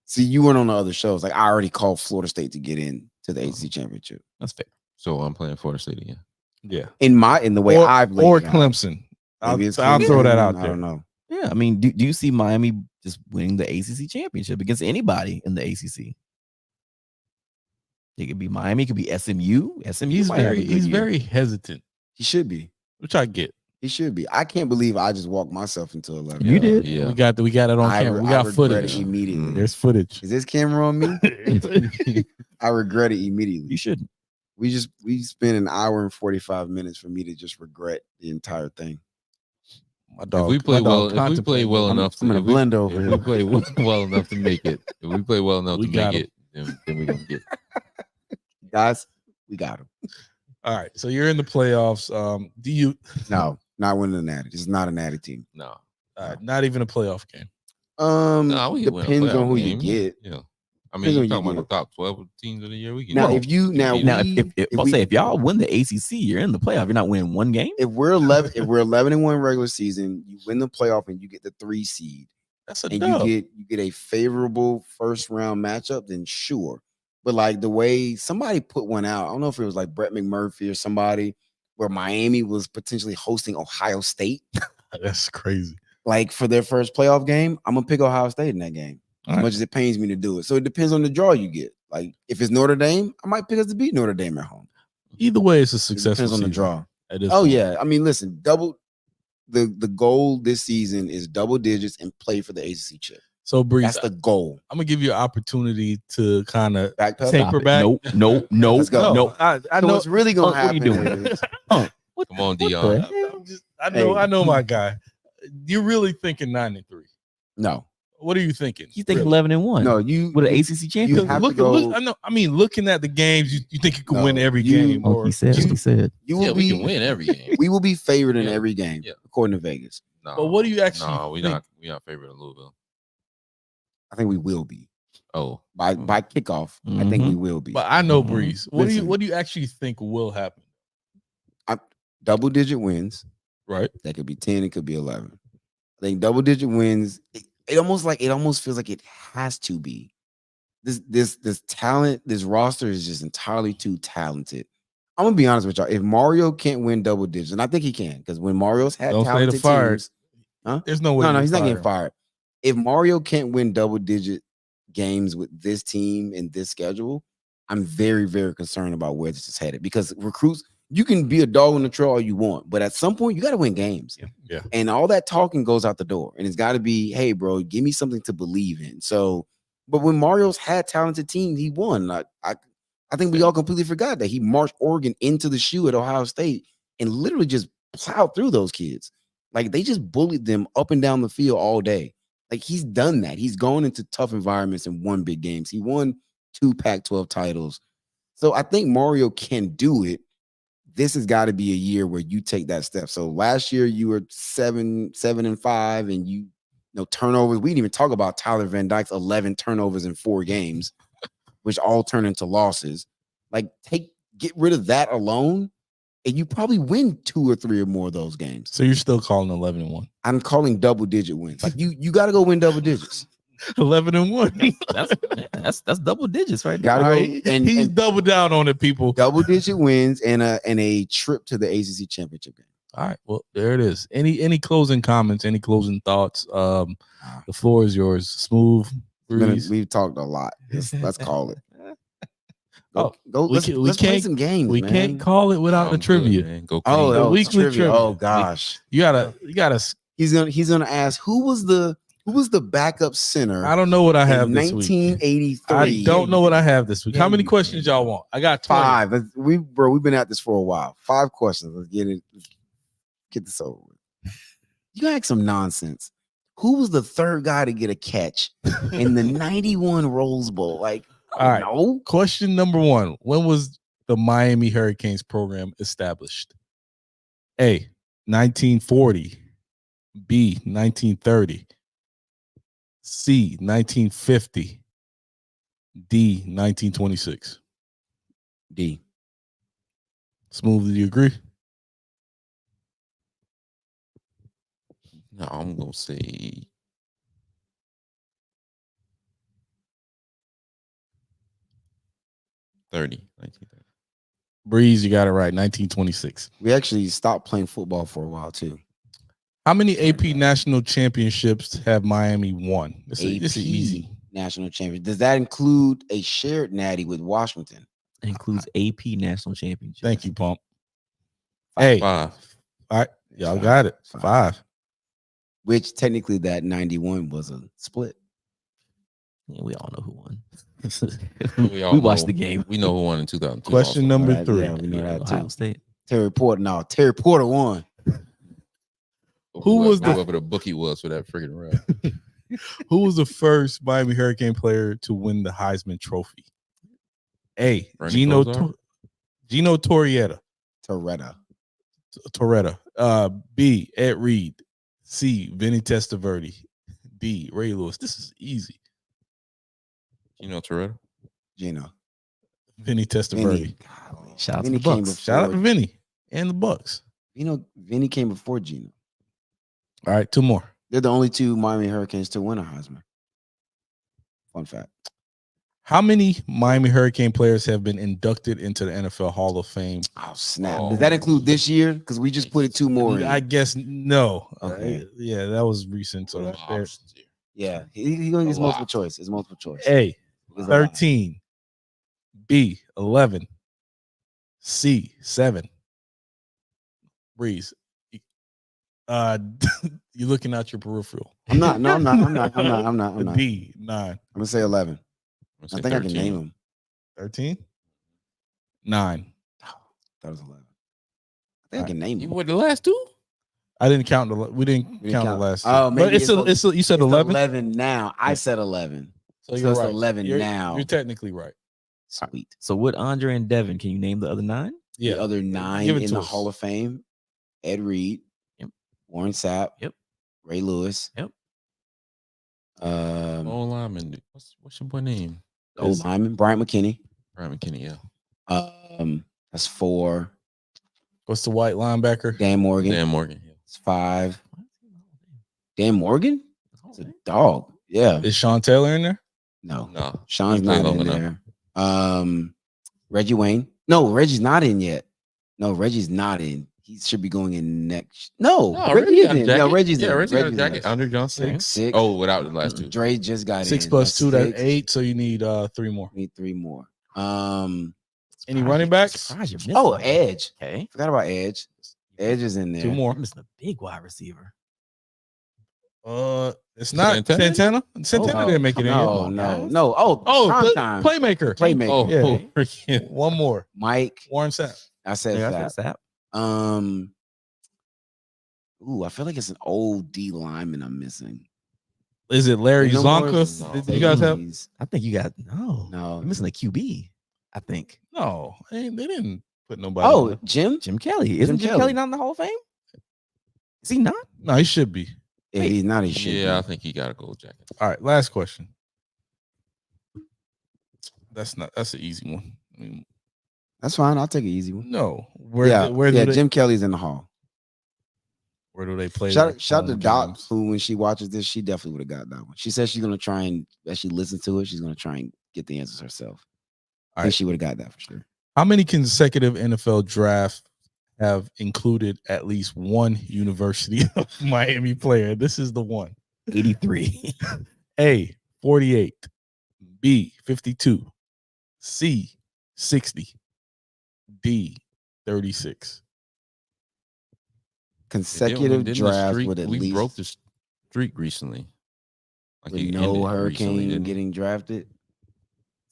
See, you weren't on the other shows. Like I already called Florida State to get in to the ACC championship. That's fair. So I'm playing Florida State again. Yeah. In the way I've laid or it out. Clemson. I'll Maybe it's throw that Clemson, out I there. don't know. Yeah, I mean, do you see Miami just winning the ACC championship against anybody in the ACC? It could be Miami, it could be SMU. SMU He's might have a good year. very hesitant, He should be. which I get. He should be. I can't believe I just walked myself into 11. You did. Yeah. We got it on camera. We got regret footage. it immediately. There's footage. Is this camera on me? I regret it immediately. You shouldn't. We spent an hour and 45 minutes for me to just regret the entire thing. My dog. If we play my dog well, if we play well I'm- enough, I'm gonna if we- blend over If here. we play well enough to make it, if we play well enough We to got make it, then we're gonna get. Guys, we got him. All right. So you're in the playoffs. Do you No, not winning the natty. This is not a natty team. No, not even a playoff game? no, we can win a Depends on playoff who game. you get. Yeah, I Depends mean, you're on talking who about you the top 12 teams of the year. We can. Now, No. if you now, Now, we- if y'all win the ACC, you're in the playoff. You're not winning one game. if we're 11-1 regular season, you win the playoff and you get the 3 seed, That's a and dub. you get a favorable first round matchup, then sure. But like the way somebody put one out, I don't know if it was like Brett McMurphy or somebody, where Miami was potentially hosting Ohio State, That's crazy. like for their first playoff game. I'm gonna pick Ohio State in that game, as All right. much as it pains me to do it. So it depends on the draw you get. Like if it's Notre Dame, I might pick us to beat Notre Dame at home. Either way, it's a It successful depends on the season draw. at this Oh point. yeah, I mean, listen, the goal this season is double digits and play for the ACC chip. So Breeze, That's the goal. I'm gonna give you an opportunity to kind of Backpedal. Take- Stop her it. back. No. Let's go. No. I So know. what's really gonna what are you happen doing? is What Come on, the Dion. hell? I know my guy. You're really thinking 9-3. no, What are you thinking? You think Really? 11-1? no, you with an ACC champion? have Look, to go- look, I know. I mean, looking at the games, you think you can No, win every you- game, Oh, or he said. just- He said. you Yeah, will we be can win every game. we will be favored in Yeah. every game, Yeah. according to Vegas. No, But what do you actually No, we think? not. We not favored in Louisville. I think we will be Oh, by kickoff. I think we will be But I know Mhm. Breeze. What Listen. do you actually think will happen? double digit wins. Right? That could be 10. It could be 11. I think double digit wins. It almost feels like it has to be. This talent, this roster is just entirely too talented. I'm gonna be honest with y'all. If Mario can't win double digits, and I think he can, because when Mario's had Don't say the talented fired. teams, There's no way. no, you he's not fire getting him. fired. If Mario can't win double digit games with this team and this schedule, I'm very, very concerned about where this is headed. Because recruits, you can be a dog on the trail all you want, but at some point you got to win games. Yeah. And all that talking goes out the door. And it's got to be, hey, bro, give me something to believe in. So, but when Mario's had talented teams, he won. I think we all completely forgot that he marched Oregon into the shoe at Ohio State and literally just plowed through those kids. Like they just bullied them up and down the field all day. Like he's done that. He's gone into tough environments and won big games. He won 2 Pac-12 titles. So I think Mario can do it. This has got to be a year where you take that step. So last year you were 7-5, and you know turnovers. We didn't even talk about Tyler Van Dyke's 11 turnovers in 4 games, which all turn into losses. Like get rid of that alone, and you probably win 2 or 3 or more of those games. So you're still calling 11-1. I'm calling double-digit wins. Like you got to go win double digits. 11-1. That's double digits right there. Gotta All go, right, and he's doubled down on it, people. double-digit wins and a trip to the ACC championship game. All right, well, there it is. Any closing comments? Any closing thoughts? The floor is yours. Smooth Breeze. We've talked a lot. Let's call it. Oh, Let's play can't- some games. We man. can't call it without the I'm good, trivia. man. Go Oh, clean. the weekly trivia. Oh gosh, You gotta. he's gonna ask who was the backup center. I don't know what I have in this week. 1983. I don't know what I have this week. How many questions y'all want? I got 20. 5. We've been at this for a while. 5 questions. Let's get it. Get this over with. You ask some nonsense. Who was the third guy to get a catch in the 91 Rose Bowl? Like, All right. no. Question number 1: when was the Miami Hurricanes program established? A. 1940. B. 1930. C. 1950. D. 1926. D. Smooth, do you agree? No, I'm gonna say 1930. Breeze, you got it right. 1926. We actually stopped playing football for a while too. How many AP national championships have Miami won? This is easy. National champion. Does that include a shared natty with Washington? It includes AP national championship. Thank you, Pump. Hey, 5. all right, y'all Five. got it. Five. 5. Which technically that 91 was a split. Yeah, we all know who won. We watched know- the game. We know who won in 2002. Question also. number All right, 3. yeah, we know that Ohio too. State. Terry Porter won. Who was the- whoever the bookie was for that freaking round? Who was the first Miami Hurricane player to win the Heisman Trophy? A. Bernie Gino Kosar? Torretta. B. Ed Reed. C. Vinny Testaverde. D. Ray Lewis. This is easy. Toretto. Gino. Vinny Testaverde. Vinny. Shout out to Vinny the came Bucks. Shout out to before. Vinny and the Bucks. Vinny came before Gino. All right, 2 more. They're the only 2 Miami Hurricanes to win a Heisman. Fun fact. How many Miami Hurricane players have been inducted into the NFL Hall of Fame? Oh snap! Oh. Does that include this year? Because we just put it 2 more. I In. guess no. Okay. Yeah, that was recent. So there- Yeah, he's going to get A multiple lot. choice. It's multiple choice. A. It's a lot. 13. B. 11. C. 7. Breeze. You're looking out your peripheral. I'm not. No, I'm not. I'm not. D. 9. I'm gonna say 11. I'm I think I can name them. 13. 9. That was 11. I think I can name You them. what the last 2? I didn't count we didn't We didn't count the count. last. Oh, two. maybe But it's you said It's 11. 11 now. I said 11. So So you're it's right. 11 You're- now. You're technically right. Sweet. So with Andre and Devin, can you name the other 9? Yeah. The other 9 Give it in to the us. Hall of Fame: Ed Reed, Yep. Warren Sapp, Yep. Ray Lewis, Yep. Old lineman. What's your boy name? old lineman Bryant McKinney. Brian McKinney. Yeah. That's 4. What's the white linebacker? Dan Morgan. Dan Morgan. Yeah. It's 5. Dan Morgan? It's a dog. Yeah. Is Sean Taylor in there? No. No. Sean's He played not long in enough. there. Reggie Wayne. No, Reggie's not in yet. No, Reggie's not in. He should be going in next. No, Reggie is in. No, Reggie's in. Reggie's got a Reggie's jacket. in. Andre Johnson. 6. Oh, without the last 2. Dre just got 6 in. plus 2, that's 6. 8. So you need 3 more. Need 3 more. Any running backs? Surprised you're missing Oh, one. Edge. Okay. Forgot about Edge. Edge is in there. 2 more. You're missing a big wide receiver. It's not Santana? Santana. Santana didn't make it in. No, yet. no, no. Oh, Oh, time. playmaker. Playmaker. Oh, Yeah. freaking. One more. Mike. Warren Sapp. I said Yeah, that. that's that. I feel like it's an old D lineman I'm missing. Is it Larry No more Zonka? Did you guys have? safeties. I think you got no. No. You're missing a QB. I think No, they didn't put nobody. Oh, on. Jim? Jim Kelly. Isn't Jim Kelly. Kelly not in the Hall of Fame? Is he not? No, he should be. If he's not, he should. Yeah, I be. think he got a gold jacket. All right, last question. That's an easy one. I mean, That's fine. I'll take an easy one. no, Where do they, Jim Kelly's in the hall. where do they play? Shout their to home Doc, games? who when she watches this, she definitely would have got that one. She says she's gonna try and as she listens to it, she's gonna try and get the answers herself. I All think right. she would have got that for sure. How many consecutive NFL drafts have included at least one University of Miami player? This is the one. 83. A, 48. B, 52. C, 60. D, 36. Consecutive Didn't the drafts streak- with at we least broke the streak recently. Like with it no ended recently, hurricane didn't it? getting drafted.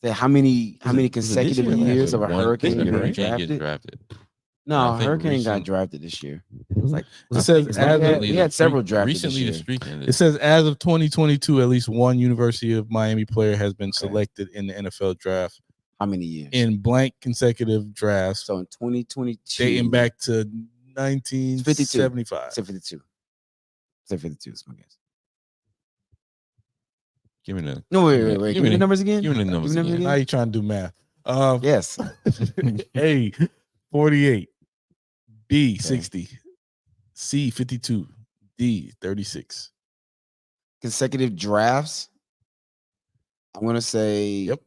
Say how many Was it this consecutive year or last years year? of a One- hurricane didn't the getting Hurricane get drafted? drafted. No, I think hurricane got recent- drafted this year. It was like It says It's as like of- recently we the had several streak- drafted this Recently, the year. streak ended. It says as of 2022, at least one University of Miami player has been Okay. selected in the NFL draft How many years? in blank consecutive drafts So in 2022, dating back to 1975. Say 52. Say 52 is my guess. Give me the No, wait. Give Give me me the numbers again. give me the numbers Give me again. Now you're trying to do math. Yes. A, 48. B, Okay. 60. C, 52. D 36. Consecutive drafts. I'm gonna say. Yep.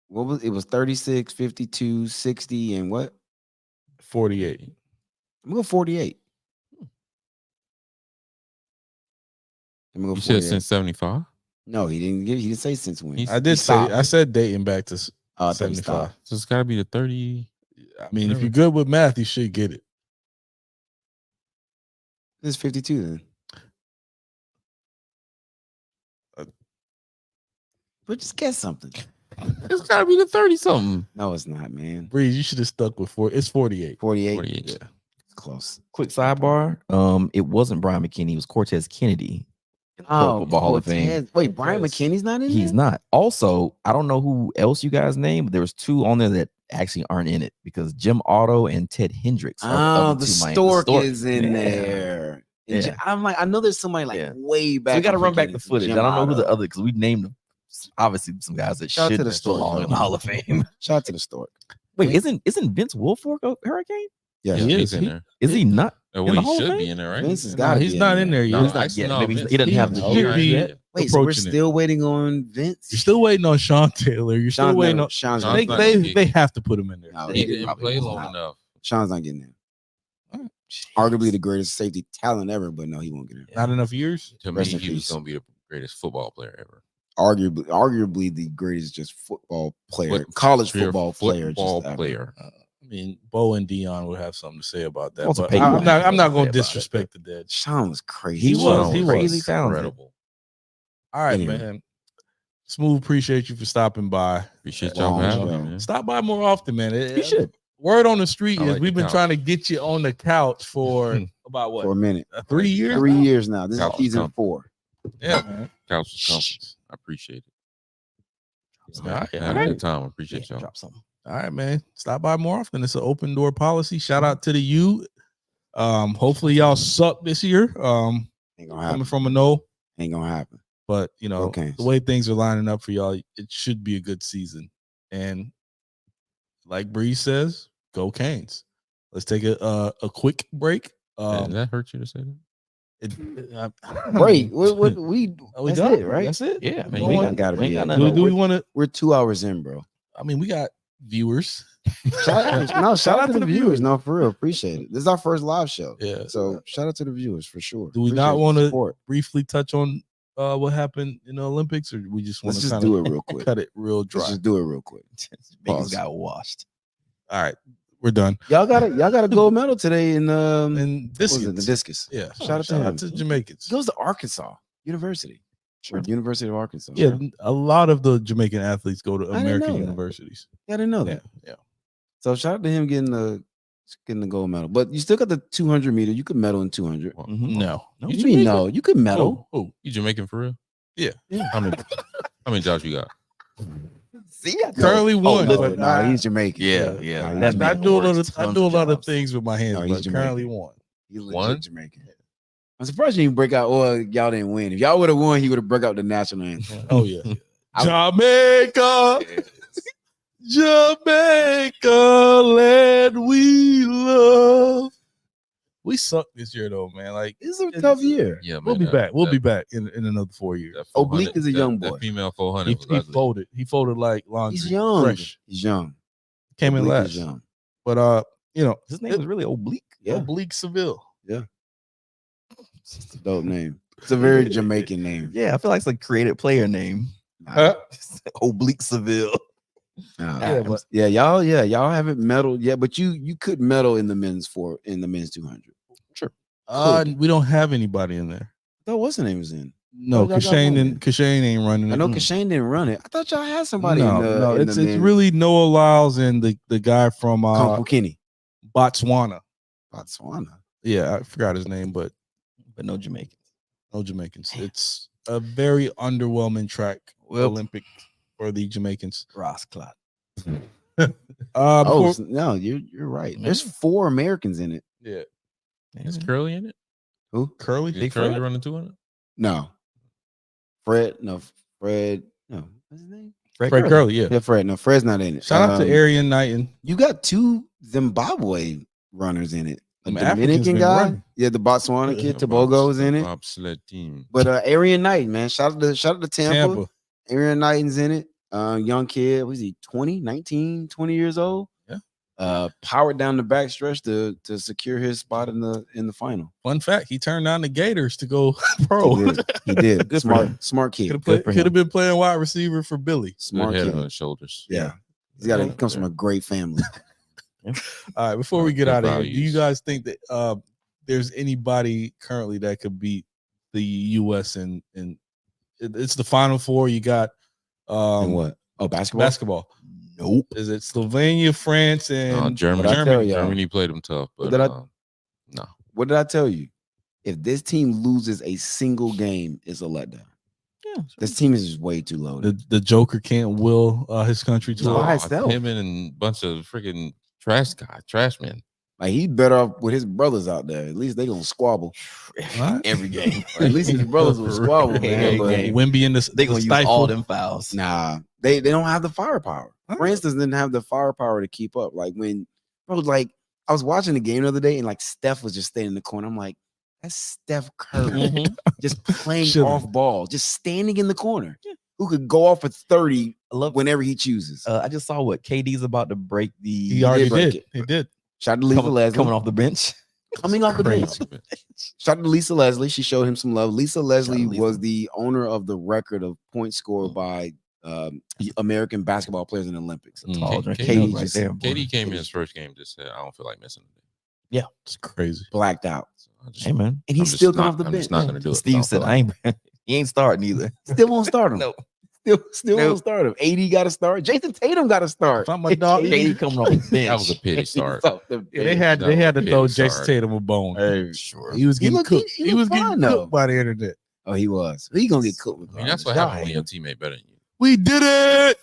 What was it? Was 36, 52, 60, and what? 48. I'm gonna go 48. I'm gonna go You 48. said since 75? No, he didn't say since when. I did say stopped. I said dating back to I thought he 75. stopped. So it's got to be the 30. I mean, if you're good with math, you should get it. It's 52 then. But just guess something. It's got to be the 30 something. No, it's not, man. Breeze, you should have stuck with 4. It's 48. 48. 48. Yeah. It's close. Quick sidebar. It wasn't Brian McKinney. It was Cortez Kennedy. In the Pro Football Hall of Fame. Cortez. Wait, Brian Cortez. McKinney's not in there? He's not. Also, I don't know who else you guys named, but there was 2 on there that actually aren't in it because Jim Otto and Ted Hendricks. Oh, the Stork is in Yeah. there. And Yeah. I'm like, I know there's somebody like Yeah. way back. So we got to I'm run back thinking the it's footage. Jim I don't know who the Otto. other because we named them. Obviously, some guys that Shout out should to the still Stork, belong in the though. Hall of Fame. Shout out to the Stork. Wait, isn't Vince Wilfork a Hurricane? Yeah, Yeah, he he's is. in there. Is he not? Well, in the he Hall of should Fame? be in there, right? Vince has No, got to he's not in there yet. No, He's not actually, yet. no, Maybe Vince- he doesn't have the no, year he- yet. Wait, so we're approaching it. still waiting on Vince? You're still waiting on Sean Taylor. You're still Sean's waiting never- on. Sean's Sean's They, not they, gonna get- they have to put him in there. No, He he didn't probably play will long not. enough. Sean's not getting there. Arguably the greatest safety talent ever, but no, he won't get in. Not enough years. To me, Rest in he was peace. going to be the greatest football player ever. Arguably the greatest just football player, What- college pure football player. Football just ever. player. I mean, Bo and Dion would have something to say about that. Also But Peyton I'm not. Manning I'm not has going something to to say about it. disrespect the dead. Sean was crazy. He was. Sean He crazy was. talented. incredible. All right, Anyway. man. Smooth. Appreciate you for stopping by. Appreciate Long y'all for having show. me, man. Stop by more often, man. You should. Word on the street I is like we've the been couch. trying to get you on the couch for about what for a minute. 3 years. 3 now? years now. This is Couch season come. 4. Yeah, man. Couch is comfort. I appreciate it. All right, Have all a right. good time. I appreciate y'all. Drop something. All right, man. Stop by more often. It's an open door policy. Shout out to the U. Hopefully y'all suck this year. Ain't gonna Coming happen. from a no, Ain't gonna happen. but you know Okay. the way things are lining up for y'all, it should be a good season. And like Bree says, go Canes. Let's take a quick break. Did that hurt you to say that? Wait, what we we that's done? it, right? That's it. Yeah, man. Go We on. ain't Gotta we ain't be got it. nothing. Do we want to? We're 2 hours in, bro. I mean, we got viewers. Shout out to the viewers. No, for real. Appreciate it. This is our first live show. Yeah. So shout out to the viewers for sure. Do we Appreciate not the want to support. briefly touch on what happened in the Olympics, or we just want Let's to just kind do of it real quick. cut it real dry? Let's just do it real quick. Jamaicans Pause. got washed. All right, we're done. Y'all got a gold medal today in And what this was it? The discus. yeah. Shout out to him. to Jamaicans. He goes to Arkansas University. Or University of Arkansas. Yeah, a lot of the Jamaican athletes go to I didn't know American that. universities. I didn't know Yeah, that. yeah. So shout out to him getting the gold medal. But you still got the 200 meter. You could medal in 200. Mhm. No, No, What you mean no? You could medal. Oh, You Jamaican for real? Yeah. How many jobs you got? See, currently one. No, but no, he's Jamaican. Yeah, yeah. Nah, That he's I man do a lot works of I tons do a of lot of jobs. things with my hands, No, he's but Jamaican. currently one. He's legit One? Jamaican. I'm surprised you didn't break out. Well, y'all didn't win. If y'all would have won, he would have broke out the national anthem. Oh yeah, I- Jamaica, Jamaica, land we love. We suck this year though, man. Like It's a tough year. Yeah, man. we'll be that- back. We'll that- be back in another 4 years. that Oblique 400 is a young boy. That female 400 He, was he ugly. folded. He folded like laundry. He's young. Fresh. He's young. Came in Oblique last. is young. But you know, His name was really Oblique. Yeah. Oblique Seville. It's a dope name. It's a very Jamaican name. Yeah, I feel like it's a created player name. Huh? Oblique Seville. Nah, Yeah, but y'all haven't medaled yet, but you could medal in the men's 200. we don't have anybody in there. That what's the name was in? No, Oh, y'all got Kashane one and Kashane ain't running. I know Mm. Kashane didn't run it. I thought y'all had somebody. No, in it's the men's. really Noah Lyles and the guy from Kung Fu Kenny. Botswana. Botswana. Yeah, I forgot his name, but But no Jamaicans. no Jamaicans. It's a very underwhelming track Olympic for the Jamaicans. Ross Clot. Oh Before- no, you're right. There's 4 Americans in it. yeah, Is Curly in it? Who? Curly. Is Curly running 200? No. Fred. No. What's his name? Fred Curly. Yeah. Yeah, Fred. No, Fred's not in it. Shout out to Arian Knighton. You got 2 Zimbabwe runners in it. a Them Africans Dominican been guy. running. Yeah, the Botswana kid, Tobogo was in it. Bobsled team. But Arian Knight, man, shout out to Tampa. Arian Knighton's in it. Young kid, was he 20, 19, 20 years old? Yeah. Powered down the backstretch to secure his spot in the final. Fun fact: he turned down the Gators to go pro. He did. Good for him. Smart kid. Could have been playing wide receiver for Billy. Smart Head kid. on his shoulders. Yeah. He comes from a great family. All right, before we get Good out of here, do you values. guys think that there's anybody currently that could beat the U.S. and it's the Final Four? You got And what? Oh, basketball. basketball. Nope. Is it Slovenia, France, and Germany. What I tell y'all? Germany played them tough, but Did I- no. What did I tell you? If this team loses a single game, it's a letdown. Yeah, This team is just way too loaded. the Joker can't will his country to No, it? by itself. Him and a bunch of freaking trash men. Like he's better off with his brothers out there. At least they gonna squabble What? every game. At least his brothers will squabble, man. Every But game. Wimby and They gonna use all them fouls. nah, they don't have the firepower. Huh? France doesn't have the firepower to keep up. Like when, bro, like I was watching the game the other day and like Steph was just standing in the corner. I'm like, that's Steph Curry just playing Chilling. off ball, just standing in the corner. Who could go off for 30 I love. whenever he chooses. I just saw what KD's about to break the. He already break did. it. He did. Shout out to Lisa Leslie. coming off the bench. Coming off the bench. Crazy. Shout out to Lisa Leslie. She showed him some love. Lisa Leslie Lisa. was the owner of the record of points scored by American basketball players in the Olympics. Mm. Tall K- drink. KD right just- there, boy. KD came in his first game, just said, "I don't feel like missing today." It's crazy. Blacked out. So I just, Hey man, And he's I'm still just coming not- off the I'm bench. just not gonna do it. Steve don't said feel I ain't. He ain't starting either. Still won't start him. No, Still Nope. won't start him. AD got to start. Jason Tatum got to start. If I'm a dog, KD coming off the bench. That was a pity start. Off the Yeah, they bench. had That they had to was throw big, Jason sorry. Tatum a bone. Hey, Sure. He was He getting looked- cooked. he He was looked getting fine, though. cooked by the internet. Oh, he was. He gonna get cooked. I mean, that's what Y'all happens when hate your him. teammate better than you. We did it.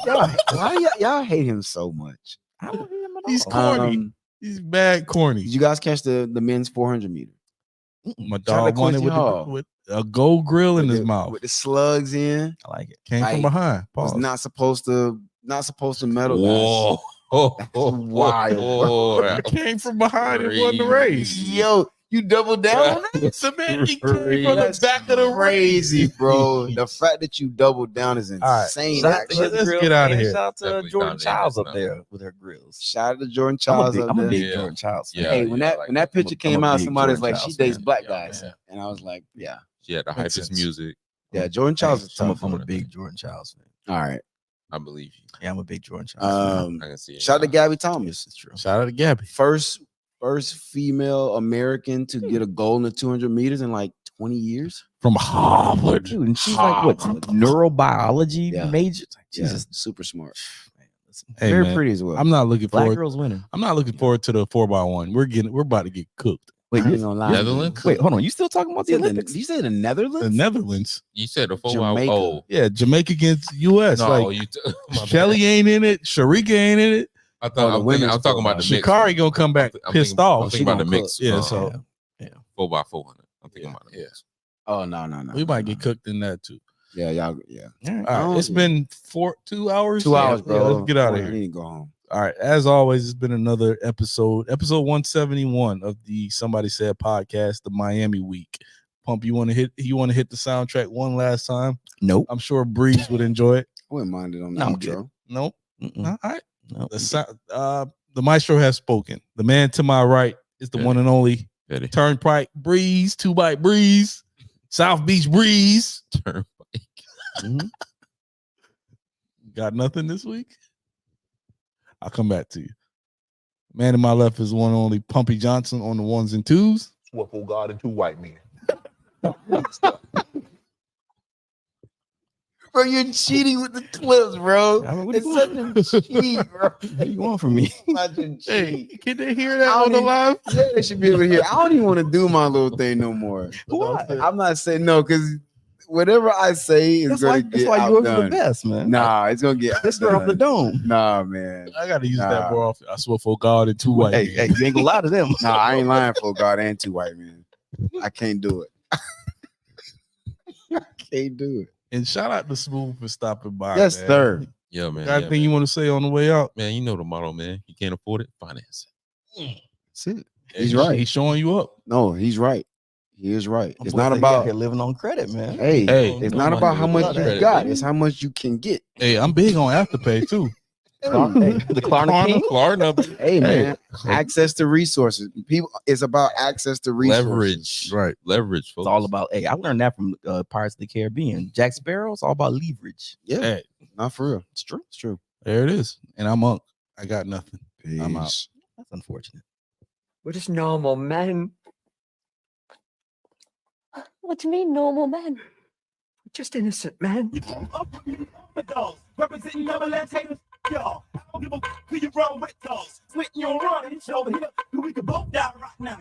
Why y'all hate him so much? I don't hear him at He's all. corny. He's bad corny. Did you guys catch the men's 400 meter? My Shout out dog to won it Quincy Hall. with a gold grill in With his the- mouth. with the slugs in. I like it. Came like, from behind. Was Pause. not supposed to medal. Whoa. guys. Oh, wild, bro. Came from behind and won the race. Yo, you doubled down on that? The man he came from the That's back of the crazy, race. bro. The fact that you doubled down is All right. insane. Shout out to actually. his Let's grills, get outta and here. Shout out to Definitely Jordan dominated Childs this up now. there with her grills. Shout out to Jordan I'm a Childs big, up I'm a there. big Yeah. Jordan Childs fan. Yeah. Hey, when that like picture I'm a came out, big somebody's Jordan like, she Childs dates fan. black Yeah, guys, yeah. and I was like, yeah, She had to hype Makes his sense. music. yeah. Jordan Childs is I'm tough. a big Jordan Childs fan. All right. I believe you. Yeah, I'm a big Jordan Childs fan. I can see it. Shout out to now. Gabby Thomas, It's true. Shout out to Gabby. first female American to get a gold in the 200 meters in like 20 years. From Harvard. Dude, and she's like what neurobiology Yeah. major. Yeah, Jesus, super smart, man, listen. Hey, very man, pretty as well. I'm not looking Black forward. girls winning. I'm not looking forward to the 4x1. We're about to get cooked. Wait, I ain't you, gonna lie. Netherlands? wait, hold on. You still talking about the You said Olympics? you say the Netherlands? The Netherlands. You said the 4 Jamaica. Oh, Yeah, Jamaica against US. no, like you. My bad. Shelly ain't in it. Sharika ain't in it. I Oh, thought the I'm women's talking about the football. mix. Shikari gonna come back I'm pissed thinking- off. I'm She thinking about the gonna mix. cook. Yeah, so- 4x400. I'm thinking about the Yeah. mix. Oh no. We might get cooked in that too. Yeah, y'all. Yeah, All right. All right, it's been 2 hours. 2 hours, Yeah, bro. let's get out of I here. need to go home. All right. As always, it's been another episode 171 of the Somebody Said podcast, the Miami week. Pump, you want to hit the soundtrack one last time? Nope. I'm sure Breeze would enjoy it. I wouldn't mind it on the No, I'm intro. Nope. Mm-mm. All right. No. The maestro has spoken. The man to my right is the Yeah. one and only Petty. Turnpike Breeze, 2-Bite Breeze, South Beach Breeze. Turnpike. Mhm. Got nothing this week? I'll come back to you. Man to my left is one and only Pumpy Johnson on the ones and twos. Swiffle God and two white men. Bro, you're cheating with the clips, bro. I mean, what It's you such want? a cheat, bro. What do you want from me? Such a cheat. Can they hear that I on the don't live? Yeah, they should be able to hear. I don't even want to do my little thing no more. Why? I'm not saying no, because whatever I say is That's gonna why. get That's why yours are the outdone. best, man. Nah, it's gonna get Let's start off the outdone. dome. Nah, man. I gotta use Nah. that more often. I swear for God and two white. Hey, men. hey, you ain't gonna lie to them. Nah, I ain't lying for God and two white men. I can't do it. I can't do it. And shout out to Smooth for stopping by. Yes, man. sir. Yeah, man. Got Yeah, anything you want to say on the way out? man, you know the motto, man. You can't afford it, finance it. That's it. He's right. He's showing you up. No, he's right. He is right. My It's boy not said he out about here living on credit, man. hey, Hey, it's no not money about how to much lose you credit, got, baby. it's how much you can get. Hey, I'm big on Afterpay too. Hey, the Klarna King. Klarna, Hey man, access to resources. People, it's about access to resources. leverage, Right. Leverage, folks. It's all about. Hey, I learned that from Pirates of the Caribbean. Jack Sparrow. It's all about leverage. Yeah, Hey, not for real. It's true. It's true. there it is. And I'm Monk. I got nothing. I'm out. Peace. That's unfortunate. We're just normal men. What do you mean, normal men? Just innocent men. Representing double ass haters, y'all. I don't give a who you run with, dogs. Switching your run, it's over here. We could both die right now.